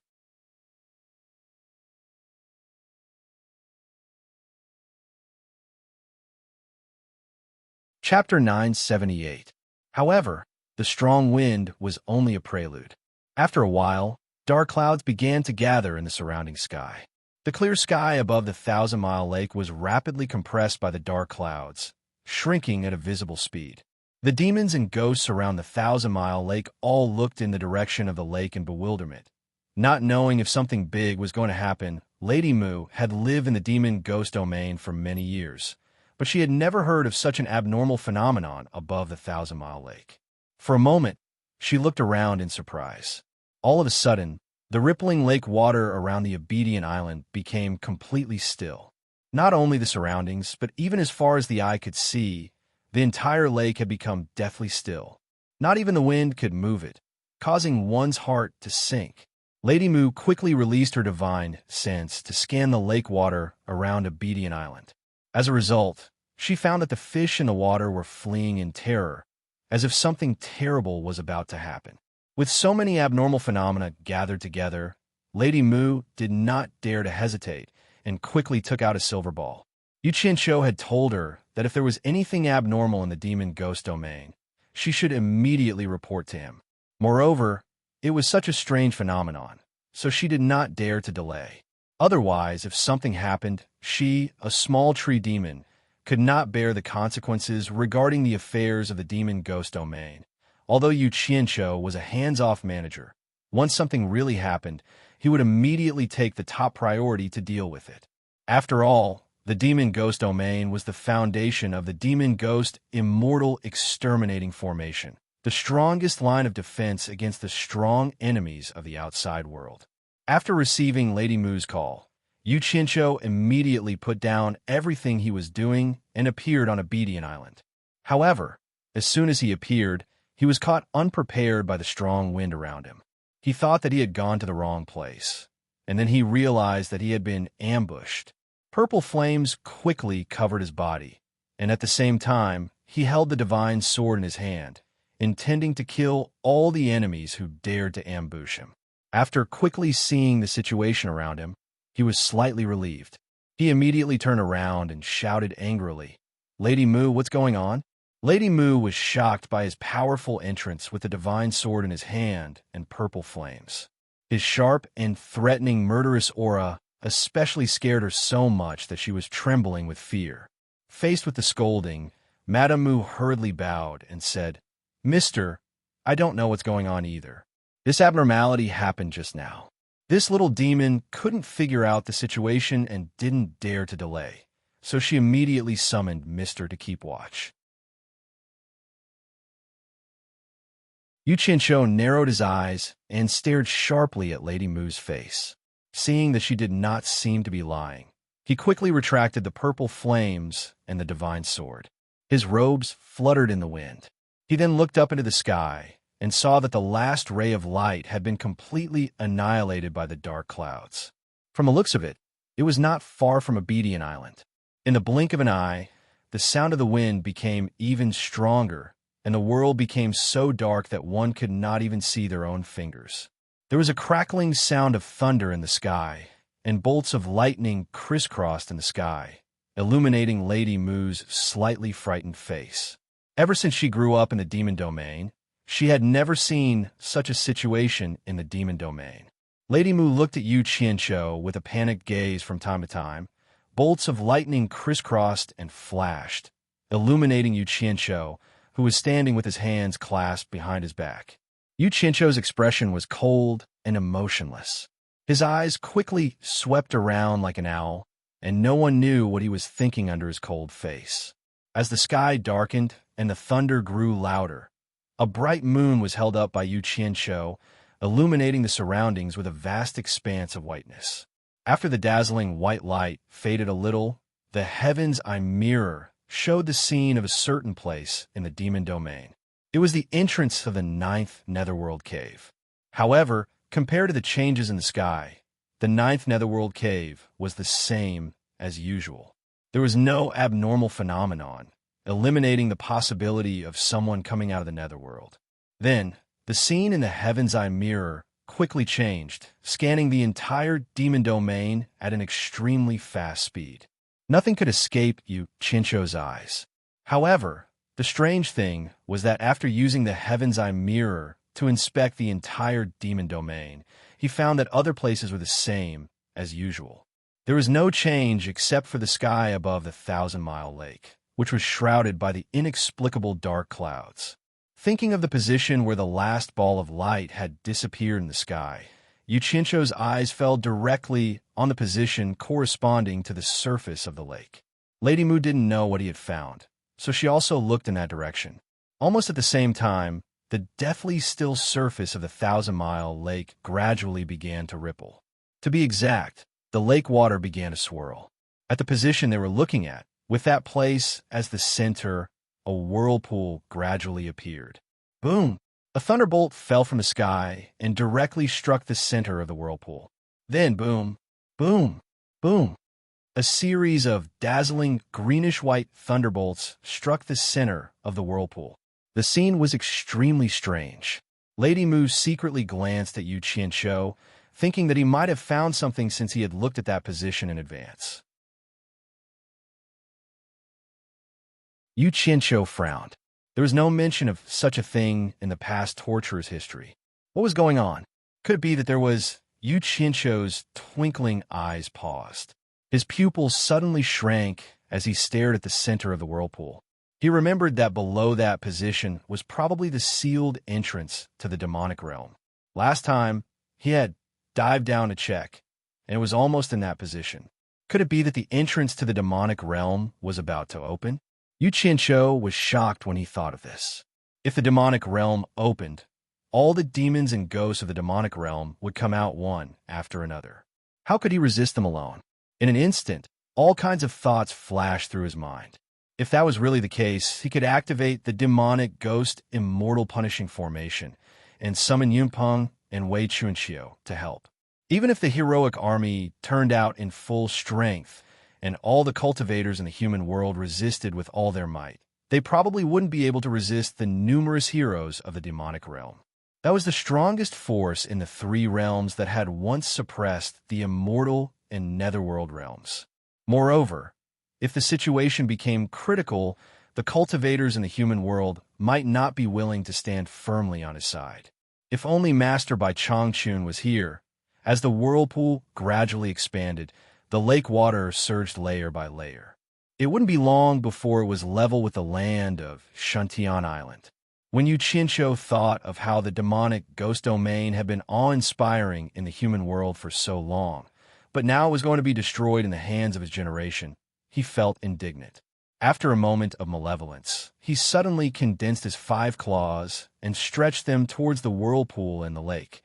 S1: Chapter 978. However, the strong wind was only a prelude. After a while, dark clouds began to gather in the surrounding sky. The clear sky above the 1,000-mile lake was rapidly compressed by the dark clouds, shrinking at a visible speed. The demons and ghosts around the 1,000-mile lake all looked in the direction of the lake in bewilderment. Not knowing if something big was going to happen, Lady Mu had lived in the demon-ghost domain for many years, but she had never heard of such an abnormal phenomenon above the 1,000-mile lake. For a moment, she looked around in surprise. All of a sudden, the rippling lake water around the obedient island became completely still. Not only the surroundings, but even as far as the eye could see, the entire lake had become deathly still. Not even the wind could move it, causing one's heart to sink. Lady Mu quickly released her divine sense to scan the lake water around Obedient Island. As a result, she found that the fish in the water were fleeing in terror, as if something terrible was about to happen. With so many abnormal phenomena gathered together, Lady Mu did not dare to hesitate and quickly took out a silver ball. Yu Qianqiu had told her that if there was anything abnormal in the demon ghost domain, she should immediately report to him. Moreover, it was such a strange phenomenon, so she did not dare to delay. Otherwise, if something happened, she, a small tree demon, could not bear the consequences regarding the affairs of the demon ghost domain. Although Yu Qianqiu was a hands-off manager, once something really happened, he would immediately take the top priority to deal with it. After all, the demon ghost domain was the foundation of the demon ghost immortal exterminating formation, the strongest line of defense against the strong enemies of the outside world. After receiving Lady Mu's call, Yu Qianqiu immediately put down everything he was doing and appeared on Obedient Island. However, as soon as he appeared, he was caught unprepared by the strong wind around him. He thought that he had gone to the wrong place, and then he realized that he had been ambushed. Purple flames quickly covered his body, and at the same time, he held the divine sword in his hand, intending to kill all the enemies who dared to ambush him. After quickly seeing the situation around him, he was slightly relieved. He immediately turned around and shouted angrily, "Lady Mu, what's going on?" Lady Mu was shocked by his powerful entrance with the divine sword in his hand and purple flames. His sharp and threatening murderous aura especially scared her so much that she was trembling with fear. Faced with the scolding, Madame Mu hurriedly bowed and said, "Mister, I don't know what's going on either. This abnormality happened just now." This little demon couldn't figure out the situation and didn't dare to delay, so she immediately summoned Mister to keep watch. Yu Qianqiu narrowed his eyes and stared sharply at Lady Mu's face. Seeing that she did not seem to be lying, he quickly retracted the purple flames and the divine sword. His robes fluttered in the wind. He then looked up into the sky and saw that the last ray of light had been completely annihilated by the dark clouds. From the looks of it, it was not far from Obedient Island. In the blink of an eye, the sound of the wind became even stronger, and the world became so dark that one could not even see their own fingers. There was a crackling sound of thunder in the sky, and bolts of lightning crisscrossed in the sky, illuminating Lady Mu's slightly frightened face. Ever since she grew up in the demon domain, she had never seen such a situation in the demon domain. Lady Mu looked at Yu Qianqiu with a panicked gaze from time to time, Bolts of lightning crisscrossed and flashed, illuminating Yu Qianqiu, who was standing with his hands clasped behind his back. Yu Qianqiu's expression was cold and emotionless. His eyes quickly swept around like an owl, and no one knew what he was thinking under his cold face. As the sky darkened and the thunder grew louder, a bright moon was held up by Yu Qianqiu, illuminating the surroundings with a vast expanse of whiteness. After the dazzling white light faded a little, the heaven's eye mirror showed the scene of a certain place in the demon domain. It was the entrance of the 9th netherworld cave. However, compared to the changes in the sky, the 9th netherworld cave was the same as usual. There was no abnormal phenomenon, eliminating the possibility of someone coming out of the netherworld. Then, the scene in the heaven's eye mirror quickly changed, scanning the entire demon domain at an extremely fast speed. Nothing could escape Yu Qianqiu's eyes. However, the strange thing was that after using the heaven's eye mirror to inspect the entire demon domain, he found that other places were the same as usual. There was no change except for the sky above the 1,000-mile lake, which was shrouded by the inexplicable dark clouds. Thinking of the position where the last ball of light had disappeared in the sky, Yu Qianqiu's eyes fell directly on the position corresponding to the surface of the lake. Lady Mu didn't know what he had found, so she also looked in that direction. Almost at the same time, the deathly still surface of the 1,000-mile lake gradually began to ripple. To be exact, the lake water began to swirl. At the position they were looking at, with that place as the center, a whirlpool gradually appeared. Boom! A thunderbolt fell from the sky and directly struck the center of the whirlpool. Then boom, boom, boom. A series of dazzling greenish-white thunderbolts struck the center of the whirlpool. The scene was extremely strange. Lady Mu secretly glanced at Yu Qianqiu, thinking that he might have found something since he had looked at that position in advance. Yu Qianqiu frowned. There was no mention of such a thing in the past torturer's history. What was going on? Could it be that there was... Yu Qianqiu's twinkling eyes paused. His pupils suddenly shrank as he stared at the center of the whirlpool. He remembered that below that position was probably the sealed entrance to the demonic realm. Last time, he had dived down to check, and it was almost in that position. Could it be that the entrance to the demonic realm was about to open? Yu Qianqiu was shocked when he thought of this. If the demonic realm opened, all the demons and ghosts of the demonic realm would come out one after another. How could he resist them alone? In an instant, all kinds of thoughts flashed through his mind. If that was really the case, he could activate the demonic ghost immortal punishing formation and summon Yunpeng and Wei Chunqiu to help. Even if the heroic army turned out in full strength, and all the cultivators in the human world resisted with all their might, they probably wouldn't be able to resist the numerous heroes of the demonic realm. That was the strongest force in the 3 realms that had once suppressed the immortal and netherworld realms. Moreover, if the situation became critical, the cultivators in the human world might not be willing to stand firmly on his side. If only Master Bai Changchun was here. As the whirlpool gradually expanded, the lake water surged layer by layer. It wouldn't be long before it was level with the land of Shantian Island. When Yu Qianqiu thought of how the demonic ghost domain had been awe-inspiring in the human world for so long, but now was going to be destroyed in the hands of his generation, he felt indignant. After a moment of malevolence, he suddenly condensed his 5 claws and stretched them towards the whirlpool and the lake.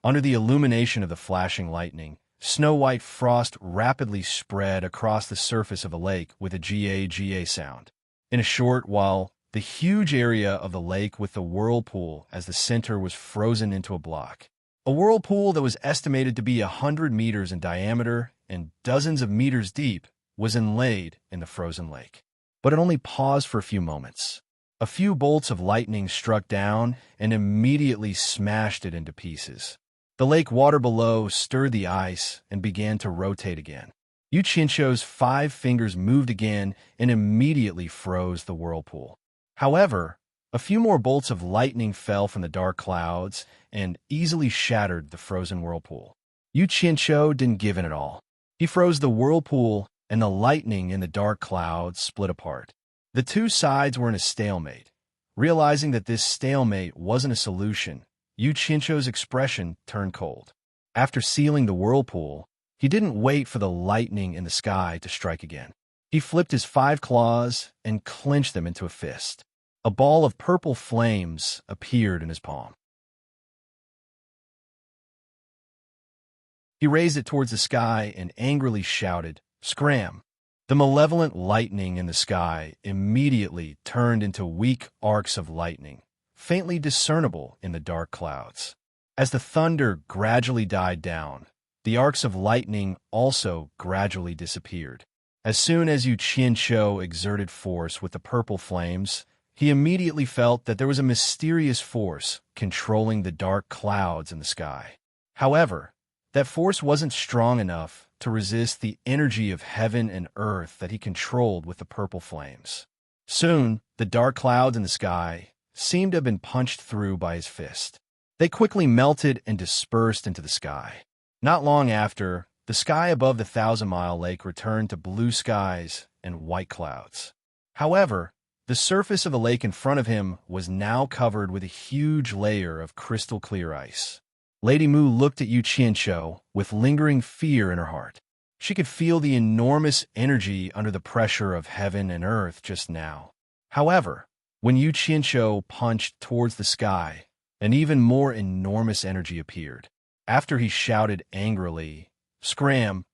S1: Under the illumination of the flashing lightning, snow-white frost rapidly spread across the surface of the lake with a ga sound. In a short while, the huge area of the lake with the whirlpool as the center was frozen into a block. A whirlpool that was estimated to be 100 meters in diameter and dozens of meters deep was inlaid in the frozen lake. But it only paused for a few moments. A few bolts of lightning struck down and immediately smashed it into pieces. The lake water below stirred the ice and began to rotate again. Yu Qianqiu's 5 fingers moved again and immediately froze the whirlpool. However, a few more bolts of lightning fell from the dark clouds and easily shattered the frozen whirlpool. Yu Qianqiu didn't give in at all. He froze the whirlpool and the lightning in the dark clouds split apart. The two sides were in a stalemate. Realizing that this stalemate wasn't a solution, Yu Qianzhou's expression turned cold. After sealing the whirlpool, he didn't wait for the lightning in the sky to strike again. He flipped his 5 claws and clenched them into a fist. A ball of purple flames appeared in his palm. He raised it towards the sky and angrily shouted, "Scram!" The malevolent lightning in the sky immediately turned into weak arcs of lightning, faintly discernible in the dark clouds. As the thunder gradually died down, the arcs of lightning also gradually disappeared. As soon as Yu Qianzhou exerted force with the purple flames, he immediately felt that there was a mysterious force controlling the dark clouds in the sky. However, that force wasn't strong enough to resist the energy of heaven and earth that he controlled with the purple flames. Soon, the dark clouds in the sky seemed to have been punched through by his fist. They quickly melted and dispersed into the sky. Not long after, the sky above the 1,000-mile lake returned to blue skies and white clouds. However, the surface of the lake in front of him was now covered with a huge layer of crystal-clear ice. Lady Mu looked at Yu Qianzhou with lingering fear in her heart. She could feel the enormous energy under the pressure of heaven and earth just now. However, when Yu Qianzhou punched towards the sky, an even more enormous energy appeared. After he shouted angrily, "Scram!"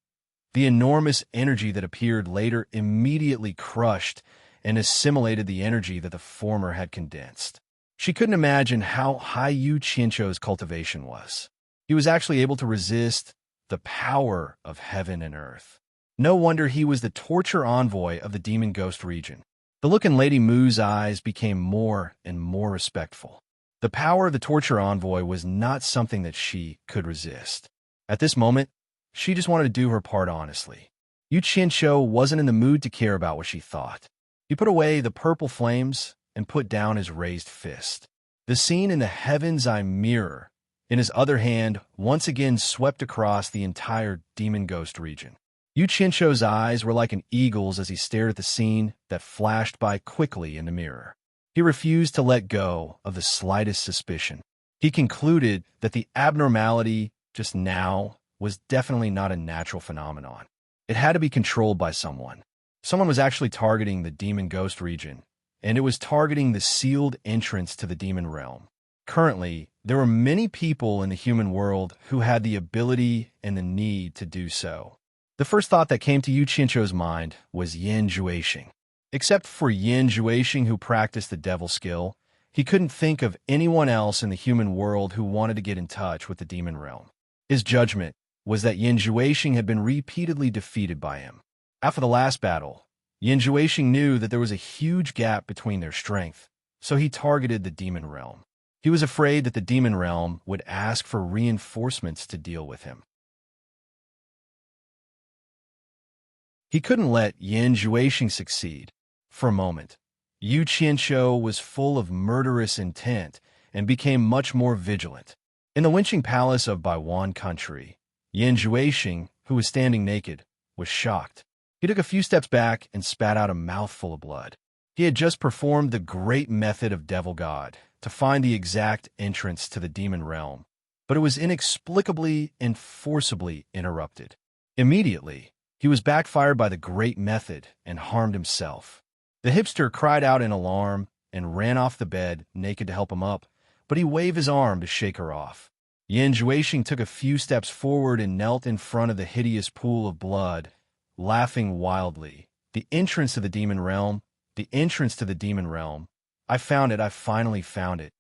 S1: the enormous energy that appeared later immediately crushed and assimilated the energy that the former had condensed. She couldn't imagine how high Yu Qianzhou's cultivation was. He was actually able to resist the power of heaven and earth. No wonder he was the torture envoy of the demon ghost region. The look in Lady Mu's eyes became more and more respectful. The power of the torture envoy was not something that she could resist. At this moment, she just wanted to do her part honestly. Yu Qianzhou wasn't in the mood to care about what she thought. He put away the purple flames and put down his raised fist. The scene in the heaven's eye mirror, in his other hand, once again swept across the entire demon ghost region. Yu Qianzhou's eyes were like an eagle's as he stared at the scene that flashed by quickly in the mirror. He refused to let go of the slightest suspicion. He concluded that the abnormality just now was definitely not a natural phenomenon. It had to be controlled by someone. Someone was actually targeting the demon ghost region, and it was targeting the sealed entrance to the demon realm. Currently, there were many people in the human world who had the ability and the need to do so. The first thought that came to Yu Qianzhou's mind was Yan Zhuixing. Except for Yan Zhuixing, who practiced the devil skill, he couldn't think of anyone else in the human world who wanted to get in touch with the demon realm. His judgment was that Yan Zhuixing had been repeatedly defeated by him. After the last battle, Yan Zhuixing knew that there was a huge gap between their strength, so he targeted the demon realm. He was afraid that the demon realm would ask for reinforcements to deal with him. He couldn't let Yan Zhuixing succeed. For a moment, Yu Qianzhou was full of murderous intent and became much more vigilant. In the Wenqing Palace of Baiwan country, Yan Zhuixing, who was standing naked, was shocked. He took a few steps back and spat out a mouthful of blood. He had just performed the great method of Devil God to find the exact entrance to the demon realm, but it was inexplicably and forcibly interrupted. Immediately, he was backfired by the great method and harmed himself. The hipster cried out in alarm and ran off the bed, naked, to help him up, but he waved his arm to shake her off. Yan Zhuixing took a few steps forward and knelt in front of the hideous pool of blood, laughing wildly. "The entrance to the demon realm, the entrance to the demon realm. I found it, I finally found it."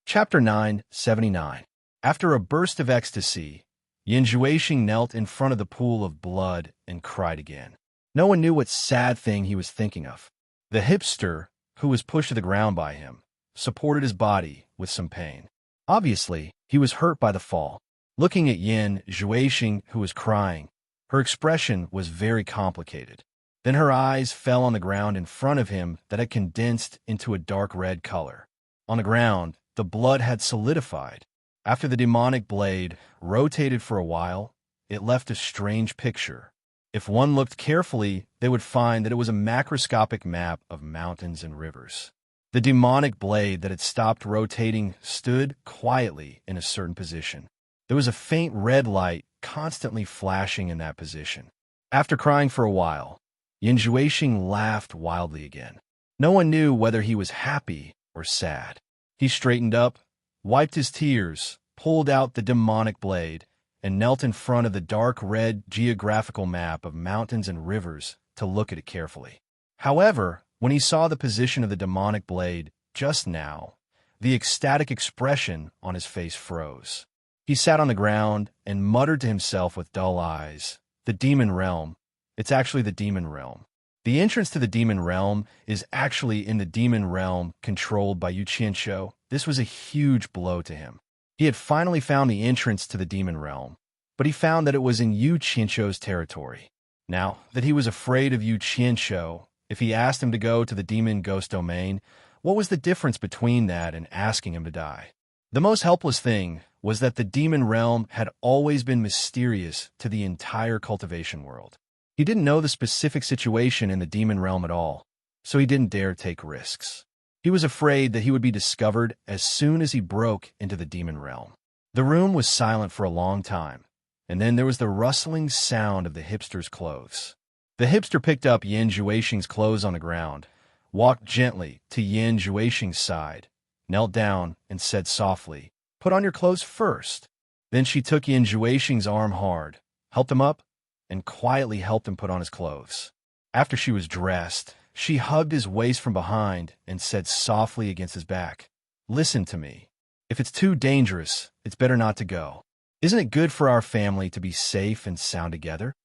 S1: Chapter 979. After a burst of ecstasy, Yan Zhuixing knelt in front of the pool of blood and cried again. No one knew what sad thing he was thinking of. The hipster, who was pushed to the ground by him, supported his body with some pain. Obviously, he was hurt by the fall. Looking at Yan Zhuixing, who was crying, her expression was very complicated. Then her eyes fell on the ground in front of him that had condensed into a dark red color. On the ground, the blood had solidified. After the demonic blade rotated for a while, it left a strange picture. If one looked carefully, they would find that it was a macroscopic map of mountains and rivers. The demonic blade that had stopped rotating stood quietly in a certain position. There was a faint red light constantly flashing in that position. After crying for a while, Yanjueshing laughed wildly again. No one knew whether he was happy or sad. He straightened up, wiped his tears, pulled out the demonic blade, and knelt in front of the dark red geographical map of mountains and rivers to look at it carefully. However, when he saw the position of the demonic blade just now, the ecstatic expression on his face froze. He sat on the ground and muttered to himself with dull eyes, "The demon realm. It's actually the demon realm." The entrance to the demon realm is actually in the demon realm controlled by Yu Qianshou. This was a huge blow to him. He had finally found the entrance to the demon realm, but he found that it was in Yu Qianshou's territory. Now that he was afraid of Yu Qianshou, if he asked him to go to the demon ghost domain, what was the difference between that and asking him to die? The most helpless thing was that the demon realm had always been mysterious to the entire cultivation world. He didn't know the specific situation in the demon realm at all, so he didn't dare take risks. He was afraid that he would be discovered as soon as he broke into the demon realm. The room was silent for a long time, and then there was the rustling sound of the hipster's clothes. The hipster picked up Yanjueshing's clothes on the ground, walked gently to Yanjueshing's side, knelt down, and said softly, "Put on your clothes first." Then she took Yanjueshing's arm hard, helped him up, and quietly helped him put on his clothes. After she was dressed, she hugged his waist from behind and said softly against his back, "Listen to me. If it's too dangerous, it's better not to go. Isn't it good for our family to be safe and sound together?"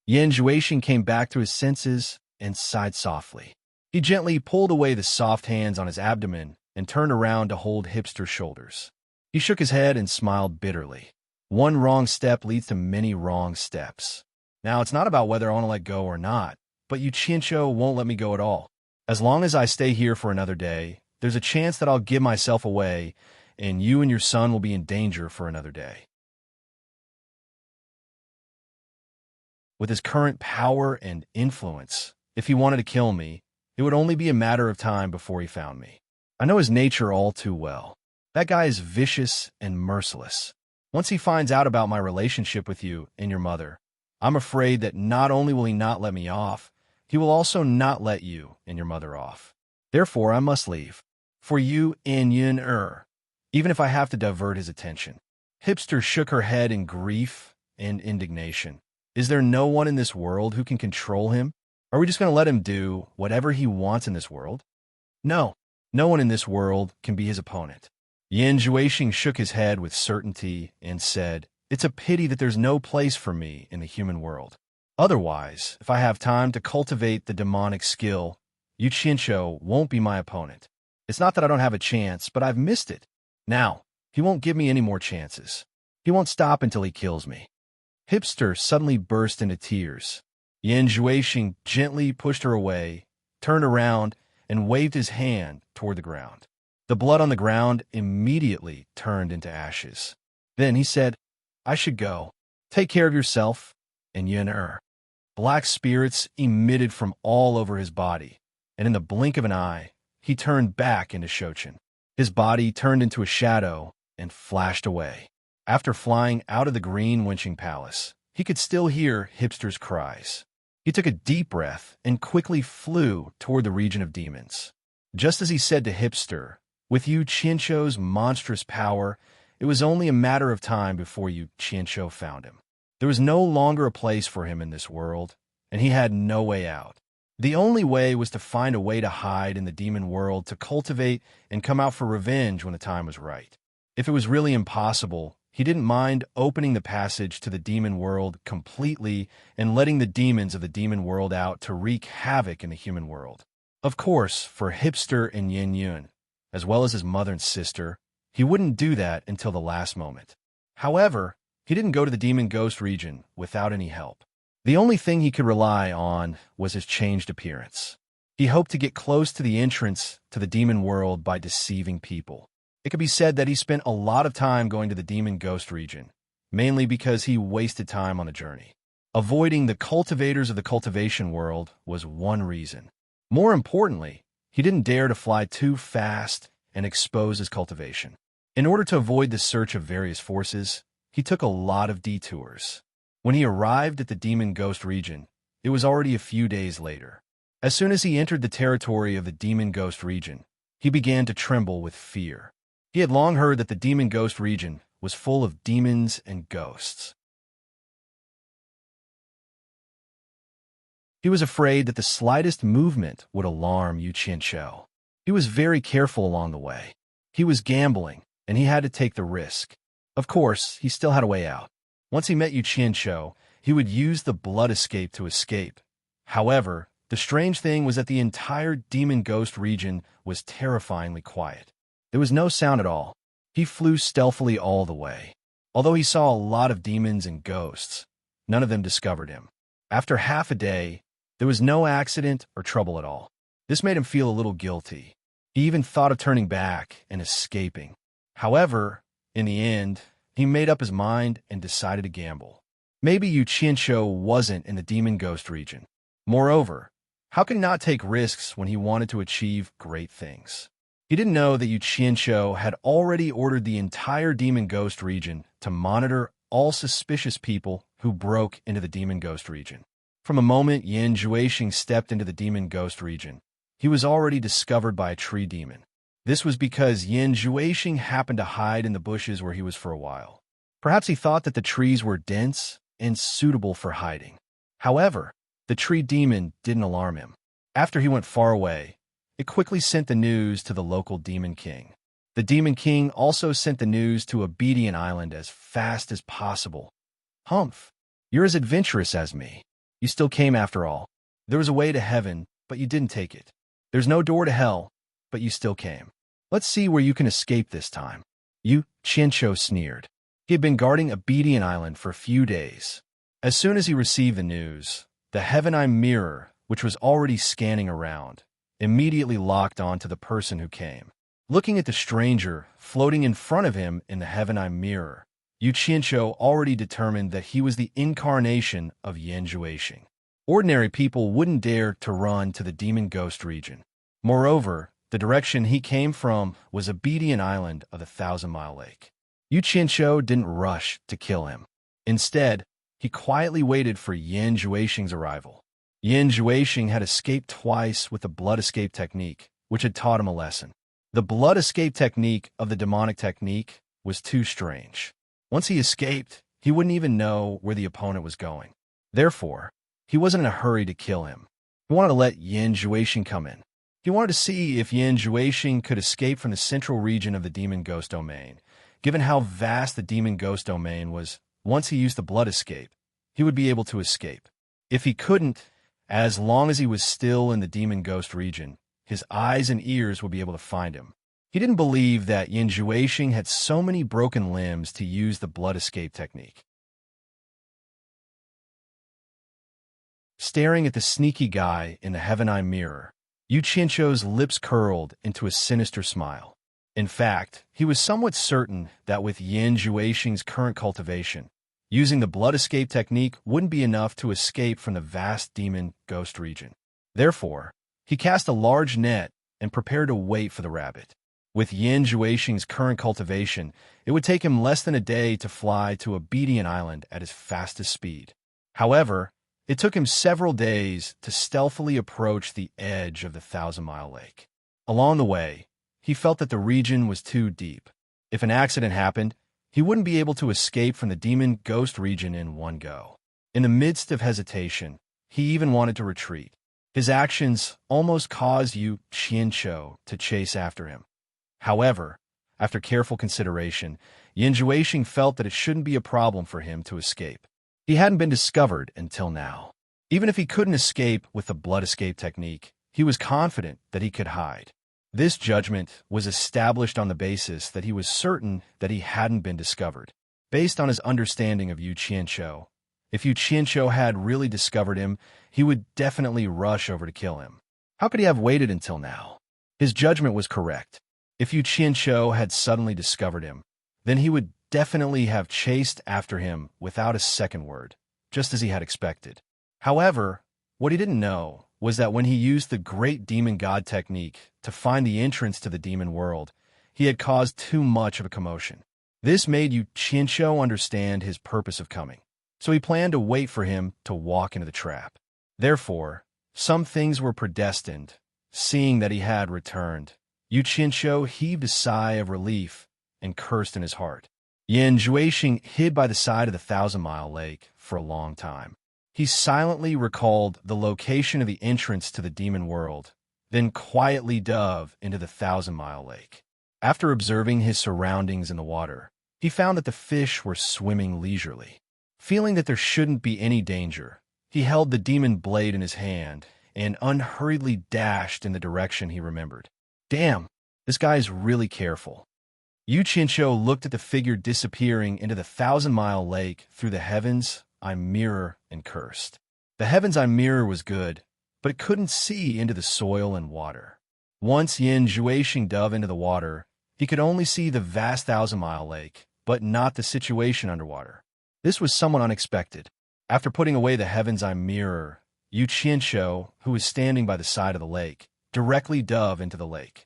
S1: Yanjueshing came back to his senses and sighed softly. He gently pulled away the soft hands on his abdomen and turned around to hold Hipster's shoulders. He shook his head and smiled bitterly. One wrong step leads to many wrong steps. Now, it's not about whether I want to let go or not, but Yu Qianshou won't let me go at all. As long as I stay here for another day, there's a chance that I'll give myself away, and you and your son will be in danger for another day. With his current power and influence, if he wanted to kill me, it would only be a matter of time before he found me. I know his nature all too well. That guy is vicious and merciless. Once he finds out about my relationship with you and your mother, I'm afraid that not only will he not let me off, he will also not let you and your mother off. Therefore, I must leave. For you and Yin even if I have to divert his attention. Hipster shook her head in grief and indignation. Is there no one in this world who can control him? Are we just going to let him do whatever he wants in this world? No, no one in this world can be his opponent. Yanjueshing shook his head with certainty and said, "It's a pity that there's no place for me in the human world. Otherwise, if I have time to cultivate the demonic skill, Yu Qianshou won't be my opponent. It's not that I don't have a chance, but I've missed it. Now, he won't give me any more chances. He won't stop until he kills me." Hipster suddenly burst into tears. Yanjueshing gently pushed her away, turned around, and waved his hand toward the ground. The blood on the ground immediately turned into ashes. Then he said, "I should go. Take care of yourself and Yin Black spirits emitted from all over his body, and in the blink of an eye, he turned back into Shochin. His body turned into a shadow and flashed away. After flying out of the green winching palace, he could still hear Hipster's cries. He took a deep breath and quickly flew toward the region of demons. Just as he said to Hipster, with Yu Qianshou's monstrous power, it was only a matter of time before Yu Qianshou found him. There was no longer a place for him in this world, and he had no way out. The only way was to find a way to hide in the demon world, to cultivate and come out for revenge when the time was right. If it was really impossible, he didn't mind opening the passage to the demon world completely and letting the demons of the demon world out to wreak havoc in the human world. Of course, for Hipster and Yin Yun, as well as his mother and sister, he wouldn't do that until the last moment. However, he didn't go to the demon ghost region without any help. The only thing he could rely on was his changed appearance. He hoped to get close to the entrance to the demon world by deceiving people. It could be said that he spent a lot of time going to the demon ghost region, mainly because he wasted time on the journey. Avoiding the cultivators of the cultivation world was one reason. More importantly, he didn't dare to fly too fast and expose his cultivation. In order to avoid the search of various forces, he took a lot of detours. When he arrived at the demon ghost region, it was already a few days later. As soon as he entered the territory of the demon ghost region, he began to tremble with fear. He had long heard that the demon ghost region was full of demons and ghosts. He was afraid that the slightest movement would alarm Yu Qianqiu. He was very careful along the way. He was gambling, and he had to take the risk. Of course, he still had a way out. Once he met Yu Qianqiu, he would use the blood escape to escape. However, the strange thing was that the entire demon ghost region was terrifyingly quiet. There was no sound at all. He flew stealthily all the way. Although he saw a lot of demons and ghosts, none of them discovered him. After half a day, there was no accident or trouble at all. This made him feel a little guilty. He even thought of turning back and escaping. However, in the end, he made up his mind and decided to gamble. Maybe Yu Qianqiu wasn't in the demon ghost region. Moreover, how could he not take risks when he wanted to achieve great things? He didn't know that Yu Qianqiu had already ordered the entire demon ghost region to monitor all suspicious people who broke into the demon ghost region. From the moment Yan Juexing stepped into the demon ghost region, he was already discovered by a tree demon. This was because Yan Juexing happened to hide in the bushes where he was for a while. Perhaps he thought that the trees were dense and suitable for hiding. However, the tree demon didn't alarm him. After he went far away, it quickly sent the news to the local demon king. The demon king also sent the news to Obedient Island as fast as possible. Humph, you're as adventurous as me. You still came after all. There was a way to heaven, but you didn't take it. There's no door to hell, but you still came. Let's see where you can escape this time. Yu Qianqiu sneered. He had been guarding Obedient Island for a few days. As soon as he received the news, the Heaven-Eye mirror, which was already scanning around, immediately locked on to the person who came. Looking at the stranger floating in front of him in the Heaven-Eye mirror, Yu Qianqiu already determined that he was the incarnation of Yan Juexing. Ordinary people wouldn't dare to run to the demon ghost region. Moreover, the direction he came from was Obedient Island of the 1,000-Mile Lake. Yu Qianqiu didn't rush to kill him. Instead, he quietly waited for Yan Juexing's arrival. Yan Juexing had escaped twice with the blood escape technique, which had taught him a lesson. The blood escape technique of the demonic technique was too strange. Once he escaped, he wouldn't even know where the opponent was going. Therefore, he wasn't in a hurry to kill him. He wanted to let Yan Juexing come in. He wanted to see if Yan Juexing could escape from the central region of the demon ghost domain. Given how vast the demon ghost domain was, once he used the blood escape, he would be able to escape. If he couldn't, as long as he was still in the demon ghost region, his eyes and ears would be able to find him. He didn't believe that Yan Juexing had so many broken limbs to use the blood escape technique. Staring at the sneaky guy in the Heaven-Eye mirror, Yu Qianqiu's lips curled into a sinister smile. In fact, he was somewhat certain that with Yan Juexing's current cultivation, using the blood escape technique wouldn't be enough to escape from the vast demon ghost region. Therefore, he cast a large net and prepared to wait for the rabbit. With Yan Juexing's current cultivation, it would take him less than a day to fly to Obedient Island at his fastest speed. However, it took him several days to stealthily approach the edge of the 1,000-Mile Lake. Along the way, he felt that the region was too deep. If an accident happened, he wouldn't be able to escape from the demon ghost region in one go. In the midst of hesitation, he even wanted to retreat. His actions almost caused Yu Qianqiu to chase after him. However, after careful consideration, Yan Juexing felt that it shouldn't be a problem for him to escape. He hadn't been discovered until now. Even if he couldn't escape with the blood escape technique, he was confident that he could hide. This judgment was established on the basis that he was certain that he hadn't been discovered. Based on his understanding of Yu Qianqiu, if Yu Qianqiu had really discovered him, he would definitely rush over to kill him. How could he have waited until now? His judgment was correct. If Yu Qianqiu had suddenly discovered him, then he would definitely have chased after him without a second word, just as he had expected. However, what he didn't know was that when he used the great demon god technique to find the entrance to the demon world, he had caused too much of a commotion. This made Yu Qianqiu understand his purpose of coming, so he planned to wait for him to walk into the trap. Therefore, some things were predestined. Seeing that he had returned, Yu Qianqiu heaved a sigh of relief and cursed in his heart. Yan Juexing hid by the side of the 1,000-mile lake for a long time. He silently recalled the location of the entrance to the demon world, then quietly dove into the 1,000-mile lake. After observing his surroundings in the water, he found that the fish were swimming leisurely. Feeling that there shouldn't be any danger, he held the demon blade in his hand and unhurriedly dashed in the direction he remembered. Damn, this guy's really careful. Yu Qianqiu looked at the figure disappearing into the 1,000-mile lake through the heavens, mirror, and cursed. The heavens mirror was good, but it couldn't see into the soil and water. Once Yan Juexing dove into the water, he could only see the vast 1,000-mile lake, but not the situation underwater. This was somewhat unexpected. After putting away the heavens mirror, Yu Qianqiu, who was standing by the side of the lake, directly dove into the lake.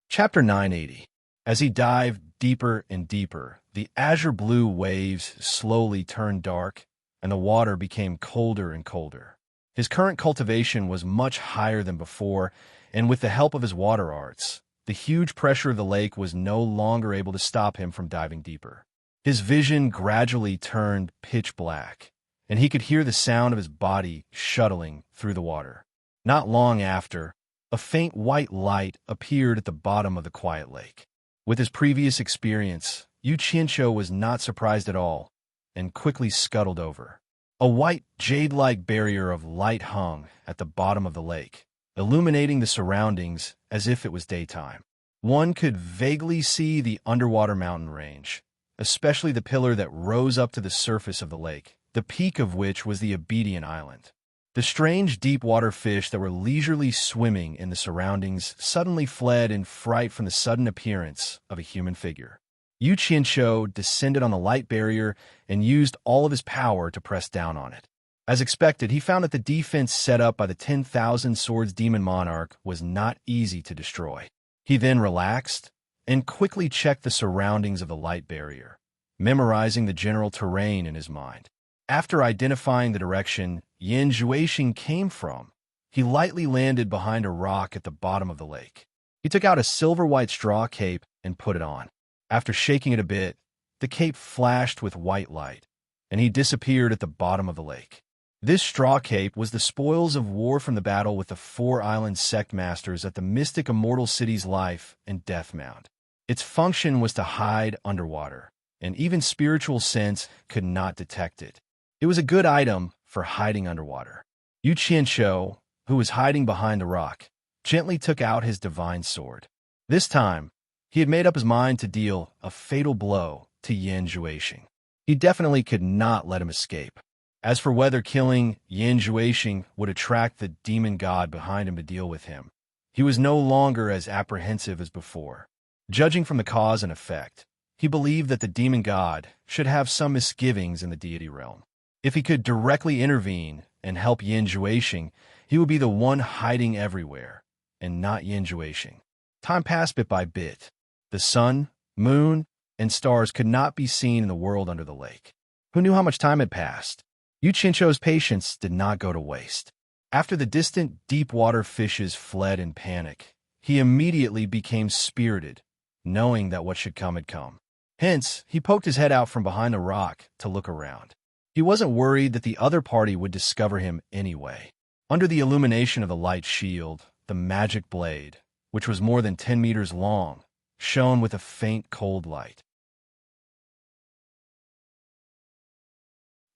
S1: Chapter 980. As he dived deeper and deeper, the azure blue waves slowly turned dark, and the water became colder and colder. His current cultivation was much higher than before, and with the help of his water arts, the huge pressure of the lake was no longer able to stop him from diving deeper. His vision gradually turned pitch black, and he could hear the sound of his body shuttling through the water. Not long after, a faint white light appeared at the bottom of the quiet lake. With his previous experience, Yu Qianqiu was not surprised at all, and quickly scuttled over. A white, jade-like barrier of light hung at the bottom of the lake, illuminating the surroundings as if it was daytime. One could vaguely see the underwater mountain range, especially the pillar that rose up to the surface of the lake, the peak of which was the Obedient Island. The strange deep-water fish that were leisurely swimming in the surroundings suddenly fled in fright from the sudden appearance of a human figure. Yu Qianqiu descended on the light barrier and used all of his power to press down on it. As expected, he found that the defense set up by the 10,000 Swords Demon Monarch was not easy to destroy. He then relaxed and quickly checked the surroundings of the light barrier, memorizing the general terrain in his mind. After identifying the direction Yan Juexing came from, he lightly landed behind a rock at the bottom of the lake. He took out a silver-white straw cape and put it on. After shaking it a bit, the cape flashed with white light, and he disappeared at the bottom of the lake. This straw cape was the spoils of war from the battle with the 4 island Sect masters at the mystic immortal city's life and death mound. Its function was to hide underwater, and even spiritual sense could not detect it. It was a good item for hiding underwater. Yu Qianqiu, who was hiding behind the rock, gently took out his divine sword. This time, he had made up his mind to deal a fatal blow to Yan Juexing. He definitely could not let him escape. As for whether killing Yan Juexing would attract the demon god behind him to deal with him, he was no longer as apprehensive as before. Judging from the cause and effect, he believed that the demon god should have some misgivings in the deity realm. If he could directly intervene and help Yan Juexing, he would be the one hiding everywhere, and not Yan Juexing. Time passed bit by bit. The sun, moon, and stars could not be seen in the world under the lake. Who knew how much time had passed? Yu Qianqiu's patience did not go to waste. After the distant deep-water fishes fled in panic, he immediately became spirited, knowing that what should come had come. Hence, he poked his head out from behind the rock to look around. He wasn't worried that the other party would discover him anyway. Under the illumination of the light shield, the magic blade, which was more than 10 meters long, shone with a faint cold light.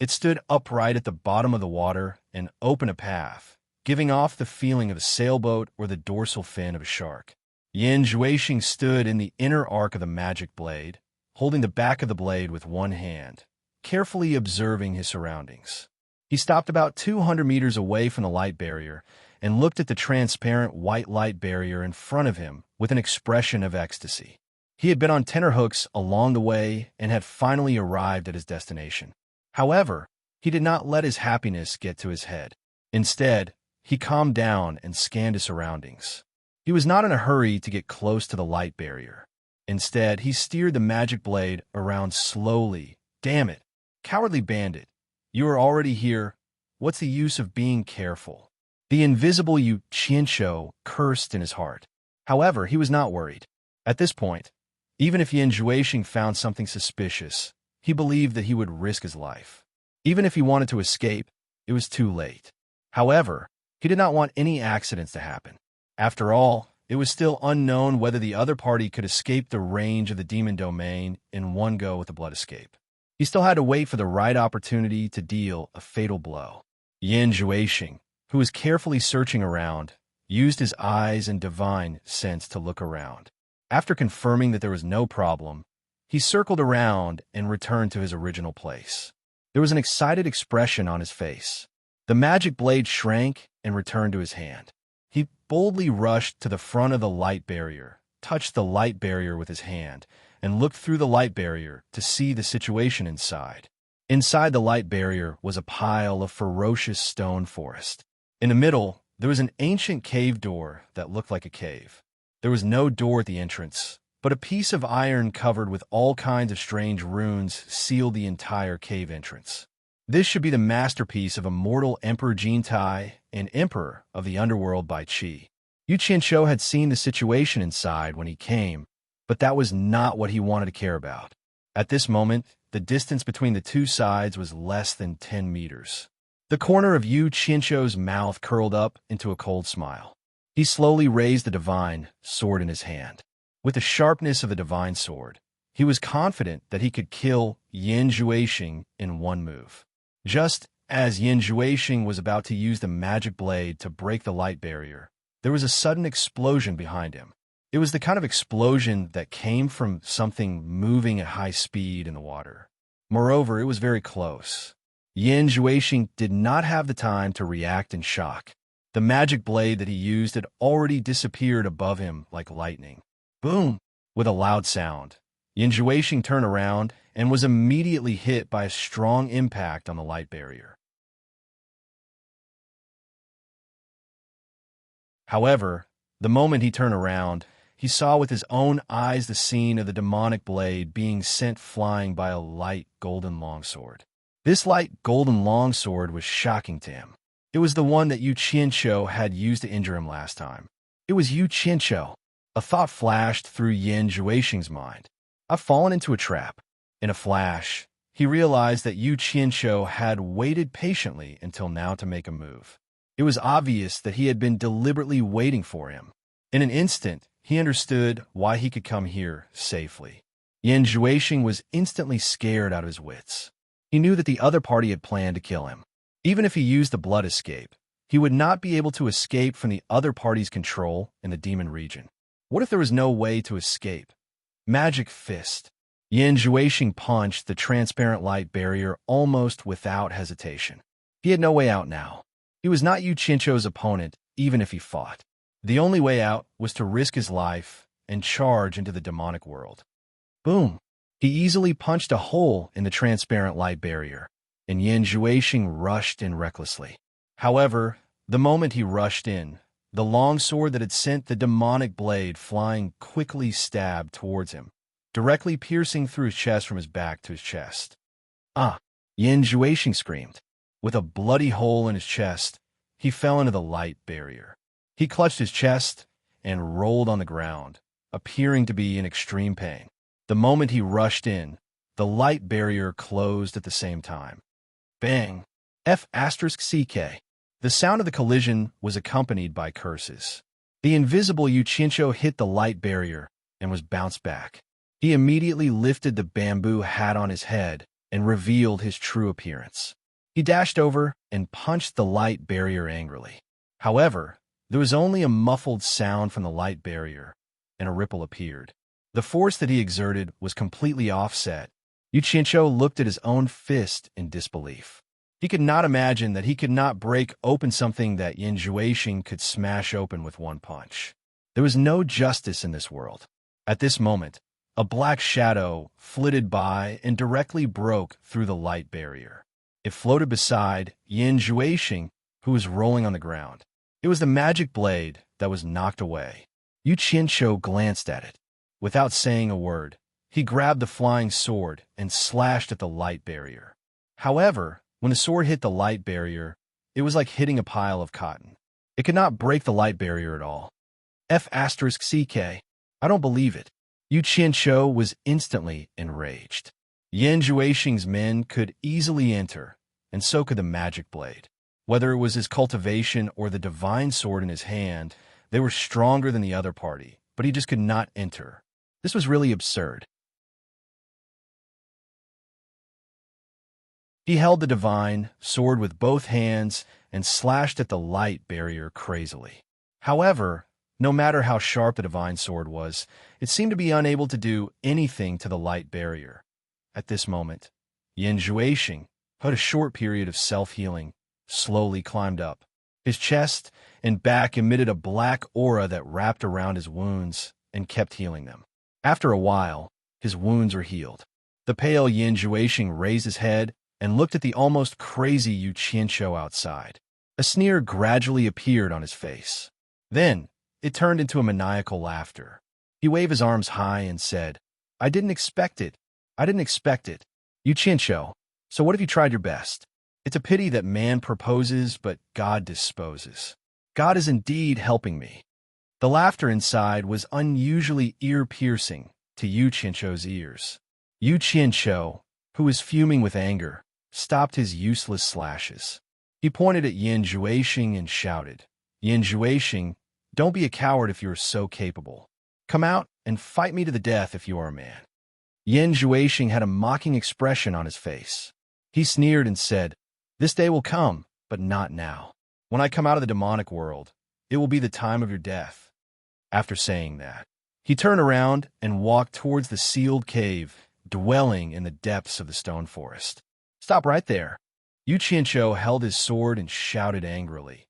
S1: It stood upright at the bottom of the water and opened a path, giving off the feeling of a sailboat or the dorsal fin of a shark. Yan Juexing stood in the inner arc of the magic blade, holding the back of the blade with one hand, carefully observing his surroundings. He stopped about 200 meters away from the light barrier and looked at the transparent white light barrier in front of him with an expression of ecstasy. He had been on tenterhooks along the way and had finally arrived at his destination. However, he did not let his happiness get to his head. Instead, he calmed down and scanned his surroundings. He was not in a hurry to get close to the light barrier. Instead, he steered the magic blade around slowly. Damn it, cowardly bandit. You are already here. What's the use of being careful? The invisible Yu Qianqiu cursed in his heart. However, he was not worried. At this point, even if Yin Juexing found something suspicious, he believed that he would risk his life. Even if he wanted to escape, it was too late. However, he did not want any accidents to happen. After all, it was still unknown whether the other party could escape the range of the demon domain in one go with a blood escape. He still had to wait for the right opportunity to deal a fatal blow. Yin Juexing, who was carefully searching around, used his eyes and divine sense to look around. After confirming that there was no problem, he circled around and returned to his original place. There was an excited expression on his face. The magic blade shrank and returned to his hand. He boldly rushed to the front of the light barrier, touched the light barrier with his hand, and looked through the light barrier to see the situation inside. Inside the light barrier was a pile of ferocious stone forest. In the middle, there was an ancient cave door that looked like a cave. There was no door at the entrance, but a piece of iron covered with all kinds of strange runes sealed the entire cave entrance. This should be the masterpiece of immortal Emperor Jintai and Emperor of the Underworld by Qi. Yu Qianqiu had seen the situation inside when he came, but that was not what he wanted to care about. At this moment, the distance between the two sides was less than 10 meters. The corner of Yu Qianqiu's mouth curled up into a cold smile. He slowly raised the divine sword in his hand. With the sharpness of the divine sword, he was confident that he could kill Yin Juexing in one move. Just as Yin Juexing was about to use the magic blade to break the light barrier, there was a sudden explosion behind him. It was the kind of explosion that came from something moving at high speed in the water. Moreover, it was very close. Yin Juexing did not have the time to react in shock. The magic blade that he used had already disappeared above him like lightning. Boom! With a loud sound, Yin Juexing turned around and was immediately hit by a strong impact on the light barrier. However, the moment he turned around, he saw with his own eyes the scene of the demonic blade being sent flying by a light golden longsword. This light golden longsword was shocking to him. It was the one that Yu Qianqiu had used to injure him last time. It was Yu Qianqiu. A thought flashed through Yin Juexing's mind. I've fallen into a trap. In a flash, he realized that Yu Qianqiu had waited patiently until now to make a move. It was obvious that he had been deliberately waiting for him. In an instant, he understood why he could come here safely. Yin Juexing was instantly scared out of his wits. He knew that the other party had planned to kill him. Even if he used the blood escape, he would not be able to escape from the other party's control in the demon region. What if there was no way to escape? Magic fist. Yin Juexing punched the transparent light barrier almost without hesitation. He had no way out now. He was not Yu Qianqiu's opponent, even if he fought. The only way out was to risk his life and charge into the demonic world. Boom! He easily punched a hole in the transparent light barrier, and Yin Juexing rushed in recklessly. However, the moment he rushed in, the longsword that had sent the demonic blade flying quickly stabbed towards him, directly piercing through his chest from his back to his chest. Ah! Yin Juexing screamed. With a bloody hole in his chest, he fell into the light barrier. He clutched his chest and rolled on the ground, appearing to be in extreme pain. The moment he rushed in, the light barrier closed at the same time. Bang! F***CK. The sound of the collision was accompanied by curses. The invisible Yu Qianqiu hit the light barrier and was bounced back. He immediately lifted the bamboo hat on his head and revealed his true appearance. He dashed over and punched the light barrier angrily. However, there was only a muffled sound from the light barrier, and a ripple appeared. The force that he exerted was completely offset. Yu Qianqiu looked at his own fist in disbelief. He could not imagine that he could not break open something that Yin Juexing could smash open with one punch. There was no justice in this world. At this moment, a black shadow flitted by and directly broke through the light barrier. It floated beside Yin Juexing, who was rolling on the ground. It was the magic blade that was knocked away. Yu Qianqiu glanced at it. Without saying a word, he grabbed the flying sword and slashed at the light barrier. However, when the sword hit the light barrier, it was like hitting a pile of cotton. It could not break the light barrier at all. F***ck. I don't believe it. Yu Qianqiu was instantly enraged. Yin Juexing's men could easily enter, and so could the magic blade. Whether it was his cultivation or the divine sword in his hand, they were stronger than the other party, but he just could not enter. This was really absurd. He held the divine sword with both hands and slashed at the light barrier crazily. However, no matter how sharp the divine sword was, it seemed to be unable to do anything to the light barrier. At this moment, Yin Juexing, who had a short period of self-healing, slowly climbed up. His chest and back emitted a black aura that wrapped around his wounds and kept healing them. After a while, his wounds were healed. The pale Yin Juexing raised his head and looked at the almost crazy Yu Qianqiu outside. A sneer gradually appeared on his face. Then, it turned into a maniacal laughter. He waved his arms high and said, I didn't expect it. I didn't expect it. Yu Qianqiu, so what if you tried your best? It's a pity that man proposes, but God disposes. God is indeed helping me. The laughter inside was unusually ear-piercing to Yu Qianqiu's ears. Yu Qianqiu, who was fuming with anger, stopped his useless slashes. He pointed at Yin Juexing and shouted, Yin Juexing, don't be a coward if you are so capable. Come out and fight me to the death if you are a man. Yin Juexing had a mocking expression on his face. He sneered and said, This day will come, but not now. When I come out of the demonic world, it will be the time of your death. After saying that, he turned around and walked towards the sealed cave, dwelling in the depths of the stone forest. Stop right there. Yu Qianqiu held his sword and shouted angrily,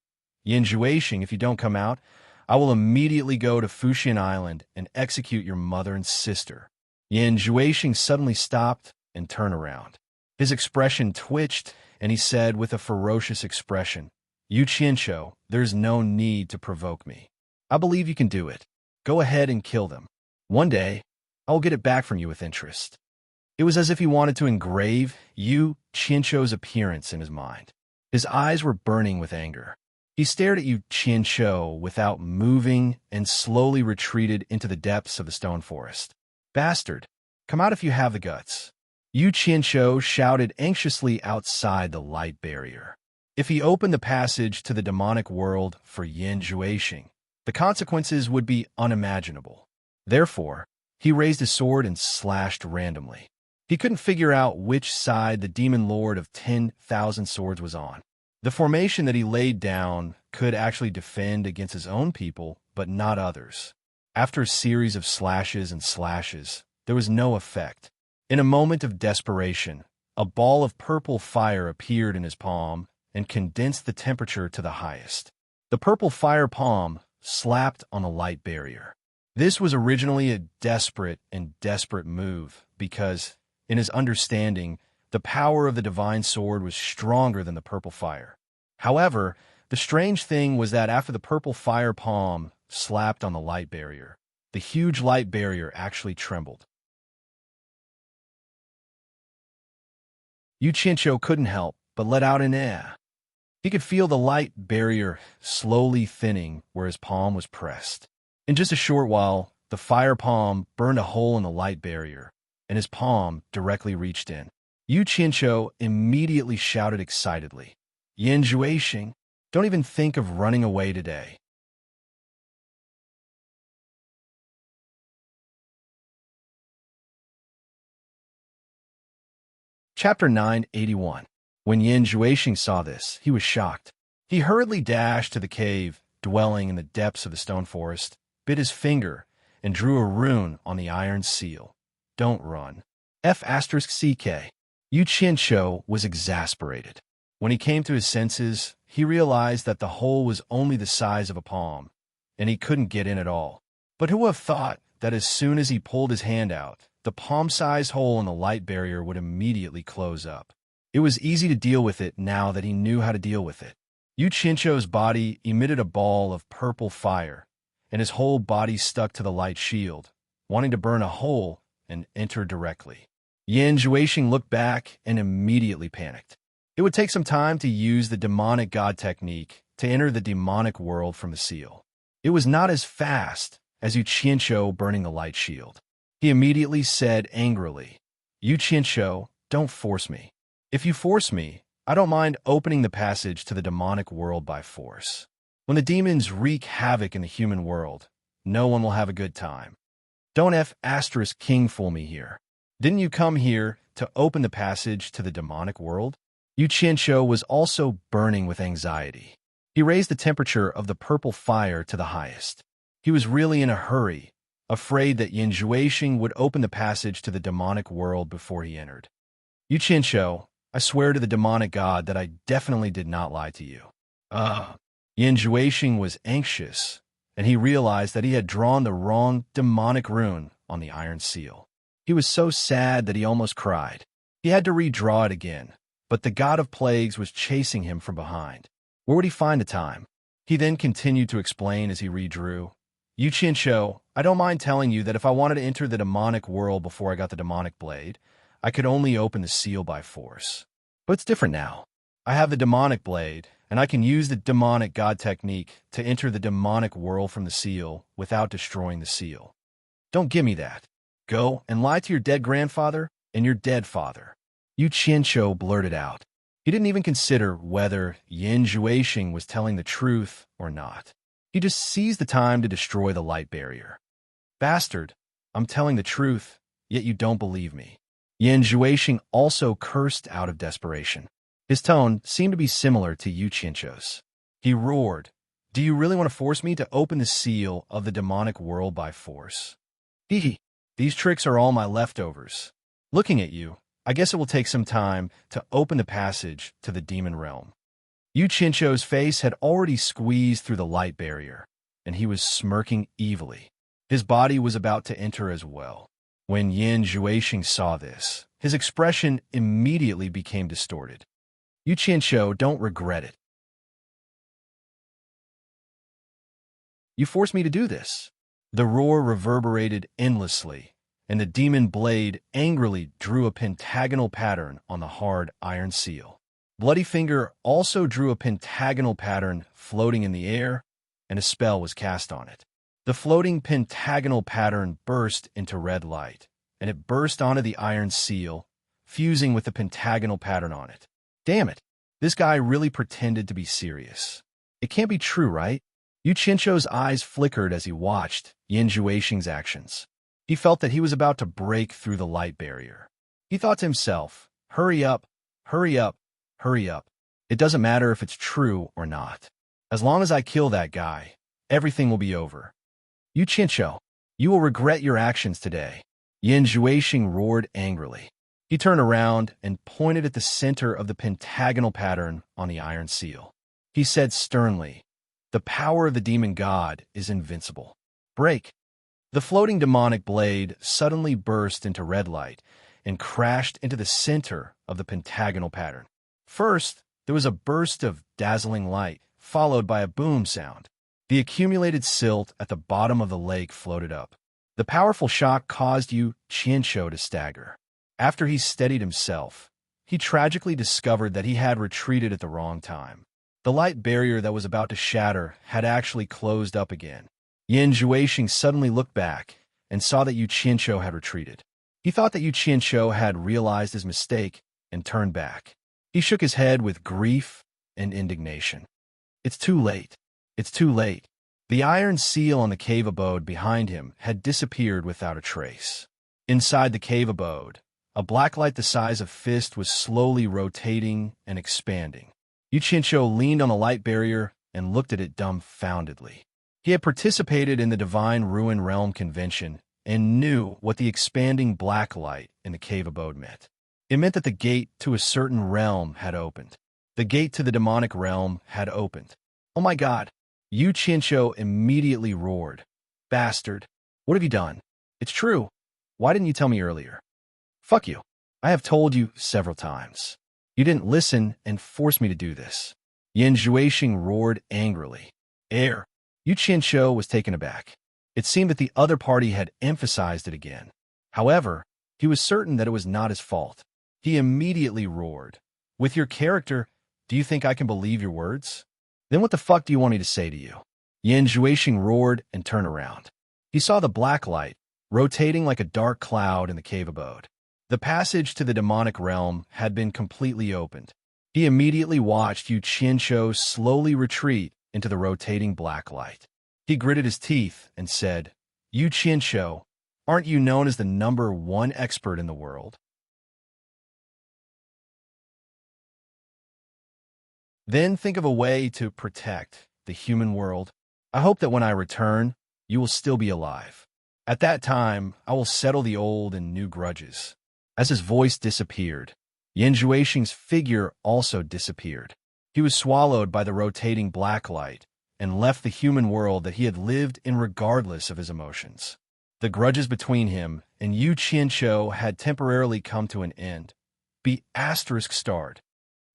S1: Yin Juexing, if you don't come out, I will immediately go to Fuxian Island and execute your mother and sister. Yin Juexing suddenly stopped and turned around. His expression twitched, and he said with a ferocious expression, Yu Qianqiu, there's no need to provoke me. I believe you can do it. Go ahead and kill them. One day, I will get it back from you with interest. It was as if he wanted to engrave Yu Qianqiu's appearance in his mind. His eyes were burning with anger. He stared at Yu Qianqiu without moving and slowly retreated into the depths of the stone forest. Bastard, come out if you have the guts. Yu Qianqiu shouted anxiously outside the light barrier. If he opened the passage to the demonic world for Yin Juexing, the consequences would be unimaginable. Therefore, he raised his sword and slashed randomly. He couldn't figure out which side the demon lord of 10,000 swords was on. The formation that he laid down could actually defend against his own people, but not others. After a series of slashes and slashes, there was no effect. In a moment of desperation, a ball of purple fire appeared in his palm and condensed the temperature to the highest. The purple fire palm slapped on the light barrier. This was originally a desperate move because, in his understanding, the power of the divine sword was stronger than the purple fire. However, the strange thing was that after the purple fire palm slapped on the light barrier, the huge light barrier actually trembled. Yu Qianqiu couldn't help but let out an "eh." He could feel the light barrier slowly thinning where his palm was pressed. In just a short while, the fire palm burned a hole in the light barrier, and his palm directly reached in. Yu Qianqiu immediately shouted excitedly, Yin Juexing, don't even think of running away today. Chapter 981. When Yin Juexing saw this, he was shocked. He hurriedly dashed to the cave, dwelling in the depths of the stone forest, bit his finger, and drew a rune on the iron seal. Don't run. F***ck. Yu Qianqiu was exasperated. When he came to his senses, he realized that the hole was only the size of a palm, and he couldn't get in at all. But who would have thought that as soon as he pulled his hand out, the palm-sized hole in the light barrier would immediately close up. It was easy to deal with it now that he knew how to deal with it. Yu Qianzhou's body emitted a ball of purple fire, and his whole body stuck to the light shield, wanting to burn a hole and enter directly. Yan Zhuixing looked back and immediately panicked. It would take some time to use the demonic god technique to enter the demonic world from the seal. It was not as fast as Yu Qianzhou burning the light shield. He immediately said angrily, "Yu Qianzhou, don't force me. If you force me, I don't mind opening the passage to the demonic world by force. When the demons wreak havoc in the human world, no one will have a good time. Don't King fool me here. Didn't you come here to open the passage to the demonic world?" Yu Qianzhou was also burning with anxiety. He raised the temperature of the purple fire to the highest. He was really in a hurry, afraid that Yan Zhuixing would open the passage to the demonic world before he entered. "Yu Qianzhou, I swear to the demonic god that I definitely did not lie to you." Yan Zhuixing was anxious, and he realized that he had drawn the wrong demonic rune on the iron seal. He was so sad that he almost cried. He had to redraw it again, but the god of plagues was chasing him from behind. Where would he find the time? He then continued to explain as he redrew. "Yu Qianzhou, I don't mind telling you that if I wanted to enter the demonic world before I got the demonic blade, I could only open the seal by force. But it's different now. I have the demonic blade, and I can use the demonic god technique to enter the demonic world from the seal without destroying the seal. Don't give me that. Go and lie to your dead grandfather and your dead father." Yu Qianzhou blurted out. He didn't even consider whether Yan Zhuixing was telling the truth or not. He just seized the time to destroy the light barrier. "Bastard, I'm telling the truth, yet you don't believe me." Yan Zhuixing also cursed out of desperation. His tone seemed to be similar to Yu Qianzhou's. He roared, "Do you really want to force me to open the seal of the demonic world by force? Hee, these tricks are all my leftovers. Looking at you, I guess it will take some time to open the passage to the demon realm." Yu Qianzhou's face had already squeezed through the light barrier, and he was smirking evilly. His body was about to enter as well. When Yan Zhuixing saw this, his expression immediately became distorted. "Yu Qianzhou, don't regret it. You forced me to do this." The roar reverberated endlessly, and the demon blade angrily drew a pentagonal pattern on the hard iron seal. Bloody Finger also drew a pentagonal pattern floating in the air, and a spell was cast on it. The floating pentagonal pattern burst into red light, and it burst onto the iron seal, fusing with the pentagonal pattern on it. Damn it, this guy really pretended to be serious. It can't be true, right? Yu Qianzhou's eyes flickered as he watched Yan Zhuixing's actions. He felt that he was about to break through the light barrier. He thought to himself, hurry up, hurry up, hurry up. It doesn't matter if it's true or not. As long as I kill that guy, everything will be over. Yu Qianzhou, you will regret your actions today. Yan Zhuixing roared angrily. He turned around and pointed at the center of the pentagonal pattern on the iron seal. He said sternly, "The power of the demon god is invincible. Break." The floating demonic blade suddenly burst into red light and crashed into the center of the pentagonal pattern. First, there was a burst of dazzling light, followed by a boom sound. The accumulated silt at the bottom of the lake floated up. The powerful shock caused Yu Qianzhou to stagger. After he steadied himself, he tragically discovered that he had retreated at the wrong time. The light barrier that was about to shatter had actually closed up again. Yan Zhuixing suddenly looked back and saw that Yu Qianzhou had retreated. He thought that Yu Qianzhou had realized his mistake and turned back. He shook his head with grief and indignation. It's too late. It's too late. The iron seal on the cave abode behind him had disappeared without a trace. Inside the cave abode, a black light the size of fist was slowly rotating and expanding. Yu Qianzhou leaned on the light barrier and looked at it dumbfoundedly. He had participated in the Divine Ruin Realm Convention and knew what the expanding black light in the cave abode meant. It meant that the gate to a certain realm had opened. The gate to the demonic realm had opened. "Oh my God!" Yu Qianqiu immediately roared. "Bastard! What have you done? It's true. Why didn't you tell me earlier?" "Fuck you. I have told you several times. You didn't listen and forced me to do this." Yin Zhuixing roared angrily. "Air." Yu Qianqiu was taken aback. It seemed that the other party had emphasized it again. However, he was certain that it was not his fault. He immediately roared. "With your character, do you think I can believe your words? Then what the fuck do you want me to say to you?" Yin Zhuixing roared and turned around. He saw the black light, rotating like a dark cloud in the cave abode. The passage to the demonic realm had been completely opened. He immediately watched Yu Qianqiu slowly retreat into the rotating black light. He gritted his teeth and said, "Yu Qianqiu, aren't you known as the #1 expert in the world? Then think of a way to protect the human world. I hope that when I return, you will still be alive. At that time, I will settle the old and new grudges." As his voice disappeared, Yin Zhuixing's figure also disappeared. He was swallowed by the rotating black light and left the human world that he had lived in regardless of his emotions. The grudges between him and Yu Qianqiu had temporarily come to an end. Be **starred.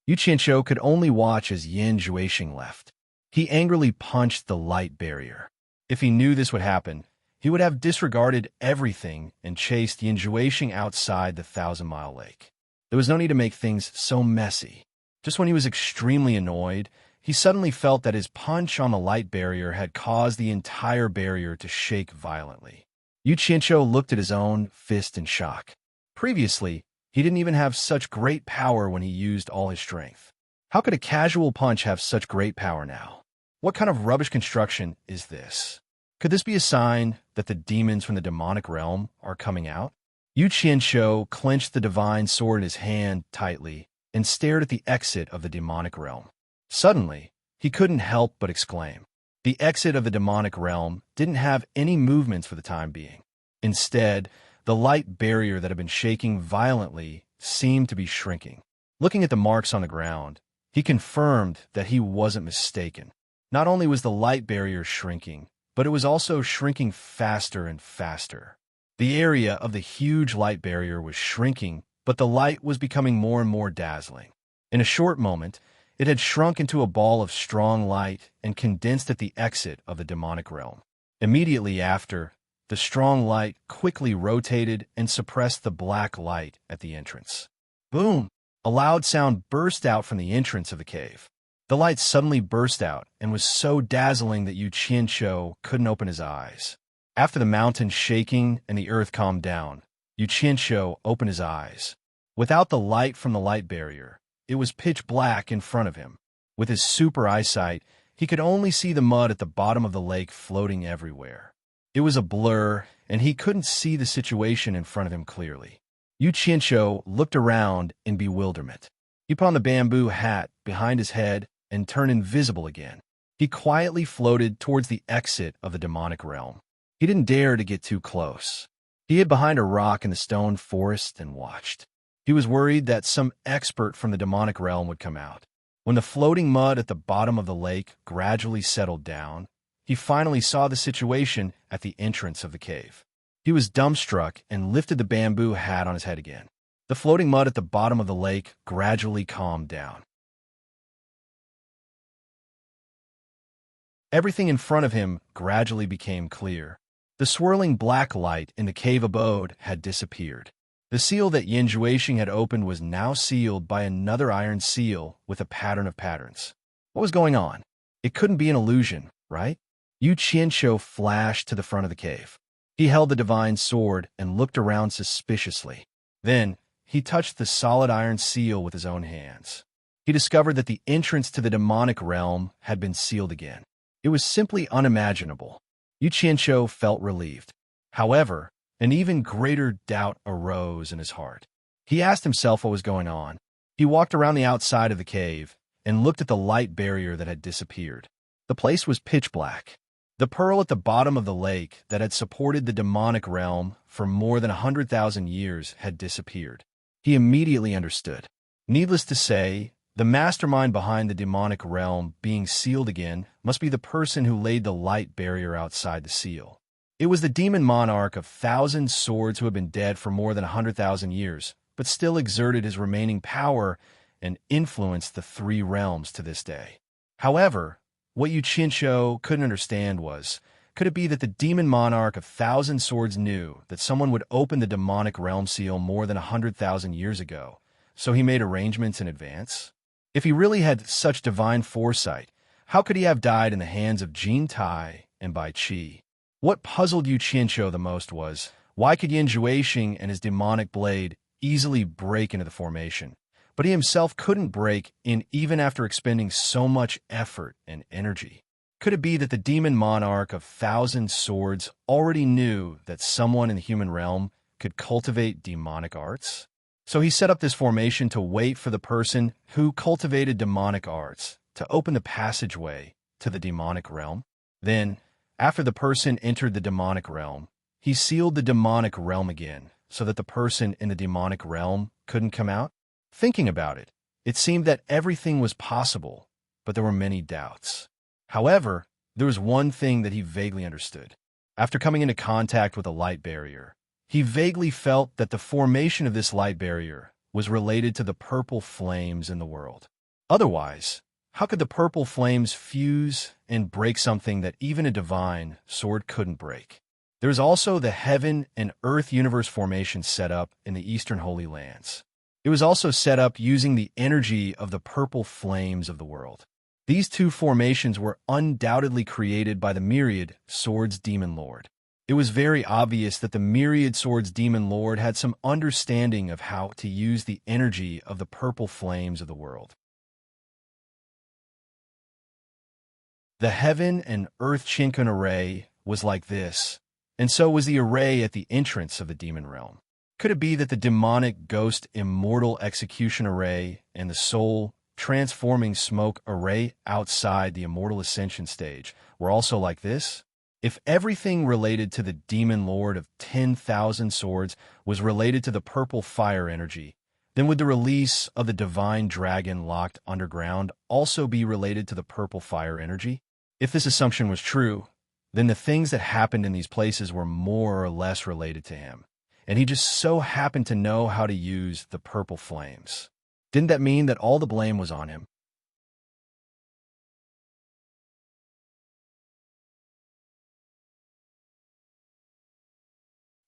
S1: Yu Qianqiu could only watch as Yin Zhuixing left. He angrily punched the light barrier. If he knew this would happen, he would have disregarded everything and chased Yin Zhuixing outside the 1,000-mile lake. There was no need to make things so messy. Just when he was extremely annoyed, he suddenly felt that his punch on the light barrier had caused the entire barrier to shake violently. Yu Qianqiu looked at his own fist in shock. Previously, he didn't even have such great power when he used all his strength. How could a casual punch have such great power now? What kind of rubbish construction is this? Could this be a sign that the demons from the demonic realm are coming out? Yu Qianqiu clenched the divine sword in his hand tightly and stared at the exit of the demonic realm. Suddenly, he couldn't help but exclaim. The exit of the demonic realm didn't have any movements for the time being. Instead, the light barrier that had been shaking violently seemed to be shrinking. Looking at the marks on the ground, he confirmed that he wasn't mistaken. Not only was the light barrier shrinking, but it was also shrinking faster and faster. The area of the huge light barrier was shrinking, but the light was becoming more and more dazzling. In a short moment, it had shrunk into a ball of strong light and condensed at the exit of the demonic realm. Immediately after, the strong light quickly rotated and suppressed the black light at the entrance. Boom! A loud sound burst out from the entrance of the cave. The light suddenly burst out and was so dazzling that Yu Qianqiu couldn't open his eyes. After the mountain shaking and the earth calmed down, Yu Qianqiu opened his eyes. Without the light from the light barrier, it was pitch black in front of him. With his super eyesight, he could only see the mud at the bottom of the lake floating everywhere. It was a blur, and he couldn't see the situation in front of him clearly. Yu Qianqiu looked around in bewilderment. He put on the bamboo hat behind his head and turned invisible again. He quietly floated towards the exit of the demonic realm. He didn't dare to get too close. He hid behind a rock in the stone forest and watched. He was worried that some expert from the demonic realm would come out. When the floating mud at the bottom of the lake gradually settled down, he finally saw the situation at the entrance of the cave. He was dumbstruck and lifted the bamboo hat on his head again. The floating mud at the bottom of the lake gradually calmed down. Everything in front of him gradually became clear. The swirling black light in the cave abode had disappeared. The seal that Yin Zhuixing had opened was now sealed by another iron seal with a pattern of patterns. What was going on? It couldn't be an illusion, right? Yu Qianqiu flashed to the front of the cave. He held the divine sword and looked around suspiciously. Then, he touched the solid iron seal with his own hands. He discovered that the entrance to the demonic realm had been sealed again. It was simply unimaginable. Yu Qianqiu felt relieved. However, an even greater doubt arose in his heart. He asked himself what was going on. He walked around the outside of the cave and looked at the light barrier that had disappeared. The place was pitch black. The pearl at the bottom of the lake that had supported the demonic realm for more than 100,000 years had disappeared. He immediately understood. Needless to say, The mastermind behind the demonic realm being sealed again must be the person who laid the light barrier outside the seal. It was the demon monarch of 1,000 swords who had been dead for more than 100,000 years, but still exerted his remaining power and influenced the three realms to this day. However, what Yu Qinshu couldn't understand was, could it be that the demon monarch of 1,000 swords knew that someone would open the demonic realm seal more than 100,000 years ago, so he made arrangements in advance? If he really had such divine foresight, how could he have died in the hands of Jin Tai and Bai Qi? What puzzled Yu Qinshu the most was, why could Yin Juexing and his demonic blade easily break into the formation, but he himself couldn't break in even after expending so much effort and energy? Could it be that the demon monarch of 1,000 swords already knew that someone in the human realm could cultivate demonic arts? So he set up this formation to wait for the person who cultivated demonic arts to open the passageway to the demonic realm. Then, after the person entered the demonic realm, he sealed the demonic realm again so that the person in the demonic realm couldn't come out. Thinking about it, it seemed that everything was possible, but there were many doubts. However, there was one thing that he vaguely understood. After coming into contact with a light barrier, he vaguely felt that the formation of this light barrier was related to the purple flames in the world. Otherwise, how could the purple flames fuse and break something that even a divine sword couldn't break? There is also the heaven and earth universe formation set up in the Eastern Holy Lands. It was also set up using the energy of the purple flames of the world. These two formations were undoubtedly created by the Myriad Swords Demon Lord. It was very obvious that the Myriad Swords Demon Lord had some understanding of how to use the energy of the purple flames of the world. The heaven and earth Chinkun array was like this, and so was the array at the entrance of the demon realm. Could it be that the demonic ghost immortal execution array and the soul transforming smoke array outside the immortal ascension stage were also like this? If everything related to the demon lord of 10,000 swords was related to the purple fire energy, then would the release of the divine dragon locked underground also be related to the purple fire energy? If this assumption was true, then the things that happened in these places were more or less related to him, and he just so happened to know how to use the purple flames. Didn't that mean that all the blame was on him?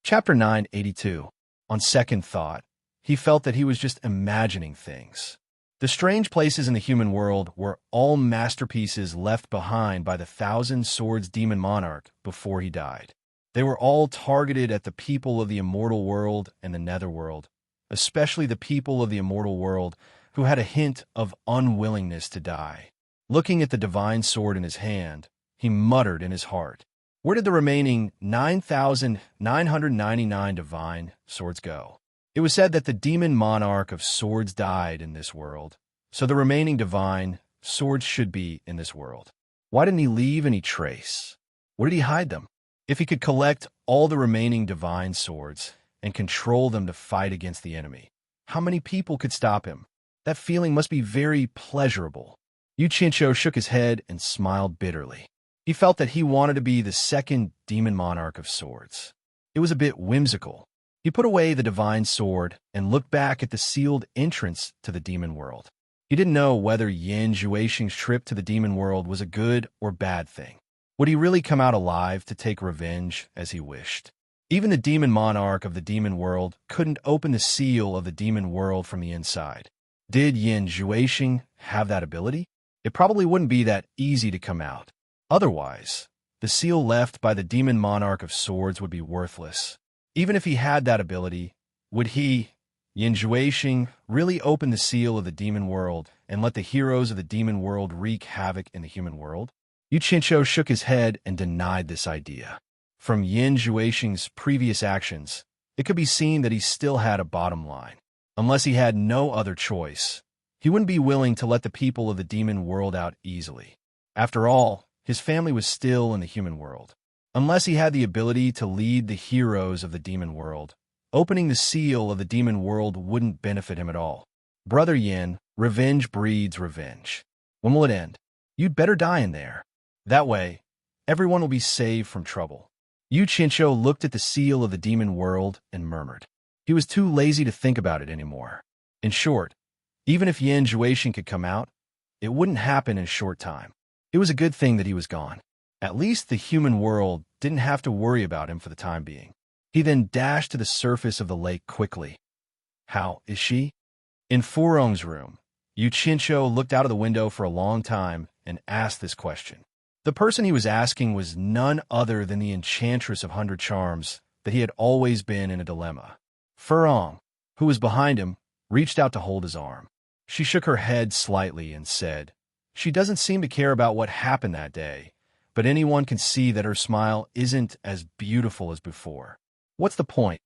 S1: Chapter 982. On second thought, he felt that he was just imagining things. The strange places in the human world were all masterpieces left behind by the 1,000 Swords Demon Monarch before he died. They were all targeted at the people of the immortal world and the netherworld, especially the people of the immortal world who had a hint of unwillingness to die. Looking at the divine sword in his hand, he muttered in his heart, "Where did the remaining 9,999 divine swords go?" It was said that the demon monarch of swords died in this world, so the remaining divine swords should be in this world. Why didn't he leave any trace? Where did he hide them? If he could collect all the remaining divine swords and control them to fight against the enemy, how many people could stop him? That feeling must be very pleasurable. Yu Qinshu shook his head and smiled bitterly. He felt that he wanted to be the second demon monarch of swords. It was a bit whimsical. He put away the divine sword and looked back at the sealed entrance to the demon world. He didn't know whether Yin Juexing's trip to the demon world was a good or bad thing. Would he really come out alive to take revenge as he wished? Even the demon monarch of the demon world couldn't open the seal of the demon world from the inside. Did Yin Juexing have that ability? It probably wouldn't be that easy to come out. Otherwise, the seal left by the demon monarch of swords would be worthless. Even if he had that ability, would he, Yin Juexing, really open the seal of the demon world and let the heroes of the demon world wreak havoc in the human world? Yu Qinshu shook his head and denied this idea. From Yin Juexing's previous actions, it could be seen that he still had a bottom line. Unless he had no other choice, he wouldn't be willing to let the people of the demon world out easily. After all, his family was still in the human world. Unless he had the ability to lead the heroes of the demon world, opening the seal of the demon world wouldn't benefit him at all. Brother Yin, Revenge breeds revenge. When will it end? You'd better die in there. That way, everyone will be saved from trouble. Yu Qianqiu looked at the seal of the demon world and murmured. He was too lazy to think about it anymore. In short, even if Yan Zhuoxing could come out, it wouldn't happen in a short time. It was a good thing that he was gone. At least the human world didn't have to worry about him for the time being. He then dashed to the surface of the lake quickly. How is she? In Furong's room, Yu Qianqiu looked out of the window for a long time and asked this question. The person he was asking was none other than the enchantress of 100 charms that he had always been in a dilemma. Furong, who was behind him, reached out to hold his arm. She shook her head slightly and said, "She doesn't seem to care about what happened that day, but anyone can see that her smile isn't as beautiful as before. What's the point?"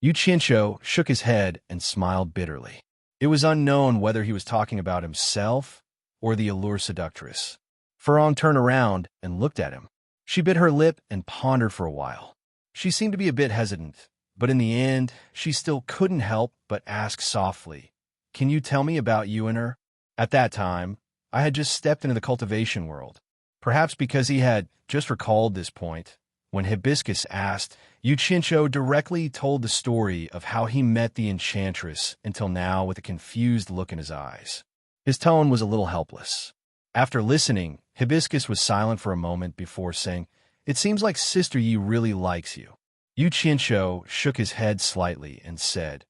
S1: Yu Qianqiu shook his head and smiled bitterly. It was unknown whether he was talking about himself or the allure seductress. Furong turned around and looked at him. She bit her lip and pondered for a while. She seemed to be a bit hesitant, but in the end, she still couldn't help but ask softly, "Can you tell me about you and her?" At that time, I had just stepped into the cultivation world. Perhaps because he had just recalled this point, when Hibiscus asked, Yu Qianqiu directly told the story of how he met the enchantress until now with a confused look in his eyes. His tone was a little helpless. After listening, Hibiscus was silent for a moment before saying, "It seems like Sister Yi really likes you." Yu Qianqiu shook his head slightly and said,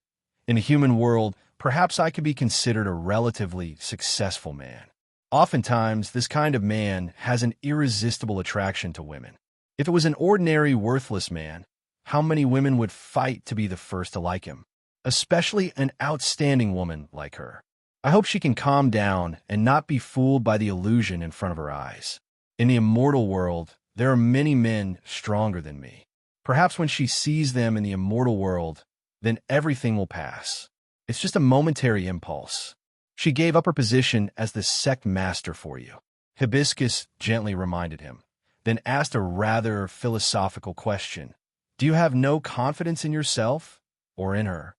S1: "In the human world, perhaps I could be considered a relatively successful man. Oftentimes, this kind of man has an irresistible attraction to women. If it was an ordinary, worthless man, how many women would fight to be the first to like him? Especially an outstanding woman like her. I hope she can calm down and not be fooled by the illusion in front of her eyes. In the immortal world, there are many men stronger than me. Perhaps when she sees them in the immortal world, then everything will pass. It's just a momentary impulse. She gave up her position as the sect master for you." Hibiscus gently reminded him, then asked a rather philosophical question. "Do you have no confidence in yourself or in her?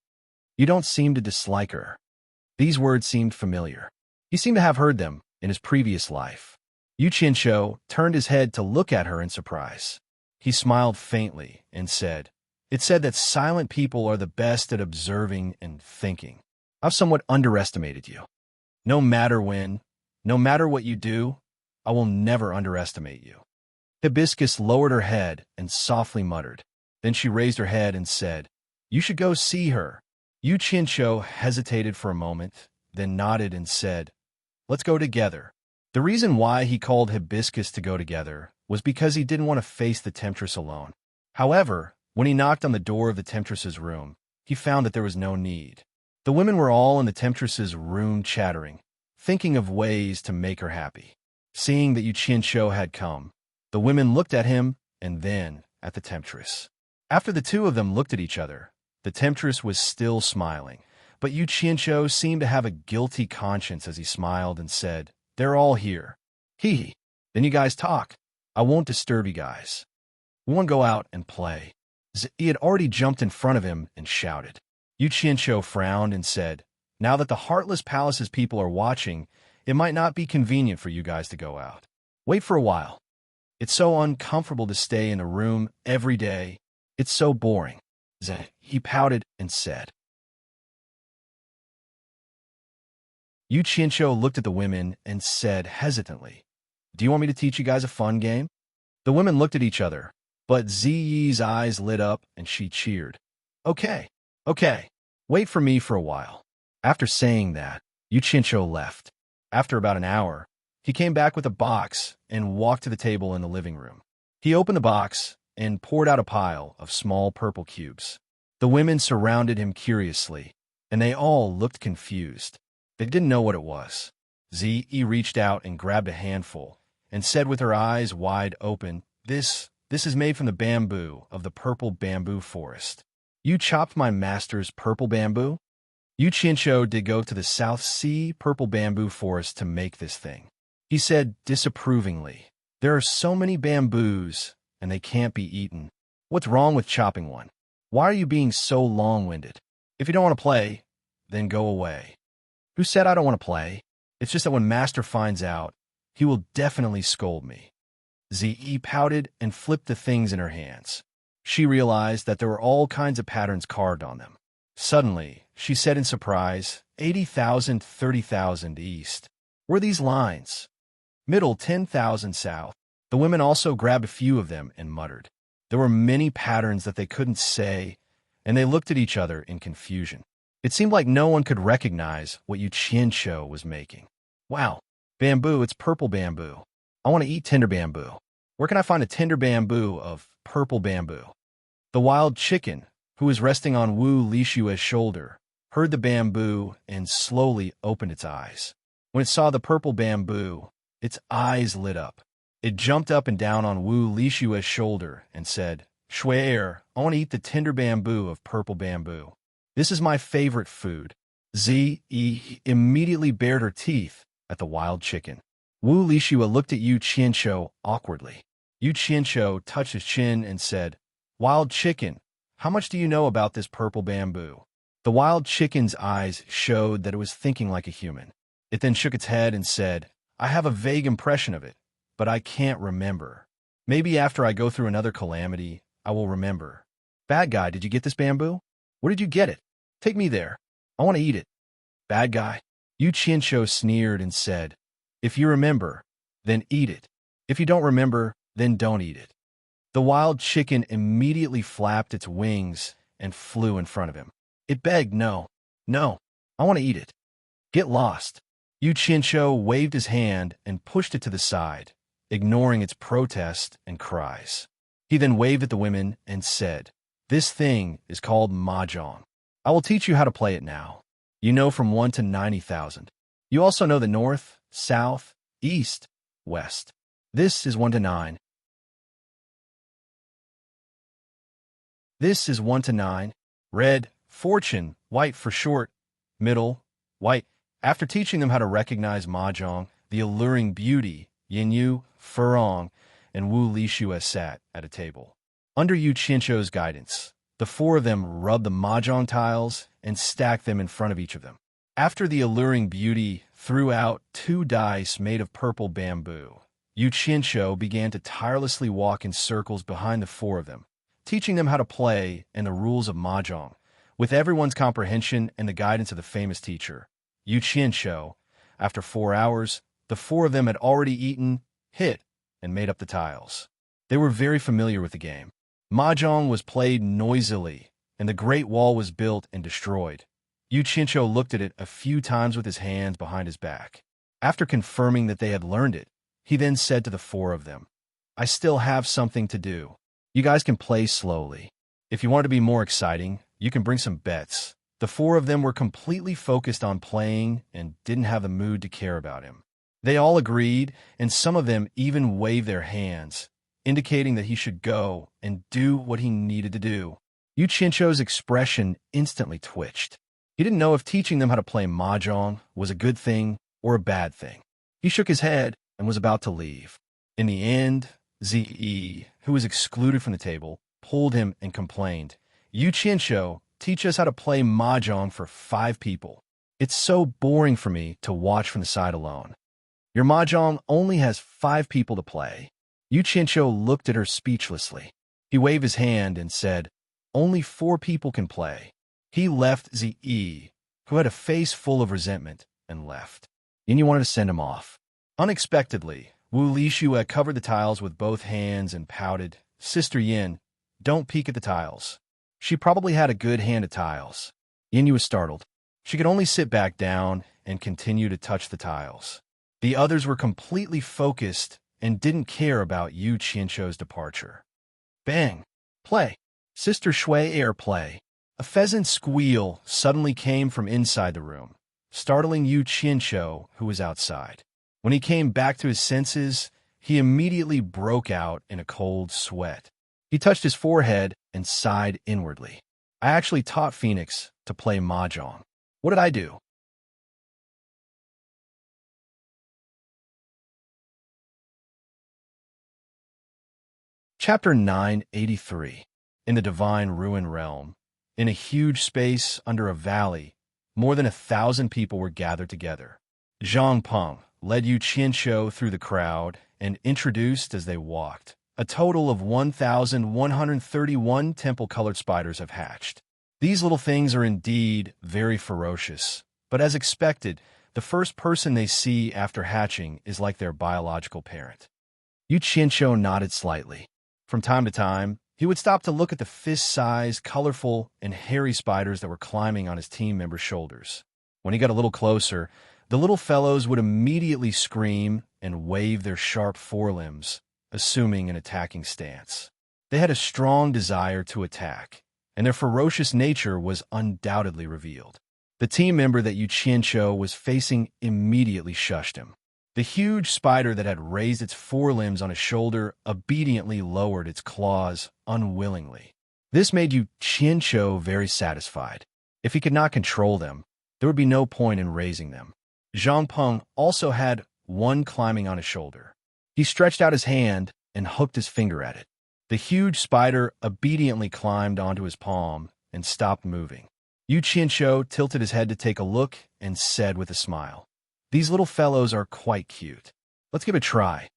S1: You don't seem to dislike her." These words seemed familiar. He seemed to have heard them in his previous life. Yu Qianqiu turned his head to look at her in surprise. He smiled faintly and said, "It's said that silent people are the best at observing and thinking. I've somewhat underestimated you. No matter when, no matter what you do, I will never underestimate you." Hibiscus lowered her head and softly muttered. Then she raised her head and said, "You should go see her." Yu Qianqiu hesitated for a moment, then nodded and said, "Let's go together." The reason why he called Hibiscus to go together was because he didn't want to face the temptress alone. However, when he knocked on the door of the temptress's room, he found that there was no need. The women were all in the temptress's room chattering, thinking of ways to make her happy. Seeing that Yu Qianqiu had come, the women looked at him and then at the temptress. After the two of them looked at each other, the temptress was still smiling, but Yu Qianqiu seemed to have a guilty conscience as he smiled and said, "They're all here. Hee. Then you guys talk. I won't disturb you guys. We want to go out and play." He had already jumped in front of him and shouted. Yu Qianqiu frowned and said, "Now that the Heartless Palace's people are watching, it might not be convenient for you guys to go out. Wait for a while. It's so uncomfortable to stay in a room every day. It's so boring." He pouted and said. Yu Qianqiu looked at the women and said hesitantly, "Do you want me to teach you guys a fun game?" The women looked at each other, but Ziyi's eyes lit up and she cheered. Okay. Wait for me for a while." After saying that, Yu Qianqiu left. After about an hour, he came back with a box and walked to the table in the living room. He opened the box and poured out a pile of small purple cubes. The women surrounded him curiously, and they all looked confused. They didn't know what it was. Ziyi reached out and grabbed a handful and said with her eyes wide open, This is made from the bamboo of the purple bamboo forest. You chopped my master's purple bamboo?" Yu Qianqiu did go to the South Sea purple bamboo forest to make this thing. He said disapprovingly, "There are so many bamboos, and they can't be eaten. What's wrong with chopping one? Why are you being so long-winded?" If you don't want to play, then go away. Who said I don't want to play? It's just that when Master finds out, he will definitely scold me. Ze pouted and flipped the things in her hands. She realized that there were all kinds of patterns carved on them. Suddenly, she said in surprise, 80,000, 30,000 east. Were these lines? Middle 10,000 south. The women also grabbed a few of them and muttered. There were many patterns that they couldn't say, and they looked at each other in confusion. It seemed like no one could recognize what Yu Qianqiu was making. Wow, bamboo, it's purple bamboo. I want to eat tender bamboo. Where can I find a tender bamboo of purple bamboo? The wild chicken, who was resting on Wu Lishua's shoulder, heard the bamboo and slowly opened its eyes. When it saw the purple bamboo, its eyes lit up. It jumped up and down on Wu Lishua's shoulder and said, Shuai, I want to eat the tender bamboo of purple bamboo. This is my favorite food. Zi immediately bared her teeth at the wild chicken. Wu Lishua looked at Yu Qianqiu awkwardly. Yu Qianqiu touched his chin and said, Wild chicken, how much do you know about this purple bamboo? The wild chicken's eyes showed that it was thinking like a human. It then shook its head and said, I have a vague impression of it, but I can't remember. Maybe after I go through another calamity, I will remember. Bad guy, did you get this bamboo? Where did you get it? Take me there. I want to eat it. Bad guy. Yu Qianqiu sneered and said, If you remember, then eat it. If you don't remember, then don't eat it. The wild chicken immediately flapped its wings and flew in front of him. It begged, No, I want to eat it. Get lost. Yu Qianqiu waved his hand and pushed it to the side, ignoring its protest and cries. He then waved at the women and said, This thing is called mahjong. I will teach you how to play it now. You know from 1 to 90,000. You also know the north, south, east, west. This is 1 to 9. This is 1 to 9. Red, fortune, white for short, middle, white. After teaching them how to recognize mahjong, the alluring beauty, Yinyu, Furong, and Wu Lishua sat at a table. Under Yu Qianqiu's guidance, the four of them rubbed the mahjong tiles and stacked them in front of each of them. After the alluring beauty threw out 2 dice made of purple bamboo, Yu Qianqiu began to tirelessly walk in circles behind the four of them, teaching them how to play and the rules of mahjong. With everyone's comprehension and the guidance of the famous teacher, Yu Qianqiu, after 4 hours, the four of them had already eaten, hit, and made up the tiles. They were very familiar with the game. Mahjong was played noisily, and the Great Wall was built and destroyed. Yu Qianqiu looked at it a few times with his hands behind his back. After confirming that they had learned it, he then said to the four of them, I still have something to do. You guys can play slowly. If you want to be more exciting, you can bring some bets. The four of them were completely focused on playing and didn't have the mood to care about him. They all agreed, and some of them even waved their hands, indicating that he should go and do what he needed to do. Yu Qianqiu's expression instantly twitched. He didn't know if teaching them how to play mahjong was a good thing or a bad thing. He shook his head and was about to leave. In the end, Zi, who was excluded from the table, pulled him and complained, Yu Qianqiu, teach us how to play mahjong for 5 people. It's so boring for me to watch from the side alone. Your mahjong only has 5 people to play. Yu Qianqiu looked at her speechlessly. He waved his hand and said, Only 4 people can play. He left Zi, who had a face full of resentment, and left. Yin wanted to send him off. Unexpectedly, Wu Lishua covered the tiles with both hands and pouted, Sister Yin, don't peek at the tiles. She probably had a good hand at tiles. Yin was startled. She could only sit back down and continue to touch the tiles. The others were completely focused and didn't care about Yu Qianqiu's departure. Bang! Play! Sister Shuai play! A pheasant squeal suddenly came from inside the room, startling Yu Qianqiu, who was outside. When he came back to his senses, he immediately broke out in a cold sweat. He touched his forehead and sighed inwardly. I actually taught Phoenix to play mahjong. What did I do? Chapter 983. In the Divine Ruin Realm, In a huge space under a valley, more than 1,000 people were gathered together. Zhang Peng led Yu Qianqiu through the crowd and introduced as they walked. A total of 1,131 temple-colored spiders have hatched. These little things are indeed very ferocious, but as expected, the first person they see after hatching is like their biological parent. Yu Qianqiu nodded slightly. From time to time, he would stop to look at the fist-sized, colorful, and hairy spiders that were climbing on his team members' shoulders. When he got a little closer, the little fellows would immediately scream and wave their sharp forelimbs, assuming an attacking stance. They had a strong desire to attack, and their ferocious nature was undoubtedly revealed. The team member that Yu Qianqiu was facing immediately shushed him. The huge spider that had raised its forelimbs on his shoulder obediently lowered its claws unwillingly. This made Yu Qianqiu very satisfied. If he could not control them, there would be no point in raising them. Zhang Peng also had one climbing on his shoulder. He stretched out his hand and hooked his finger at it. The huge spider obediently climbed onto his palm and stopped moving. Yu Qianqiu tilted his head to take a look and said with a smile, "These little fellows are quite cute. Let's give it a try."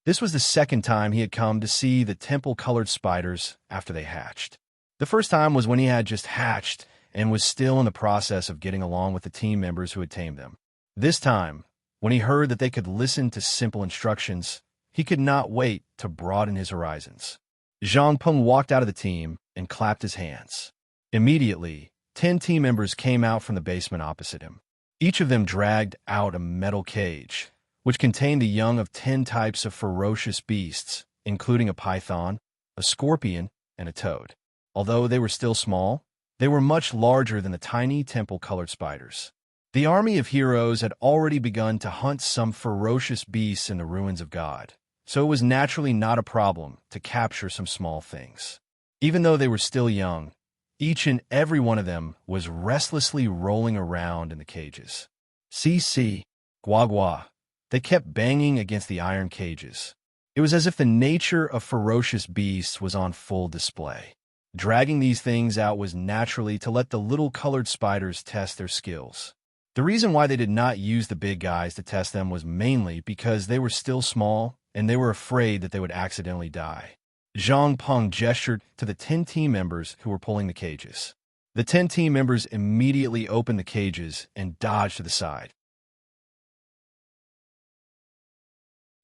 S1: This was the second time he had come to see the temple-colored spiders after they hatched. The first time was when he had just hatched and was still in the process of getting along with the team members who had tamed them. This time, when he heard that they could listen to simple instructions, he could not wait to broaden his horizons. Zhang Peng walked out of the team and clapped his hands. Immediately, 10 team members came out from the basement opposite him. Each of them dragged out a metal cage, which contained the young of 10 types of ferocious beasts, including a python, a scorpion, and a toad. Although they were still small, they were much larger than the tiny temple-colored spiders. The army of heroes had already begun to hunt some ferocious beasts in the ruins of God, so it was naturally not a problem to capture some small things. Even though they were still young, each and every one of them was restlessly rolling around in the cages. See, gua gua. They kept banging against the iron cages. It was as if the nature of ferocious beasts was on full display. Dragging these things out was naturally to let the little colored spiders test their skills. The reason why they did not use the big guys to test them was mainly because they were still small and they were afraid that they would accidentally die. Zhang Peng gestured to the 10 team members who were pulling the cages. The 10 team members immediately opened the cages and dodged to the side.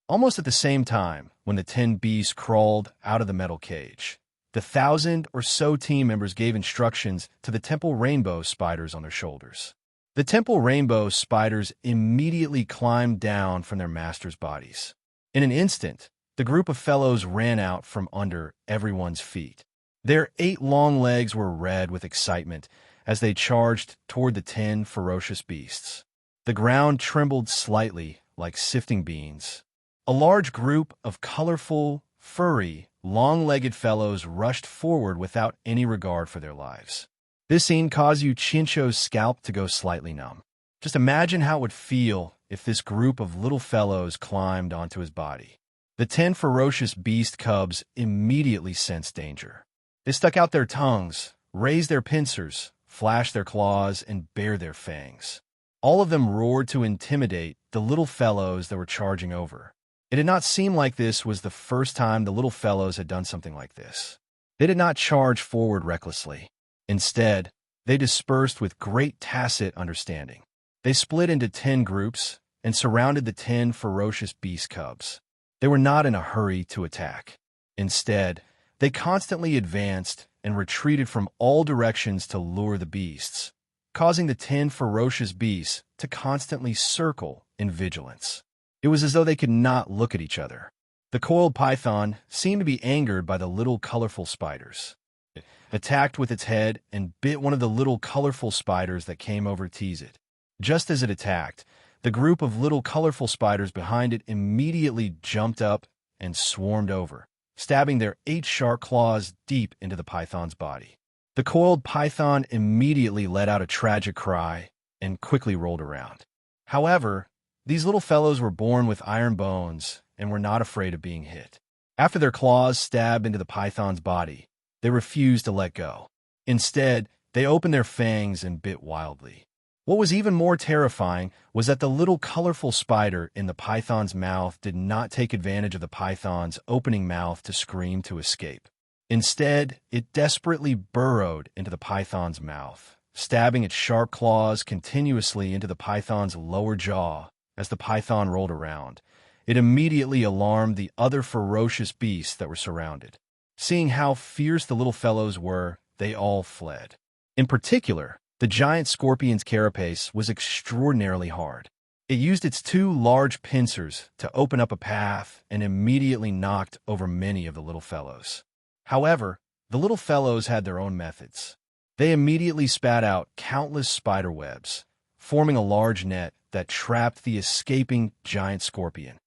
S1: Almost at the same time, when the 10 beasts crawled out of the metal cage, the 1,000 or so team members gave instructions to the temple rainbow spiders on their shoulders. The temple rainbow spiders immediately climbed down from their masters' bodies. In an instant, the group of fellows ran out from under everyone's feet. Their 8 long legs were red with excitement as they charged toward the 10 ferocious beasts. The ground trembled slightly like sifting beans. A large group of colorful, furry, long-legged fellows rushed forward without any regard for their lives. This scene caused Yu Qianqiu's scalp to go slightly numb. Just imagine how it would feel if this group of little fellows climbed onto his body. The 10 ferocious beast cubs immediately sensed danger. They stuck out their tongues, raised their pincers, flashed their claws, and bared their fangs. All of them roared to intimidate the little fellows that were charging over. It did not seem like this was the first time the little fellows had done something like this. They did not charge forward recklessly. Instead, they dispersed with great tacit understanding. They split into 10 groups and surrounded the 10 ferocious beast cubs. They were not in a hurry to attack. Instead, they constantly advanced and retreated from all directions to lure the beasts, causing the 10 ferocious beasts to constantly circle in vigilance. It was as though they could not look at each other. The coiled python seemed to be angered by the little colorful spiders. It attacked with its head and bit one of the little colorful spiders that came over to tease it. Just as it attacked, the group of little colorful spiders behind it immediately jumped up and swarmed over, stabbing their 8 sharp claws deep into the python's body. The coiled python immediately let out a tragic cry and quickly rolled around. However, these little fellows were born with iron bones and were not afraid of being hit. After their claws stabbed into the python's body, they refused to let go. Instead, They opened their fangs and bit wildly. What was even more terrifying was that the little colorful spider in the python's mouth did not take advantage of the python's opening mouth to scream to escape. Instead, it desperately burrowed into the python's mouth, stabbing its sharp claws continuously into the python's lower jaw. As the python rolled around, it immediately alarmed the other ferocious beasts that were surrounded. Seeing how fierce the little fellows were, they all fled. In particular, the giant scorpion's carapace was extraordinarily hard. It used its two large pincers to open up a path and immediately knocked over many of the little fellows. However, the little fellows had their own methods. They immediately spat out countless spider webs, forming a large net that trapped the escaping giant scorpion.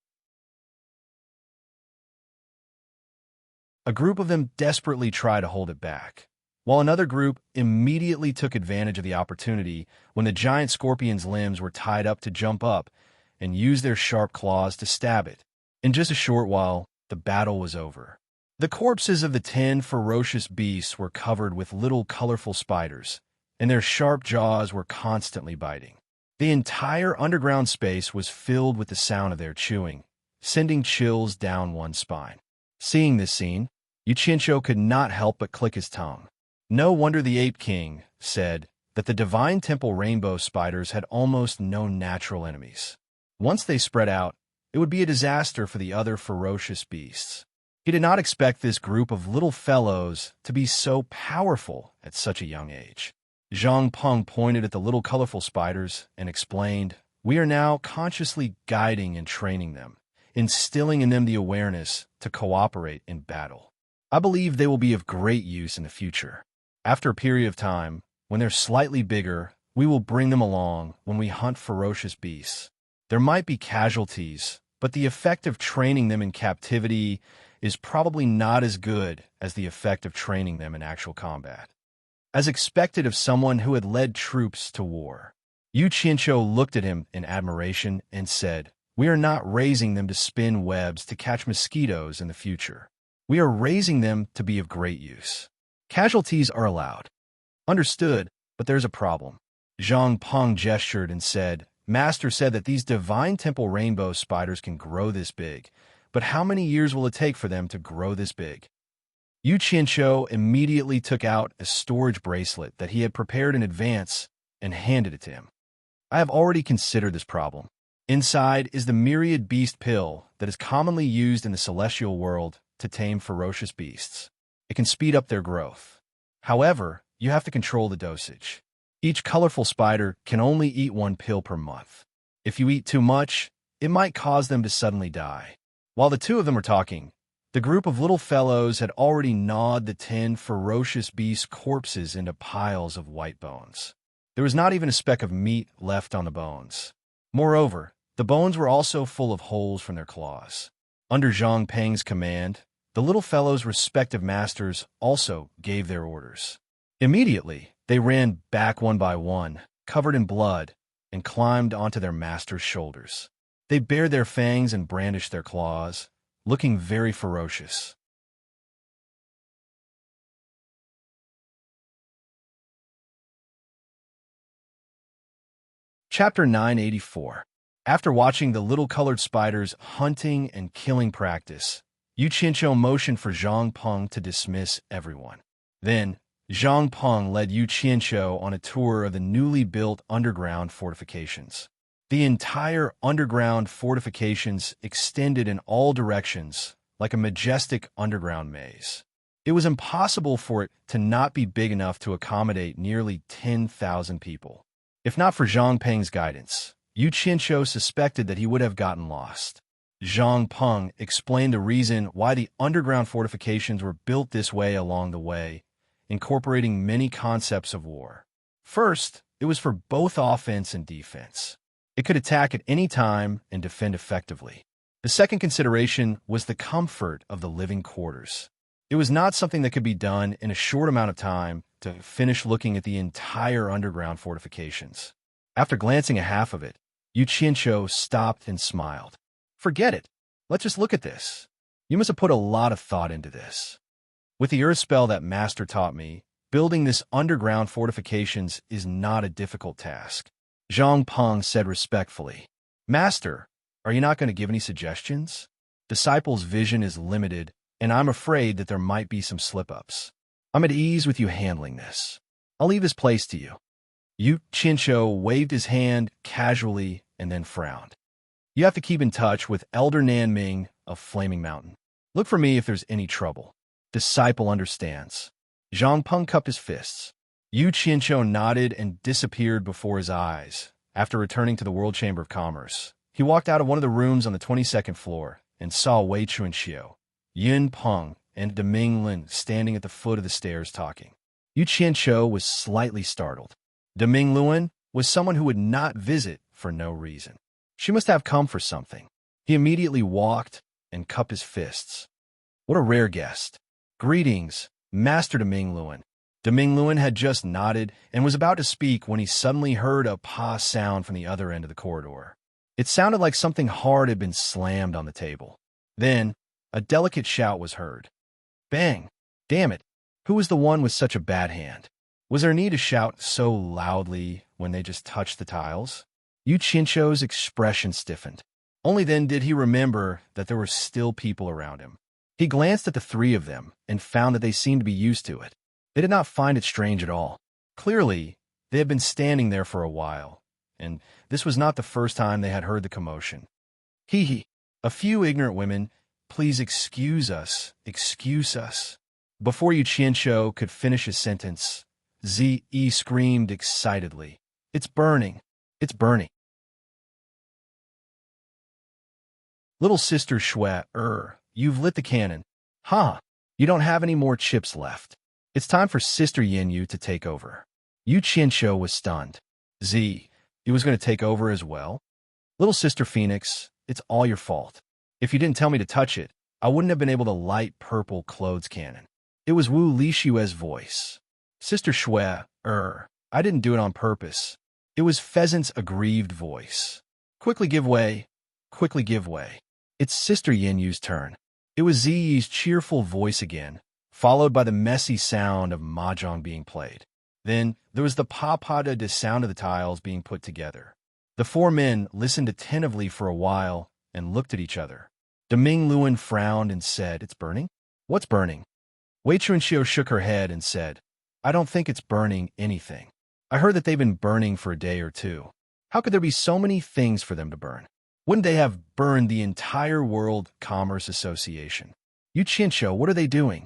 S1: A group of them desperately tried to hold it back, while another group immediately took advantage of the opportunity when the giant scorpion's limbs were tied up to jump up and use their sharp claws to stab it. In just a short while, the battle was over. The corpses of the 10 ferocious beasts were covered with little colorful spiders, and their sharp jaws were constantly biting. The entire underground space was filled with the sound of their chewing, sending chills down one's spine. Seeing this scene, Yuchincho could not help but click his tongue. No wonder the Ape King said that the Divine Temple rainbow spiders had almost no natural enemies. Once they spread out, it would be a disaster for the other ferocious beasts. He did not expect this group of little fellows to be so powerful at such a young age. Zhang Peng pointed at the little colorful spiders and explained, "We are now consciously guiding and training them, instilling in them the awareness to cooperate in battle. I believe they will be of great use in the future. After a period of time, when they're slightly bigger, we will bring them along when we hunt ferocious beasts. There might be casualties, but the effect of training them in captivity is probably not as good as the effect of training them in actual combat." As expected of someone who had led troops to war, Yu Qianqiu looked at him in admiration and said, "We are not raising them to spin webs to catch mosquitoes in the future. We are raising them to be of great use. Casualties are allowed." "Understood, but there's a problem." Zhang Peng gestured and said, "Master said that these Divine Temple rainbow spiders can grow this big, but how many years will it take for them to grow this big?" Yu Qianqiu immediately took out a storage bracelet that he had prepared in advance and handed it to him. "I have already considered this problem. Inside is the myriad beast pill that is commonly used in the celestial world to tame ferocious beasts. It can speed up their growth. However, you have to control the dosage. Each colorful spider can only eat one pill per month. If you eat too much, it might cause them to suddenly die." While the two of them were talking, the group of little fellows had already gnawed the 10 ferocious beast corpses into piles of white bones. There was not even a speck of meat left on the bones. Moreover, the bones were also full of holes from their claws. Under Zhang Peng's command, the little fellows' respective masters also gave their orders. Immediately, they ran back one by one, covered in blood, and climbed onto their master's shoulders. They bared their fangs and brandished their claws, looking very ferocious. Chapter 984. After watching the little colored spiders hunting and killing practice, Yu Qianqiu motioned for Zhang Peng to dismiss everyone. Then, Zhang Peng led Yu Qianqiu on a tour of the newly built underground fortifications. The entire underground fortifications extended in all directions like a majestic underground maze. It was impossible for it to not be big enough to accommodate nearly 10,000 people. If not for Zhang Peng's guidance, Yu Qianqiu suspected that he would have gotten lost. Zhang Peng explained the reason why the underground fortifications were built this way along the way, incorporating many concepts of war. First, it was for both offense and defense. It could attack at any time and defend effectively. The second consideration was the comfort of the living quarters. It was not something that could be done in a short amount of time to finish looking at the entire underground fortifications. After glancing at half of it, Yu Qianqiu stopped and smiled. "Forget it. Let's just look at this. You must have put a lot of thought into this. With the earth spell that Master taught me, Building this underground fortifications is not a difficult task. Zhang Peng said respectfully. Master, are you not going to give any suggestions? Disciple's vision is limited, and I'm afraid that there might be some slip-ups. I'm at ease with you handling this. I'll leave this place to you. Yu Qinshu waved his hand casually and then frowned. You have to keep in touch with Elder Nanming of Flaming Mountain. Look for me if there's any trouble. Disciple understands. Zhang Peng cupped his fists. Yu Qinshu nodded and disappeared before his eyes. After returning to the World Chamber of Commerce, he walked out of one of the rooms on the 22nd floor and saw Wei Chunxiu, Yun Peng, and Deming Lin standing at the foot of the stairs talking. Yu Qinshu was slightly startled. Deming Lin was someone who would not visit for no reason. She must have come for something. He immediately walked and cupped his fists. What a rare guest. Greetings, Master Deming Lin. Deming Lin had just nodded and was about to speak when he suddenly heard a pa sound from the other end of the corridor. It sounded like something hard had been slammed on the table. Then, a delicate shout was heard. Bang! Damn it! Who was the one with such a bad hand? Was there need to shout so loudly when they just touched the tiles? Yu Qinshu's expression stiffened. Only then did he remember that there were still people around him. He glanced at the three of them and found that they seemed to be used to it. They did not find it strange at all. Clearly, they had been standing there for a while, and this was not the first time they had heard the commotion. Hee hee. A few ignorant women, please excuse us, excuse us. Before Yu Qinshu could finish his sentence, Zi-Yi screamed excitedly. It's burning. It's burning. Little sister Shui, you've lit the cannon. Ha! You don't have any more chips left. It's time for Sister Yin-Yu to take over. Yu Qinshu was stunned. Z, he was going to take over as well? Little Sister Phoenix, it's all your fault. If you didn't tell me to touch it, I wouldn't have been able to light purple clothes cannon. It was Wu Lishue's voice. Sister Shui, I didn't do it on purpose. It was Pheasant's aggrieved voice. Quickly give way. Quickly give way. It's Sister Yin-Yu's turn. It was Ziyi's cheerful voice again, followed by the messy sound of mahjong being played. Then there was the pa-pa-da sound of the tiles being put together. The four men listened attentively for a while and looked at each other. Deming Lin frowned and said, It's burning? What's burning? Wei Chunxiu shook her head and said, I don't think it's burning anything. I heard that they've been burning for a day or two. How could there be so many things for them to burn? Wouldn't they have burned the entire World Commerce Association? Yu Qinshu, what are they doing?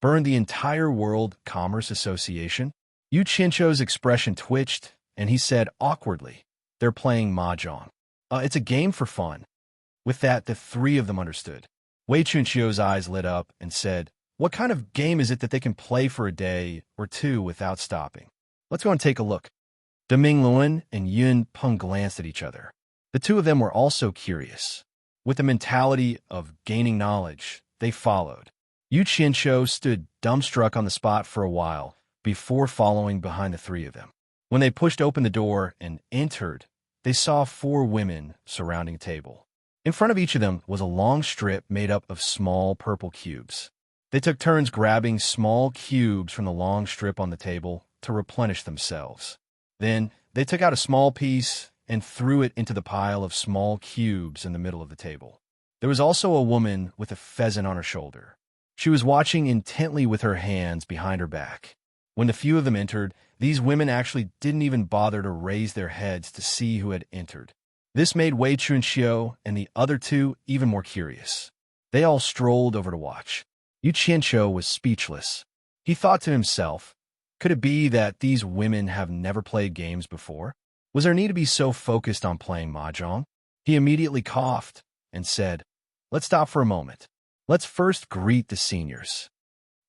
S1: Burn the entire World Commerce Association? Yu Qinshu's expression twitched, and he said awkwardly, They're playing mahjong. It's a game for fun. With that, the three of them understood. Wei Chunxiu's eyes lit up and said, What kind of game is it that they can play for a day or two without stopping? Let's go and take a look. Deming Lin and Yun Peng glanced at each other. The two of them were also curious. With the mentality of gaining knowledge, they followed. Yu Qinshu stood dumbstruck on the spot for a while before following behind the three of them. When they pushed open the door and entered, they saw four women surrounding a table. In front of each of them was a long strip made up of small purple cubes. They took turns grabbing small cubes from the long strip on the table to replenish themselves. Then they took out a small piece and threw it into the pile of small cubes in the middle of the table. There was also a woman with a pheasant on her shoulder. She was watching intently with her hands behind her back. When the few of them entered, these women actually didn't even bother to raise their heads to see who had entered. This made Wei Chunxiu and the other two even more curious. They all strolled over to watch. Yu Qinshu was speechless. He thought to himself, could it be that these women have never played games before? Was there need to be so focused on playing mahjong? He immediately coughed and said, Let's stop for a moment. Let's first greet the seniors.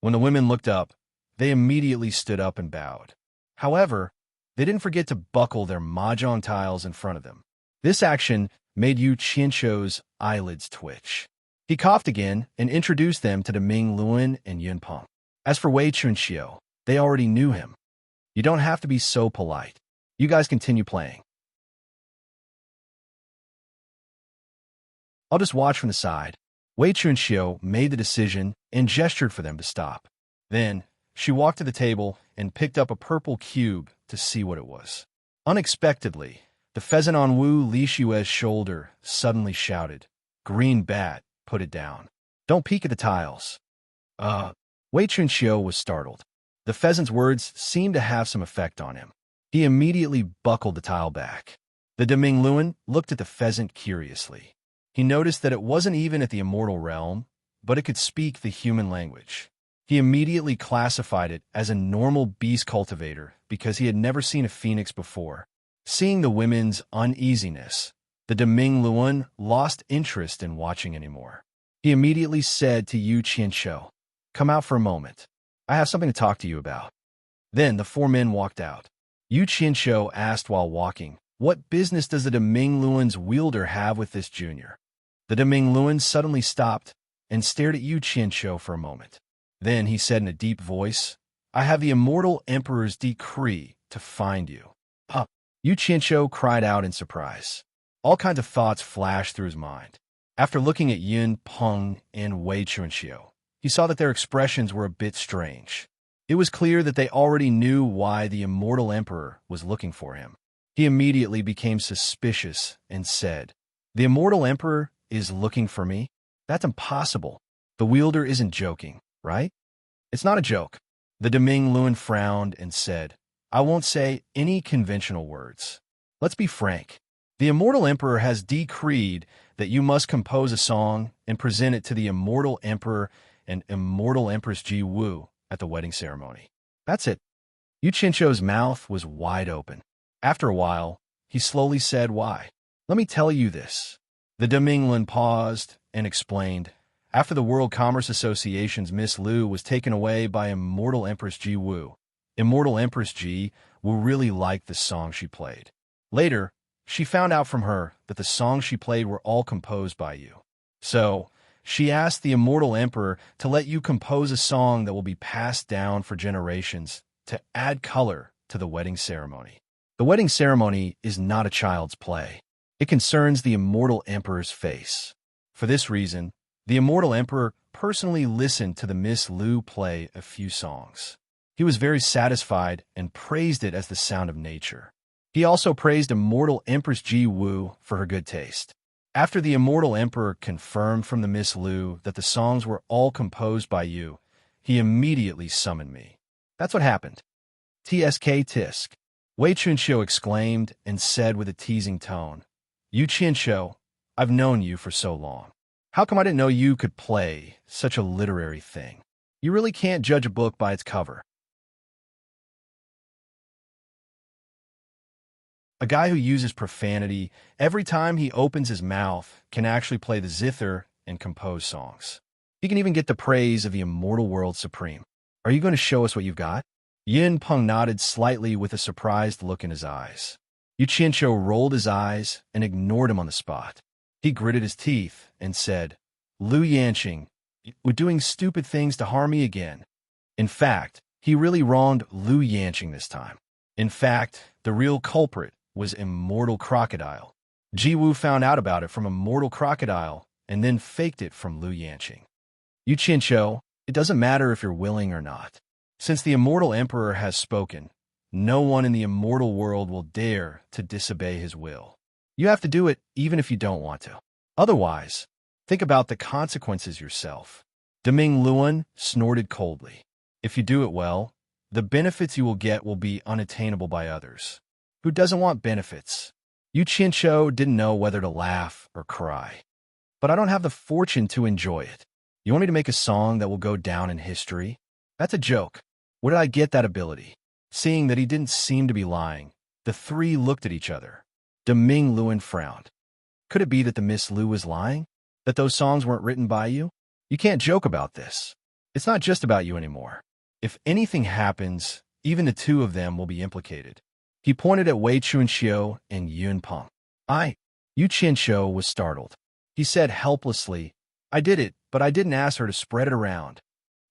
S1: When the women looked up, they immediately stood up and bowed. However, they didn't forget to buckle their mahjong tiles in front of them. This action made Yu Qinshu's eyelids twitch. He coughed again and introduced them to Deming Lin and Yun Peng. As for Wei Chunxiu, they already knew him. You don't have to be so polite. You guys continue playing. I'll just watch from the side. Wei Chunxiu made the decision and gestured for them to stop. Then, she walked to the table and picked up a purple cube to see what it was. Unexpectedly, the pheasant on Wu Lishue's shoulder suddenly shouted, "Green bat, put it down. Don't peek at the tiles." Wei Chunxiu was startled. The pheasant's words seemed to have some effect on him. He immediately buckled the tile back. The Deming Luan looked at the pheasant curiously. He noticed that it wasn't even at the immortal realm, but it could speak the human language. He immediately classified it as a normal beast cultivator because he had never seen a phoenix before. Seeing the women's uneasiness, the Deming Luan lost interest in watching anymore. He immediately said to Yu Qianshou, "Come out for a moment. I have something to talk to you about." Then the four men walked out. Yu Qianshou asked while walking, "What business does the Deming Luan's wielder have with this junior?" The Deming Luan suddenly stopped and stared at Yu Qianshou for a moment. Then he said in a deep voice, "I have the immortal emperor's decree to find you." Yu Qianshou cried out in surprise. All kinds of thoughts flashed through his mind. After looking at Yun Peng and Wei Chunxiu, he saw that their expressions were a bit strange. It was clear that they already knew why the immortal emperor was looking for him. He immediately became suspicious and said, "The immortal emperor is looking for me? That's impossible. The wielder isn't joking, right?" "It's not a joke." The Deming Luan frowned and said, "I won't say any conventional words. Let's be frank. The immortal emperor has decreed that you must compose a song and present it to the immortal emperor and immortal empress Ji Wu at the wedding ceremony. That's it." Yu Qianshou's mouth was wide open. After a while, he slowly said, "Why? Let me tell you this." The Deming Luan paused and explained, "After the World Commerce Association's Miss Liu was taken away by immortal empress Ji Wu, immortal empress Ji Wu really liked the song she played. Later, she found out from her that the songs she played were all composed by you. So, she asked the immortal emperor to let you compose a song that will be passed down for generations to add color to the wedding ceremony. The wedding ceremony is not a child's play. It concerns the immortal emperor's face. For this reason, the immortal emperor personally listened to the Miss Liu play a few songs. He was very satisfied and praised it as the sound of nature. He also praised immortal empress Ji Wu for her good taste. After the immortal emperor confirmed from the Miss Liu that the songs were all composed by you, he immediately summoned me. That's what happened." "Tsk tisk," Wei Chunxiu exclaimed and said with a teasing tone, "Yu Qianshou, I've known you for so long. How come I didn't know you could play such a literary thing? You really can't judge a book by its cover." A guy who uses profanity every time he opens his mouth can actually play the zither and compose songs. He can even get the praise of the immortal world supreme. Are you going to show us what you've got? Yin Peng nodded slightly with a surprised look in his eyes. Yu Qianshou rolled his eyes and ignored him on the spot. He gritted his teeth and said, "Lu Yanqing, you're doing stupid things to harm me again." In fact, he really wronged Lu Yanqing this time. In fact, the real culprit was Immortal Crocodile. Ji Wu found out about it from Immortal Crocodile and then faked it from Lu Yanqing. Yu Qianshou, it doesn't matter if you're willing or not. Since the Immortal Emperor has spoken, no one in the immortal world will dare to disobey his will. You have to do it even if you don't want to. Otherwise, think about the consequences yourself. Deming Luan snorted coldly. If you do it well, the benefits you will get will be unattainable by others. Who doesn't want benefits? Yu Qianshou didn't know whether to laugh or cry. "But I don't have the fortune to enjoy it. You want me to make a song that will go down in history? That's a joke. Where did I get that ability?" Seeing that he didn't seem to be lying, the three looked at each other. Deming Luan frowned. Could it be that the Miss Liu was lying? That those songs weren't written by you? You can't joke about this. It's not just about you anymore. If anything happens, even the two of them will be implicated. He pointed at Wei Chunxiu and Yun Peng. Yu Qianshou was startled. He said helplessly, "I did it, but I didn't ask her to spread it around."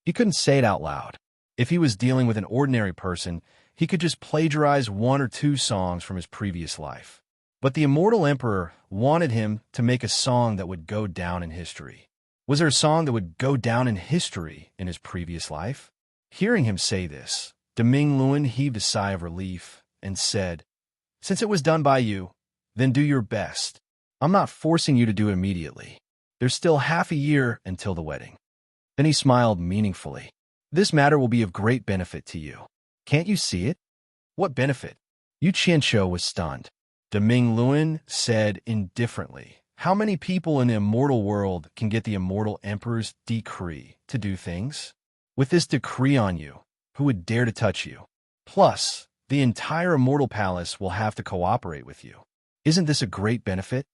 S1: He couldn't say it out loud. If he was dealing with an ordinary person, he could just plagiarize one or two songs from his previous life. But the Immortal Emperor wanted him to make a song that would go down in history. Was there a song that would go down in history in his previous life? Hearing him say this, Deming Luan heaved a sigh of relief and said, "Since it was done by you, then do your best. I'm not forcing you to do it immediately. There's still half a year until the wedding." Then he smiled meaningfully. "This matter will be of great benefit to you. Can't you see it?" "What benefit?" Yu Qianqiu was stunned. Deming Luan said indifferently, "How many people in the immortal world can get the immortal emperor's decree to do things? With this decree on you, who would dare to touch you? Plus, the entire immortal palace will have to cooperate with you. Isn't this a great benefit?"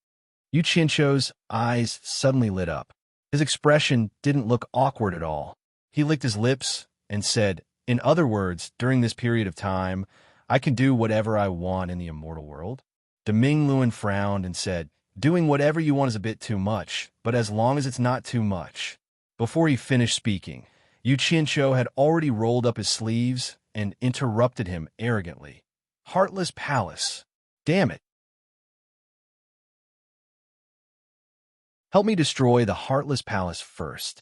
S1: Yu Qianqiu's eyes suddenly lit up. His expression didn't look awkward at all. He licked his lips and said, "In other words, during this period of time, I can do whatever I want in the immortal world?" Deming Luan frowned and said, "Doing whatever you want is a bit too much, but as long as it's not too much." Before he finished speaking, Yu Qianqiu had already rolled up his sleeves and interrupted him arrogantly. "Heartless Palace. Damn it. Help me destroy the Heartless Palace first."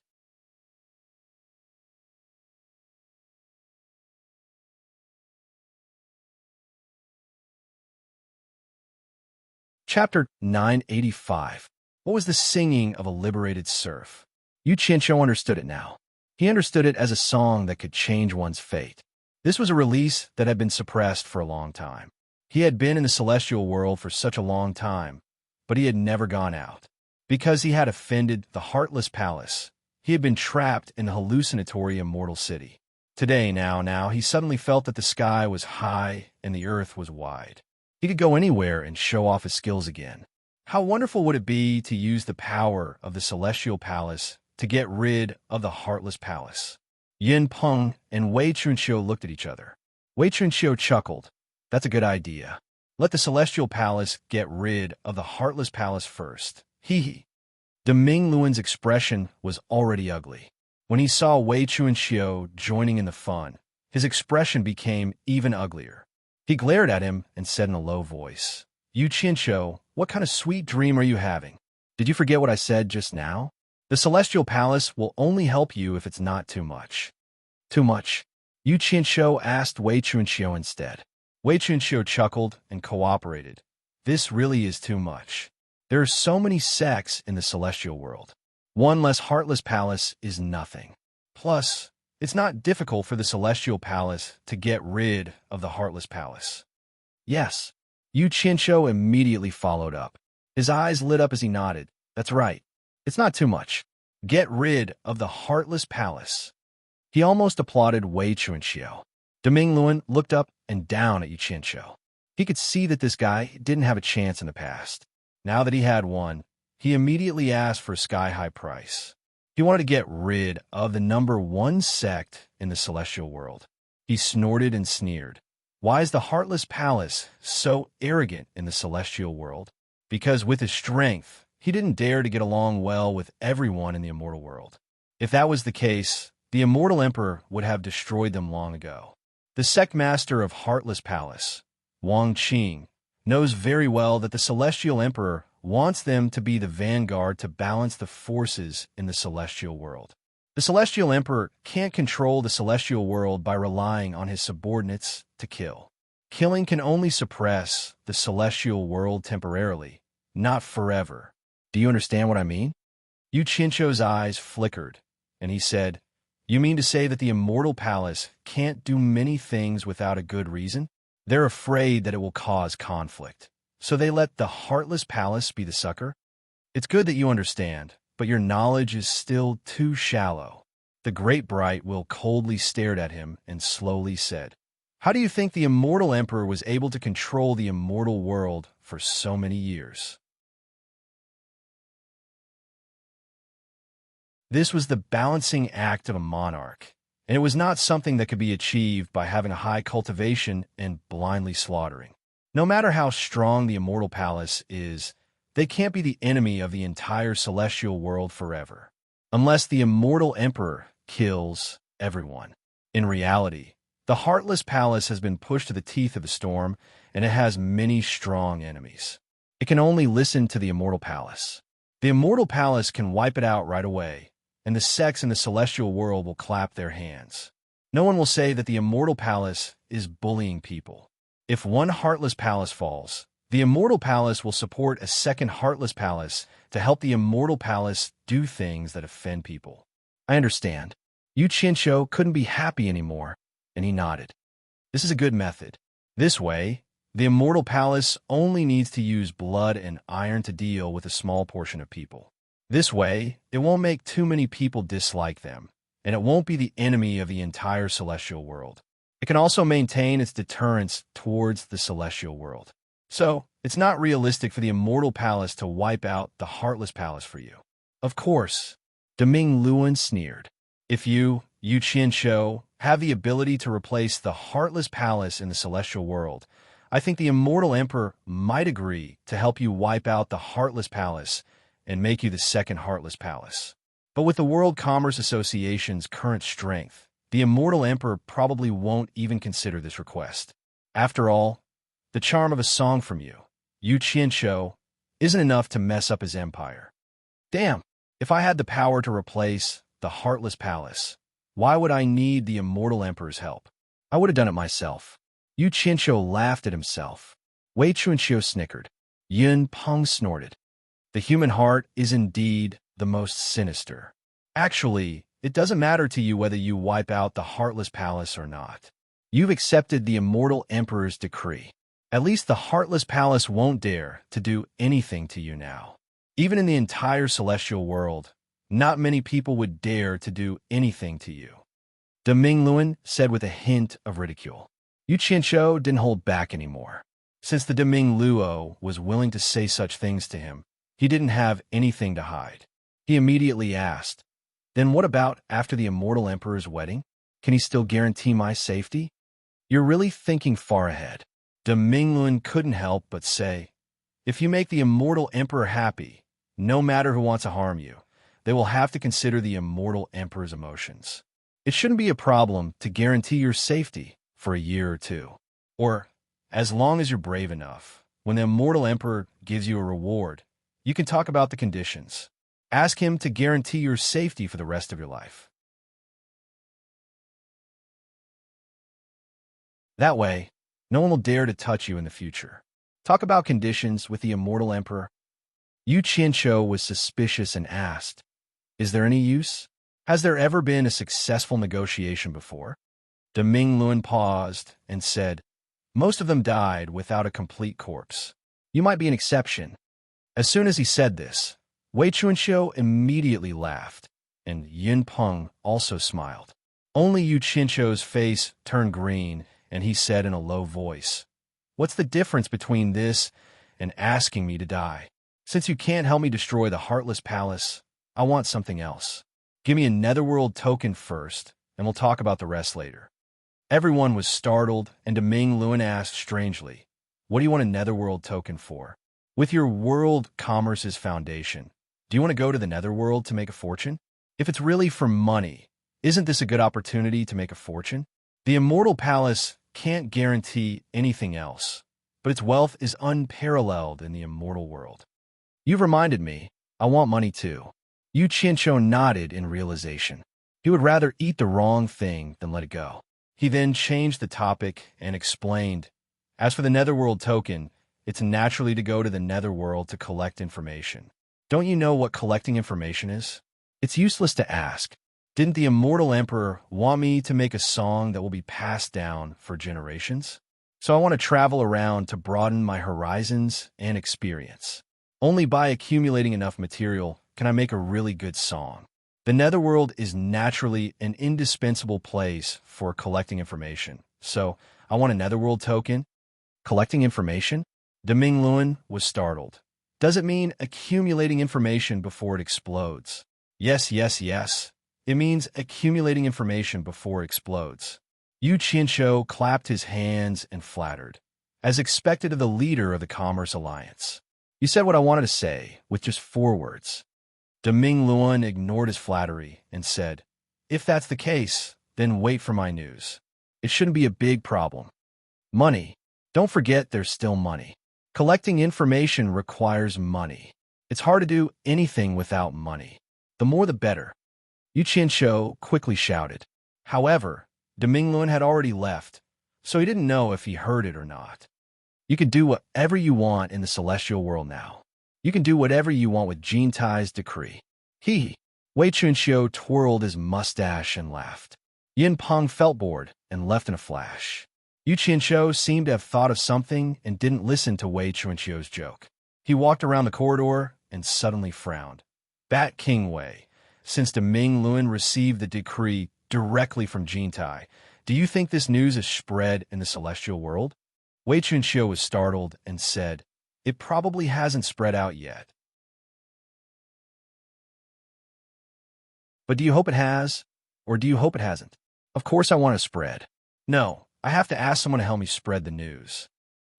S1: Chapter 985. What was the singing of a liberated serf? Yu Qianqiu understood it now. He understood it as a song that could change one's fate. This was a release that had been suppressed for a long time. He had been in the celestial world for such a long time, but he had never gone out. Because he had offended the Heartless Palace, he had been trapped in the hallucinatory immortal city. Today, now, he suddenly felt that the sky was high and the earth was wide. He could go anywhere and show off his skills again. How wonderful would it be to use the power of the Celestial Palace to get rid of the Heartless Palace? Yin Peng and Wei Chunqiu looked at each other. Wei Chunqiu chuckled. "That's a good idea. Let the Celestial Palace get rid of the Heartless Palace first. Hee hee." Deming Luan's expression was already ugly. When he saw Wei Chunqiu joining in the fun, his expression became even uglier. He glared at him and said in a low voice, "Yu Qianqiu, what kind of sweet dream are you having? Did you forget what I said just now? The Celestial Palace will only help you if it's not too much." "Too much?" Yu Qianqiu asked Wei Chunqiu instead. Wei Chunqiu chuckled and cooperated. "This really is too much. There are so many sects in the celestial world. One less Heartless Palace is nothing. Plus, it's not difficult for the Celestial Palace to get rid of the Heartless Palace." "Yes." Yu Qianqiu immediately followed up. His eyes lit up as he nodded. "That's right. It's not too much. Get rid of the Heartless Palace." He almost applauded Wei Chunqiu. Deming Luan looked up and down at Yu Qianqiu. He could see that this guy didn't have a chance in the past. Now that he had one, he immediately asked for a sky-high price. He wanted to get rid of the #1 sect in the celestial world. He snorted and sneered. Why is the Heartless Palace so arrogant in the celestial world? Because with his strength, he didn't dare to get along well with everyone in the immortal world. If that was the case, the immortal emperor would have destroyed them long ago. The sect master of Heartless Palace, Wang Qing, knows very well that the celestial emperor wants them to be the vanguard to balance the forces in the celestial world. The celestial emperor can't control the celestial world by relying on his subordinates to kill. Killing can only suppress the celestial world temporarily, not forever. Do you understand what I mean? Yu Qianqiu's eyes flickered, and he said, "You mean to say that the immortal palace can't do many things without a good reason? They're afraid that it will cause conflict, so they let the Heartless Palace be the sucker? It's good that you understand, but your knowledge is still too shallow." The Great Bright Will coldly stared at him and slowly said, "How do you think the immortal emperor was able to control the immortal world for so many years?" This was the balancing act of a monarch, and it was not something that could be achieved by having a high cultivation and blindly slaughtering. No matter how strong the immortal palace is, they can't be the enemy of the entire celestial world forever, unless the immortal emperor kills everyone. In reality, the Heartless Palace has been pushed to the teeth of the storm, and it has many strong enemies. It can only listen to the immortal palace. The immortal palace can wipe it out right away, and the sects in the celestial world will clap their hands. No one will say that the Immortal Palace is bullying people. If one heartless palace falls, the Immortal Palace will support a second heartless palace to help the Immortal Palace do things that offend people. I understand. Yu Qianqiu couldn't be happy anymore, and he nodded. This is a good method. This way, the Immortal Palace only needs to use blood and iron to deal with a small portion of people. This way, it won't make too many people dislike them, and it won't be the enemy of the entire celestial world. It can also maintain its deterrence towards the celestial world. So, it's not realistic for the Immortal Palace to wipe out the Heartless Palace for you. Of course, Deming Luan sneered. If you, Yu Qianqiu, have the ability to replace the Heartless Palace in the celestial world, I think the Immortal Emperor might agree to help you wipe out the Heartless Palace and make you the second Heartless Palace. But with the World Commerce Association's current strength, the Immortal Emperor probably won't even consider this request. After all, the charm of a song from you, Yu Qianqiu, isn't enough to mess up his empire. Damn, if I had the power to replace the Heartless Palace, why would I need the Immortal Emperor's help? I would have done it myself. Yu Qianqiu laughed at himself. Wei Chunqiu snickered. Yun Peng snorted. The human heart is indeed the most sinister. Actually, it doesn't matter to you whether you wipe out the Heartless Palace or not. You've accepted the Immortal Emperor's decree. At least the Heartless Palace won't dare to do anything to you now. Even in the entire celestial world, not many people would dare to do anything to you. Deming Luan said with a hint of ridicule. Yu Qianqiu didn't hold back anymore. Since the Deming Luo was willing to say such things to him, he didn't have anything to hide. He immediately asked, "Then what about after the Immortal Emperor's wedding? Can he still guarantee my safety?" You're really thinking far ahead. Deming Luan couldn't help but say, "If you make the Immortal Emperor happy, no matter who wants to harm you, they will have to consider the Immortal Emperor's emotions. It shouldn't be a problem to guarantee your safety for a year or two. Or, as long as you're brave enough, when the Immortal Emperor gives you a reward, you can talk about the conditions. Ask him to guarantee your safety for the rest of your life. That way, no one will dare to touch you in the future. Talk about conditions with the Immortal Emperor." Yu Qianqiu was suspicious and asked, "Is there any use? Has there ever been a successful negotiation before?" Deming Luan paused and said, "Most of them died without a complete corpse. You might be an exception." As soon as he said this, Wei Chunqiu immediately laughed, and Yun Peng also smiled. Only Yu Qianqiu's face turned green, and he said in a low voice, "What's the difference between this and asking me to die? Since you can't help me destroy the Heartless Palace, I want something else. Give me a Netherworld token first, and we'll talk about the rest later." Everyone was startled, and Deming Luan asked strangely, "What do you want a Netherworld token for? With your World Commerce's foundation, do you want to go to the Netherworld to make a fortune? If it's really for money, isn't this a good opportunity to make a fortune? The Immortal Palace can't guarantee anything else, but its wealth is unparalleled in the immortal world. You've reminded me, I want money too." Yu Qianqiu nodded in realization. He would rather eat the wrong thing than let it go. He then changed the topic and explained, "As for the Netherworld token, it's naturally to go to the Netherworld to collect information. Don't you know what collecting information is? It's useless to ask. Didn't the Immortal Emperor want me to make a song that will be passed down for generations? So I want to travel around to broaden my horizons and experience. Only by accumulating enough material can I make a really good song. The Netherworld is naturally an indispensable place for collecting information, so I want a Netherworld token." Collecting information? Deming Luan was startled. Does it mean accumulating information before it explodes? Yes. It means accumulating information before it explodes. Yu Qianqiu clapped his hands and flattered, as expected of the leader of the Commerce Alliance. "You said what I wanted to say with just 4 words. Deming Luan ignored his flattery and said, "If that's the case, then wait for my news. It shouldn't be a big problem. Money. Don't forget there's still money. Collecting information requires money. It's hard to do anything without money. The more the better." Yu Qianqiu quickly shouted. "However, Demingluan had already left, so he didn't know if he heard it or not. You can do whatever you want in the celestial world now. You can do whatever you want with Jin Tai's decree. Wei Chunxiu twirled his mustache and laughed. Yin Peng felt bored and left in a flash. Yu Qianqiu seemed to have thought of something and didn't listen to Wei Chunxiu's joke. He walked around the corridor and suddenly frowned. Bat King Wei, since Demingluan received the decree directly from Jin Tai, do you think this news is spread in the celestial world? Wei Chunxiu was startled and said, "It probably hasn't spread out yet." But do you hope it has? Or do you hope it hasn't? Of course I want to spread. No, I have to ask someone to help me spread the news.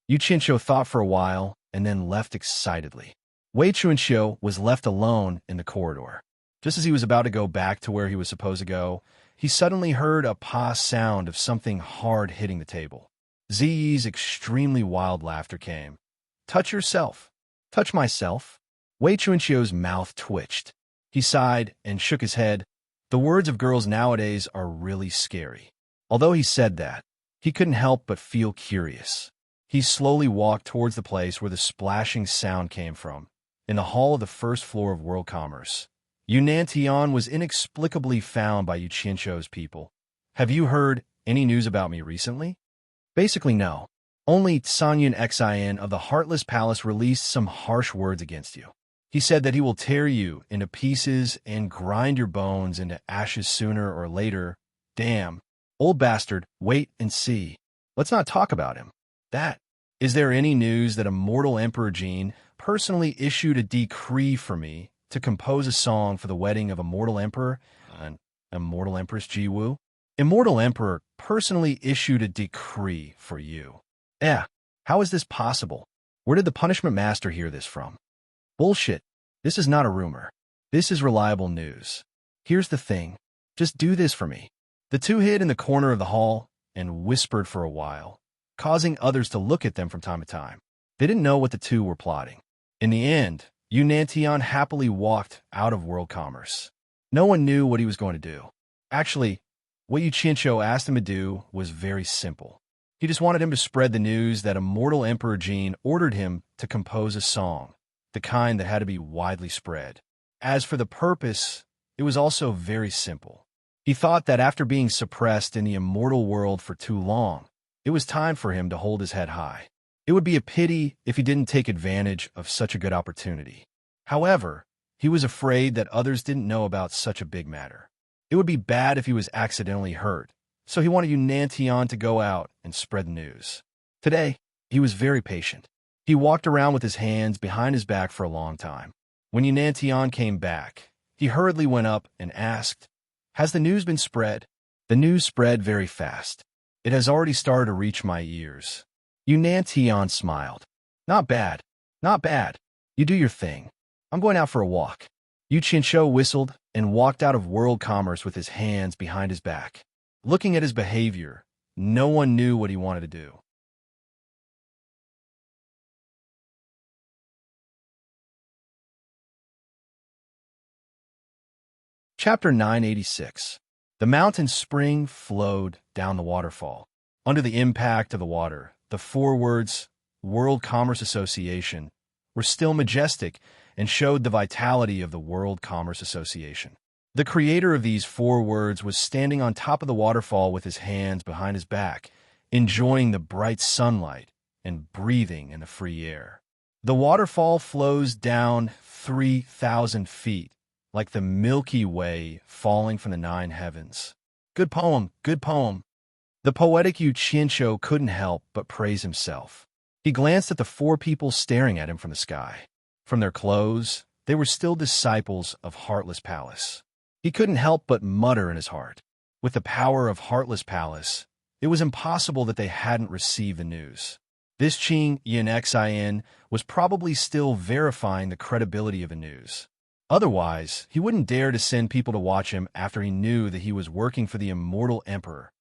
S1: Yu Qianqiu thought for a while and then left excitedly. Wei Chunxiu was left alone in the corridor. Just as he was about to go back to where he was supposed to go, he suddenly heard a pause sound of something hard hitting the table. Ziyi's extremely wild laughter came. "Touch yourself." "Touch myself?" Wei Chunxiu's mouth twitched. He sighed and shook his head. The words of girls nowadays are really scary. Although he said that, he couldn't help but feel curious. He slowly walked towards the place where the splashing sound came from, in the hall of the first floor of World Commerce. Yunnan Tian was inexplicably found by Yu Qianqiu's people. "Have you heard any news about me recently?" "Basically, no. Only Sanyun Xin of the Heartless Palace released some harsh words against you. He said that he will tear you into pieces and grind your bones into ashes sooner or later. Damn. Old bastard, wait and see. Let's not talk about him. That. Is there any news that Immortal Emperor Jin personally issued a decree for me to compose a song for the wedding of Immortal Emperor and Immortal Empress Ji Wu? Immortal Emperor personally issued a decree for you. How is this possible? Where did the Punishment Master hear this from? Bullshit. This is not a rumor. This is reliable news. Here's the thing. Just do this for me." The two hid in the corner of the hall and whispered for a while, causing others to look at them from time to time. They didn't know what the two were plotting. In the end, Yunnan Tian happily walked out of World Commerce. No one knew what he was going to do. Actually, what Yu Qianqiu asked him to do was very simple. He just wanted him to spread the news that Immortal Emperor Jin ordered him to compose a song, the kind that had to be widely spread. As for the purpose, it was also very simple. He thought that after being suppressed in the immortal world for too long, it was time for him to hold his head high. It would be a pity if he didn't take advantage of such a good opportunity. However, he was afraid that others didn't know about such a big matter. It would be bad if he was accidentally hurt, so he wanted Yunnan Tian to go out and spread the news. Today, he was very patient. He walked around with his hands behind his back for a long time. When Yunnan Tian came back, he hurriedly went up and asked, "Has the news been spread?" The news spread very fast. It has already started to reach my ears. Yunnan Tian smiled. Not bad. Not bad. You do your thing. I'm going out for a walk." Yu Qianqiu whistled and walked out of World Commerce with his hands behind his back. Looking at his behavior, no one knew what he wanted to do. Chapter 986. The mountain spring flowed down the waterfall. Under the impact of the water, the four words, World Commerce Association, were still majestic and showed the vitality of the World Commerce Association. The creator of these four words was standing on top of the waterfall with his hands behind his back, enjoying the bright sunlight and breathing in the free air. The waterfall flows down 3,000 feet, like the Milky Way falling from the 9 heavens. Good poem, good poem. The poetic Yu Qianqiu couldn't help but praise himself. He glanced at the four people staring at him from the sky. From their clothes, they were still disciples of Heartless Palace. He couldn't help but mutter in his heart. With the power of Heartless Palace, it was impossible that they hadn't received the news. This Qing Yin Xin was probably still verifying the credibility of the news. Otherwise, he wouldn't dare to send people to watch him after he knew that he was working for the Immortal Emperor.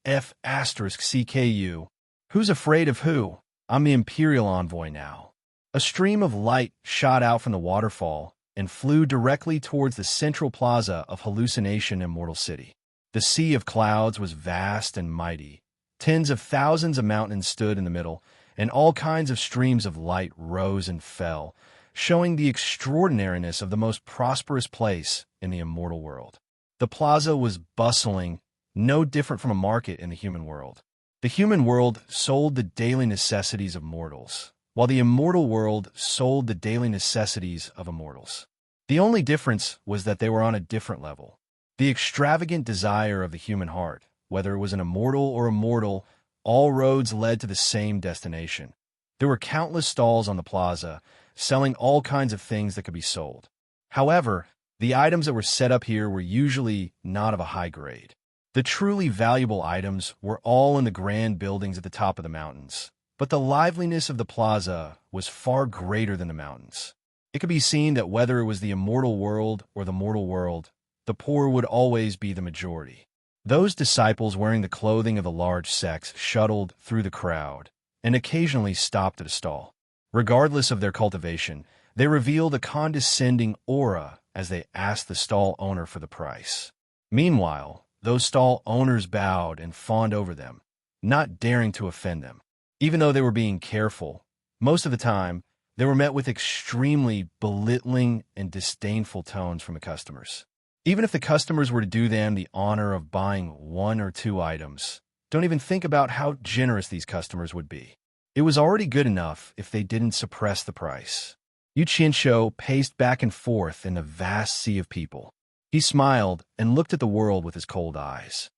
S1: F***CKU. Who's afraid of who? I'm the Imperial Envoy now. A stream of light shot out from the waterfall and flew directly towards the central plaza of Hallucination Immortal City. The sea of clouds was vast and mighty. Tens of thousands of mountains stood in the middle, and all kinds of streams of light rose and fell, showing the extraordinariness of the most prosperous place in the immortal world. The plaza was bustling, no different from a market in the human world. The human world sold the daily necessities of mortals, while the immortal world sold the daily necessities of immortals. The only difference was that they were on a different level. The extravagant desire of the human heart, whether it was an immortal or a mortal, all roads led to the same destination. There were countless stalls on the plaza, selling all kinds of things that could be sold. However, the items that were set up here were usually not of a high grade. The truly valuable items were all in the grand buildings at the top of the mountains, but the liveliness of the plaza was far greater than the mountains. It could be seen that whether it was the immortal world or the mortal world, the poor would always be the majority. Those disciples wearing the clothing of the large sects shuttled through the crowd and occasionally stopped at a stall. Regardless of their cultivation, they revealed a condescending aura as they asked the stall owner for the price. Meanwhile, those stall owners bowed and fawned over them, not daring to offend them. Even though they were being careful, most of the time, they were met with extremely belittling and disdainful tones from the customers. Even if the customers were to do them the honor of buying one or two items, don't even think about how generous these customers would be. It was already good enough if they didn't suppress the price. Yu Qianshou paced back and forth in the vast sea of people. He smiled and looked at the world with his cold eyes.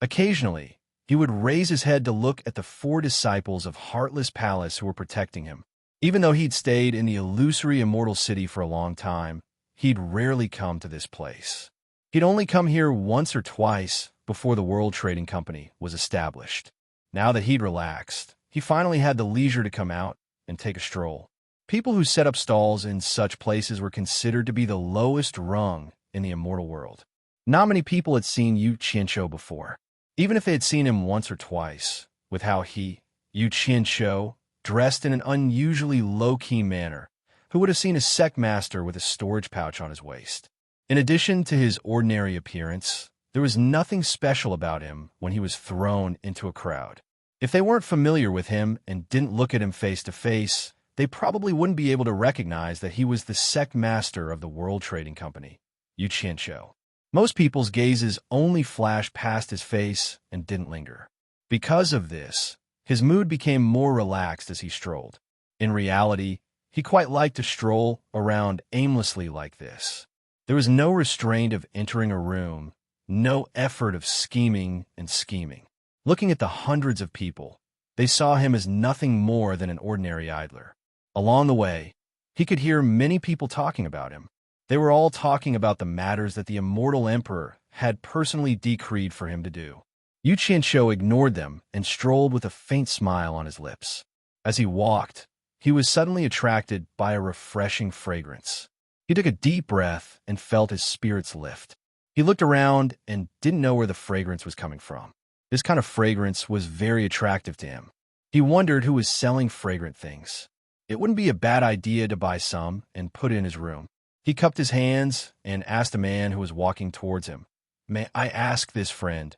S1: Occasionally, he would raise his head to look at the 4 disciples of Heartless Palace who were protecting him. Even though he'd stayed in the illusory immortal city for a long time, he'd rarely come to this place. He'd only come here once or twice before the World Trading Company was established. Now that he'd relaxed, he finally had the leisure to come out and take a stroll. People who set up stalls in such places were considered to be the lowest rung in the immortal world. Not many people had seen Yu Qianshou before. Even if they had seen him once or twice, with how he, Yu Qianshou, dressed in an unusually low-key manner, who would have seen a sect master with a storage pouch on his waist. In addition to his ordinary appearance, there was nothing special about him when he was thrown into a crowd. If they weren't familiar with him and didn't look at him face to face, they probably wouldn't be able to recognize that he was the sect master of the World Trading Company, Yu Qianshou. Most people's gazes only flashed past his face and didn't linger. Because of this, his mood became more relaxed as he strolled. In reality, he quite liked to stroll around aimlessly like this. There was no restraint of entering a room, no effort of scheming and scheming. Looking at the hundreds of people, they saw him as nothing more than an ordinary idler. Along the way, he could hear many people talking about him. They were all talking about the matters that the immortal emperor had personally decreed for him to do. Yu Qianshou ignored them and strolled with a faint smile on his lips. As he walked, he was suddenly attracted by a refreshing fragrance. He took a deep breath and felt his spirits lift. He looked around and didn't know where the fragrance was coming from. This kind of fragrance was very attractive to him. He wondered who was selling fragrant things. It wouldn't be a bad idea to buy some and put it in his room. He cupped his hands and asked a man who was walking towards him, "May I ask this friend,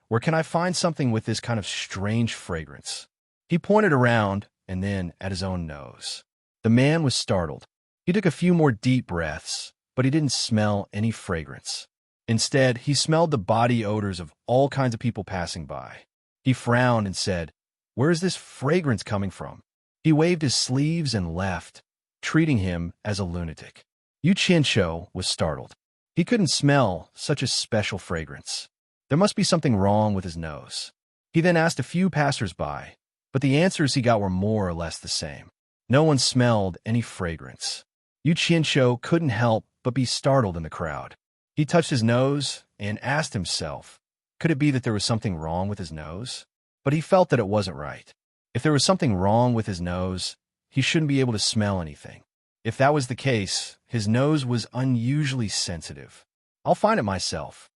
S1: where can I find something with this kind of strange fragrance?" He pointed around and then at his own nose. The man was startled. He took a few more deep breaths, but he didn't smell any fragrance. Instead, he smelled the body odors of all kinds of people passing by. He frowned and said, "Where is this fragrance coming from?" He waved his sleeves and left, treating him as a lunatic. Yu Qianshou was startled. He couldn't smell such a special fragrance. There must be something wrong with his nose. He then asked a few passers-by, but the answers he got were more or less the same. No one smelled any fragrance. Yu Qianshou couldn't help but be startled in the crowd. He touched his nose and asked himself, could it be that there was something wrong with his nose? But he felt that it wasn't right. If there was something wrong with his nose, he shouldn't be able to smell anything. If that was the case, his nose was unusually sensitive. I'll find it myself.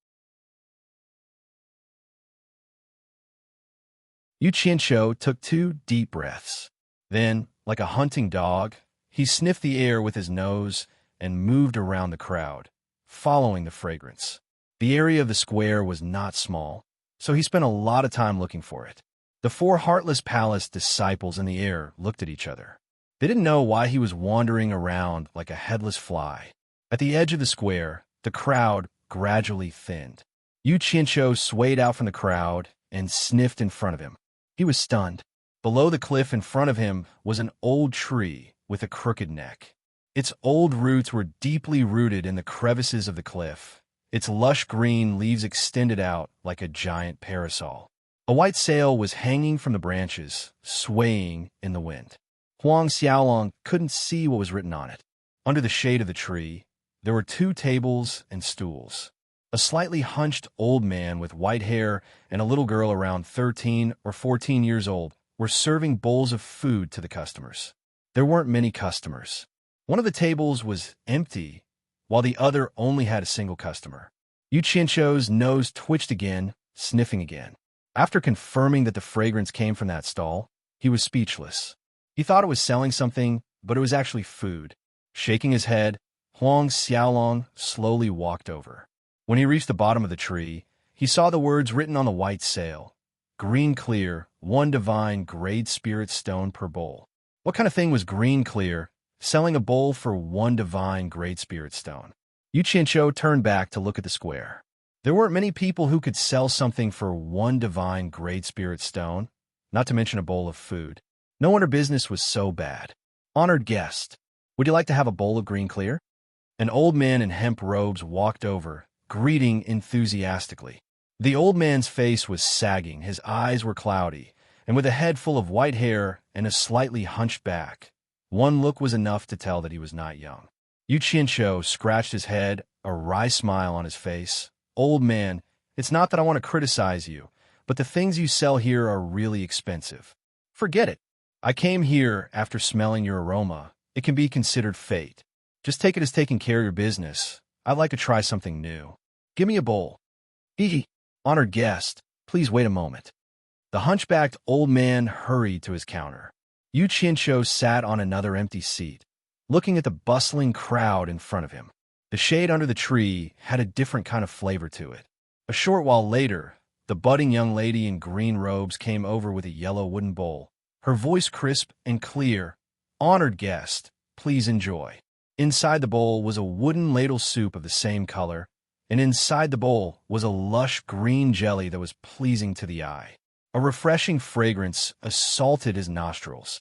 S1: Yu Qianshou took 2 deep breaths. Then, like a hunting dog, he sniffed the air with his nose and moved around the crowd, following the fragrance. The area of the square was not small, so he spent a lot of time looking for it. The four Heartless Palace disciples in the air looked at each other. They didn't know why he was wandering around like a headless fly. At the edge of the square, the crowd gradually thinned. Yu Qianqiu swayed out from the crowd and sniffed in front of him. He was stunned. Below the cliff in front of him was an old tree with a crooked neck. Its old roots were deeply rooted in the crevices of the cliff. Its lush green leaves extended out like a giant parasol. A white sail was hanging from the branches, swaying in the wind. Huang Xiaolong couldn't see what was written on it. Under the shade of the tree, there were 2 tables and stools. A slightly hunched old man with white hair and a little girl around 13 or 14 years old were serving bowls of food to the customers. There weren't many customers. One of the tables was empty, while the other only had a single customer. Yu Qianqiu's nose twitched again, sniffing again. After confirming that the fragrance came from that stall, he was speechless. He thought it was selling something, but it was actually food. Shaking his head, Huang Xiaolong slowly walked over. When he reached the bottom of the tree, he saw the words written on the white sail. Green clear, 1 divine grade spirit stone per bowl. What kind of thing was green clear, selling a bowl for 1 divine grade spirit stone? Yu Qianqiu turned back to look at the square. There weren't many people who could sell something for 1 divine grade spirit stone, not to mention a bowl of food. No wonder business was so bad. Honored guest, would you like to have a bowl of green clear? An old man in hemp robes walked over, greeting enthusiastically. The old man's face was sagging, his eyes were cloudy, and with a head full of white hair and a slightly hunched back, one look was enough to tell that he was not young. Yu Qianqiu scratched his head, a wry smile on his face. Old man, it's not that I want to criticize you, but the things you sell here are really expensive. Forget it. I came here after smelling your aroma. It can be considered fate. Just take it as taking care of your business. I'd like to try something new. Give me a bowl. Hee. Honored guest, please wait a moment. The hunchbacked old man hurried to his counter. Yu Qianqiu sat on another empty seat, looking at the bustling crowd in front of him. The shade under the tree had a different kind of flavor to it. A short while later, the budding young lady in green robes came over with a yellow wooden bowl. Her voice crisp and clear. Honored guest, please enjoy. Inside the bowl was a wooden ladle soup of the same color, and inside the bowl was a lush green jelly that was pleasing to the eye. A refreshing fragrance assaulted his nostrils.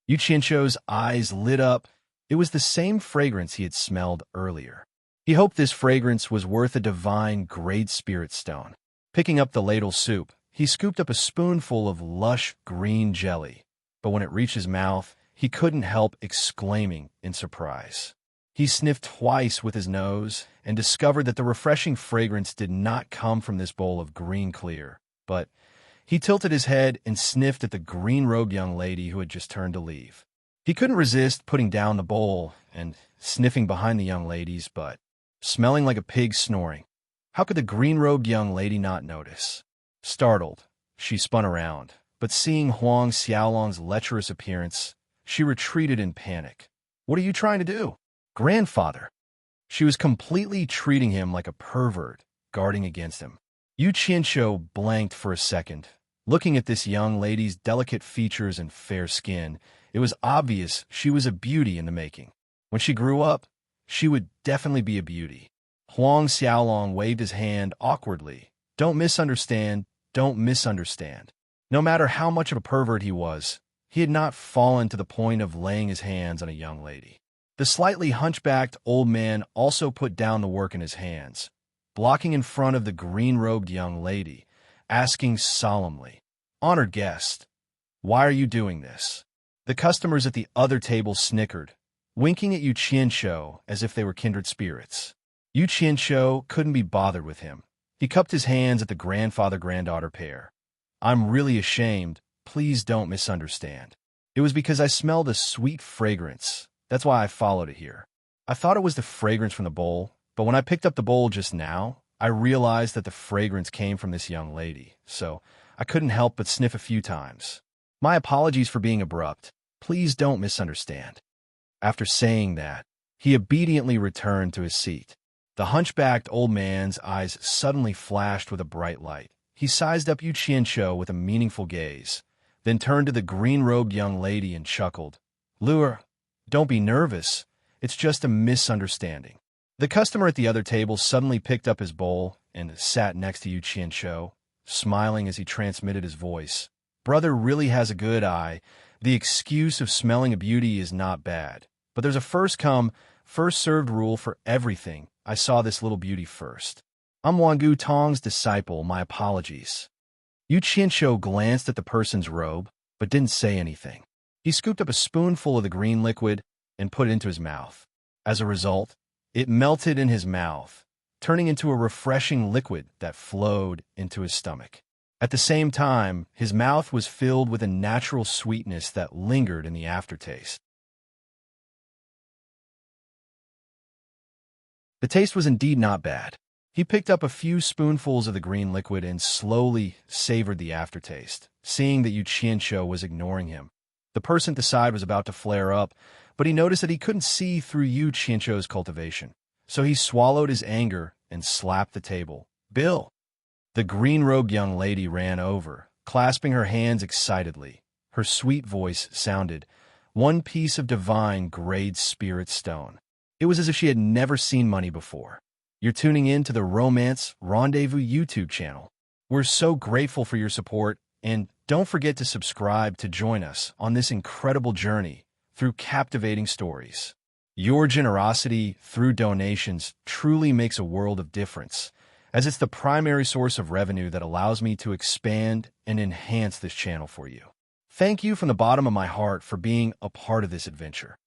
S1: Yu Qianqiu's eyes lit up. It was the same fragrance he had smelled earlier. He hoped this fragrance was worth a divine great spirit stone. Picking up the ladle soup, he scooped up a spoonful of lush green jelly, but when it reached his mouth, he couldn't help exclaiming in surprise. He sniffed twice with his nose and discovered that the refreshing fragrance did not come from this bowl of green clear, but he tilted his head and sniffed at the green-robed young lady who had just turned to leave. He couldn't resist putting down the bowl and sniffing behind the young lady's butt, smelling like a pig snoring. How could the green-robed young lady not notice? Startled, she spun around, but seeing Huang Xiaolong's lecherous appearance, she retreated in panic. What are you trying to do? Grandfather. She was completely treating him like a pervert, guarding against him. Yu Qianqiu blanked for a second. Looking at this young lady's delicate features and fair skin, it was obvious she was a beauty in the making. When she grew up, she would definitely be a beauty. Huang Xiaolong waved his hand awkwardly. Don't misunderstand, don't misunderstand. No matter how much of a pervert he was, he had not fallen to the point of laying his hands on a young lady. The slightly hunchbacked old man also put down the work in his hands, blocking in front of the green-robed young lady, asking solemnly, Honored guest, why are you doing this? The customers at the other table snickered, winking at Yu Qianqiu as if they were kindred spirits. Yu Qianqiu couldn't be bothered with him. He cupped his hands at the grandfather-granddaughter pair. I'm really ashamed. Please don't misunderstand. It was because I smelled a sweet fragrance. That's why I followed it here. I thought it was the fragrance from the bowl, but when I picked up the bowl just now, I realized that the fragrance came from this young lady, so I couldn't help but sniff a few times. My apologies for being abrupt. Please don't misunderstand." After saying that, he obediently returned to his seat. The hunchbacked old man's eyes suddenly flashed with a bright light. He sized up Yu Qianqiu with a meaningful gaze, then turned to the green-robed young lady and chuckled. "Lure, don't be nervous. It's just a misunderstanding." The customer at the other table suddenly picked up his bowl and sat next to Yu Qianqiu, smiling as he transmitted his voice. "Brother really has a good eye. The excuse of smelling a beauty is not bad. But there's a first-come, first-served rule for everything. I saw this little beauty first. I'm Wangu Tong's disciple. My apologies." Yu Qianqiu glanced at the person's robe, but didn't say anything. He scooped up a spoonful of the green liquid and put it into his mouth. As a result, it melted in his mouth, turning into a refreshing liquid that flowed into his stomach. At the same time, his mouth was filled with a natural sweetness that lingered in the aftertaste. The taste was indeed not bad. He picked up a few spoonfuls of the green liquid and slowly savored the aftertaste, seeing that Yu Qianqiu was ignoring him. The person at the side was about to flare up, but he noticed that he couldn't see through Yu Qianqiu's cultivation. So he swallowed his anger and slapped the table. "Bill!" The green-robed young lady ran over, clasping her hands excitedly. Her sweet voice sounded, "One piece of divine grade spirit stone." It was as if she had never seen money before. You're tuning in to the Romance Rendezvous YouTube channel. We're so grateful for your support, and don't forget to subscribe to join us on this incredible journey through captivating stories. Your generosity through donations truly makes a world of difference, as it's the primary source of revenue that allows me to expand and enhance this channel for you. Thank you from the bottom of my heart for being a part of this adventure.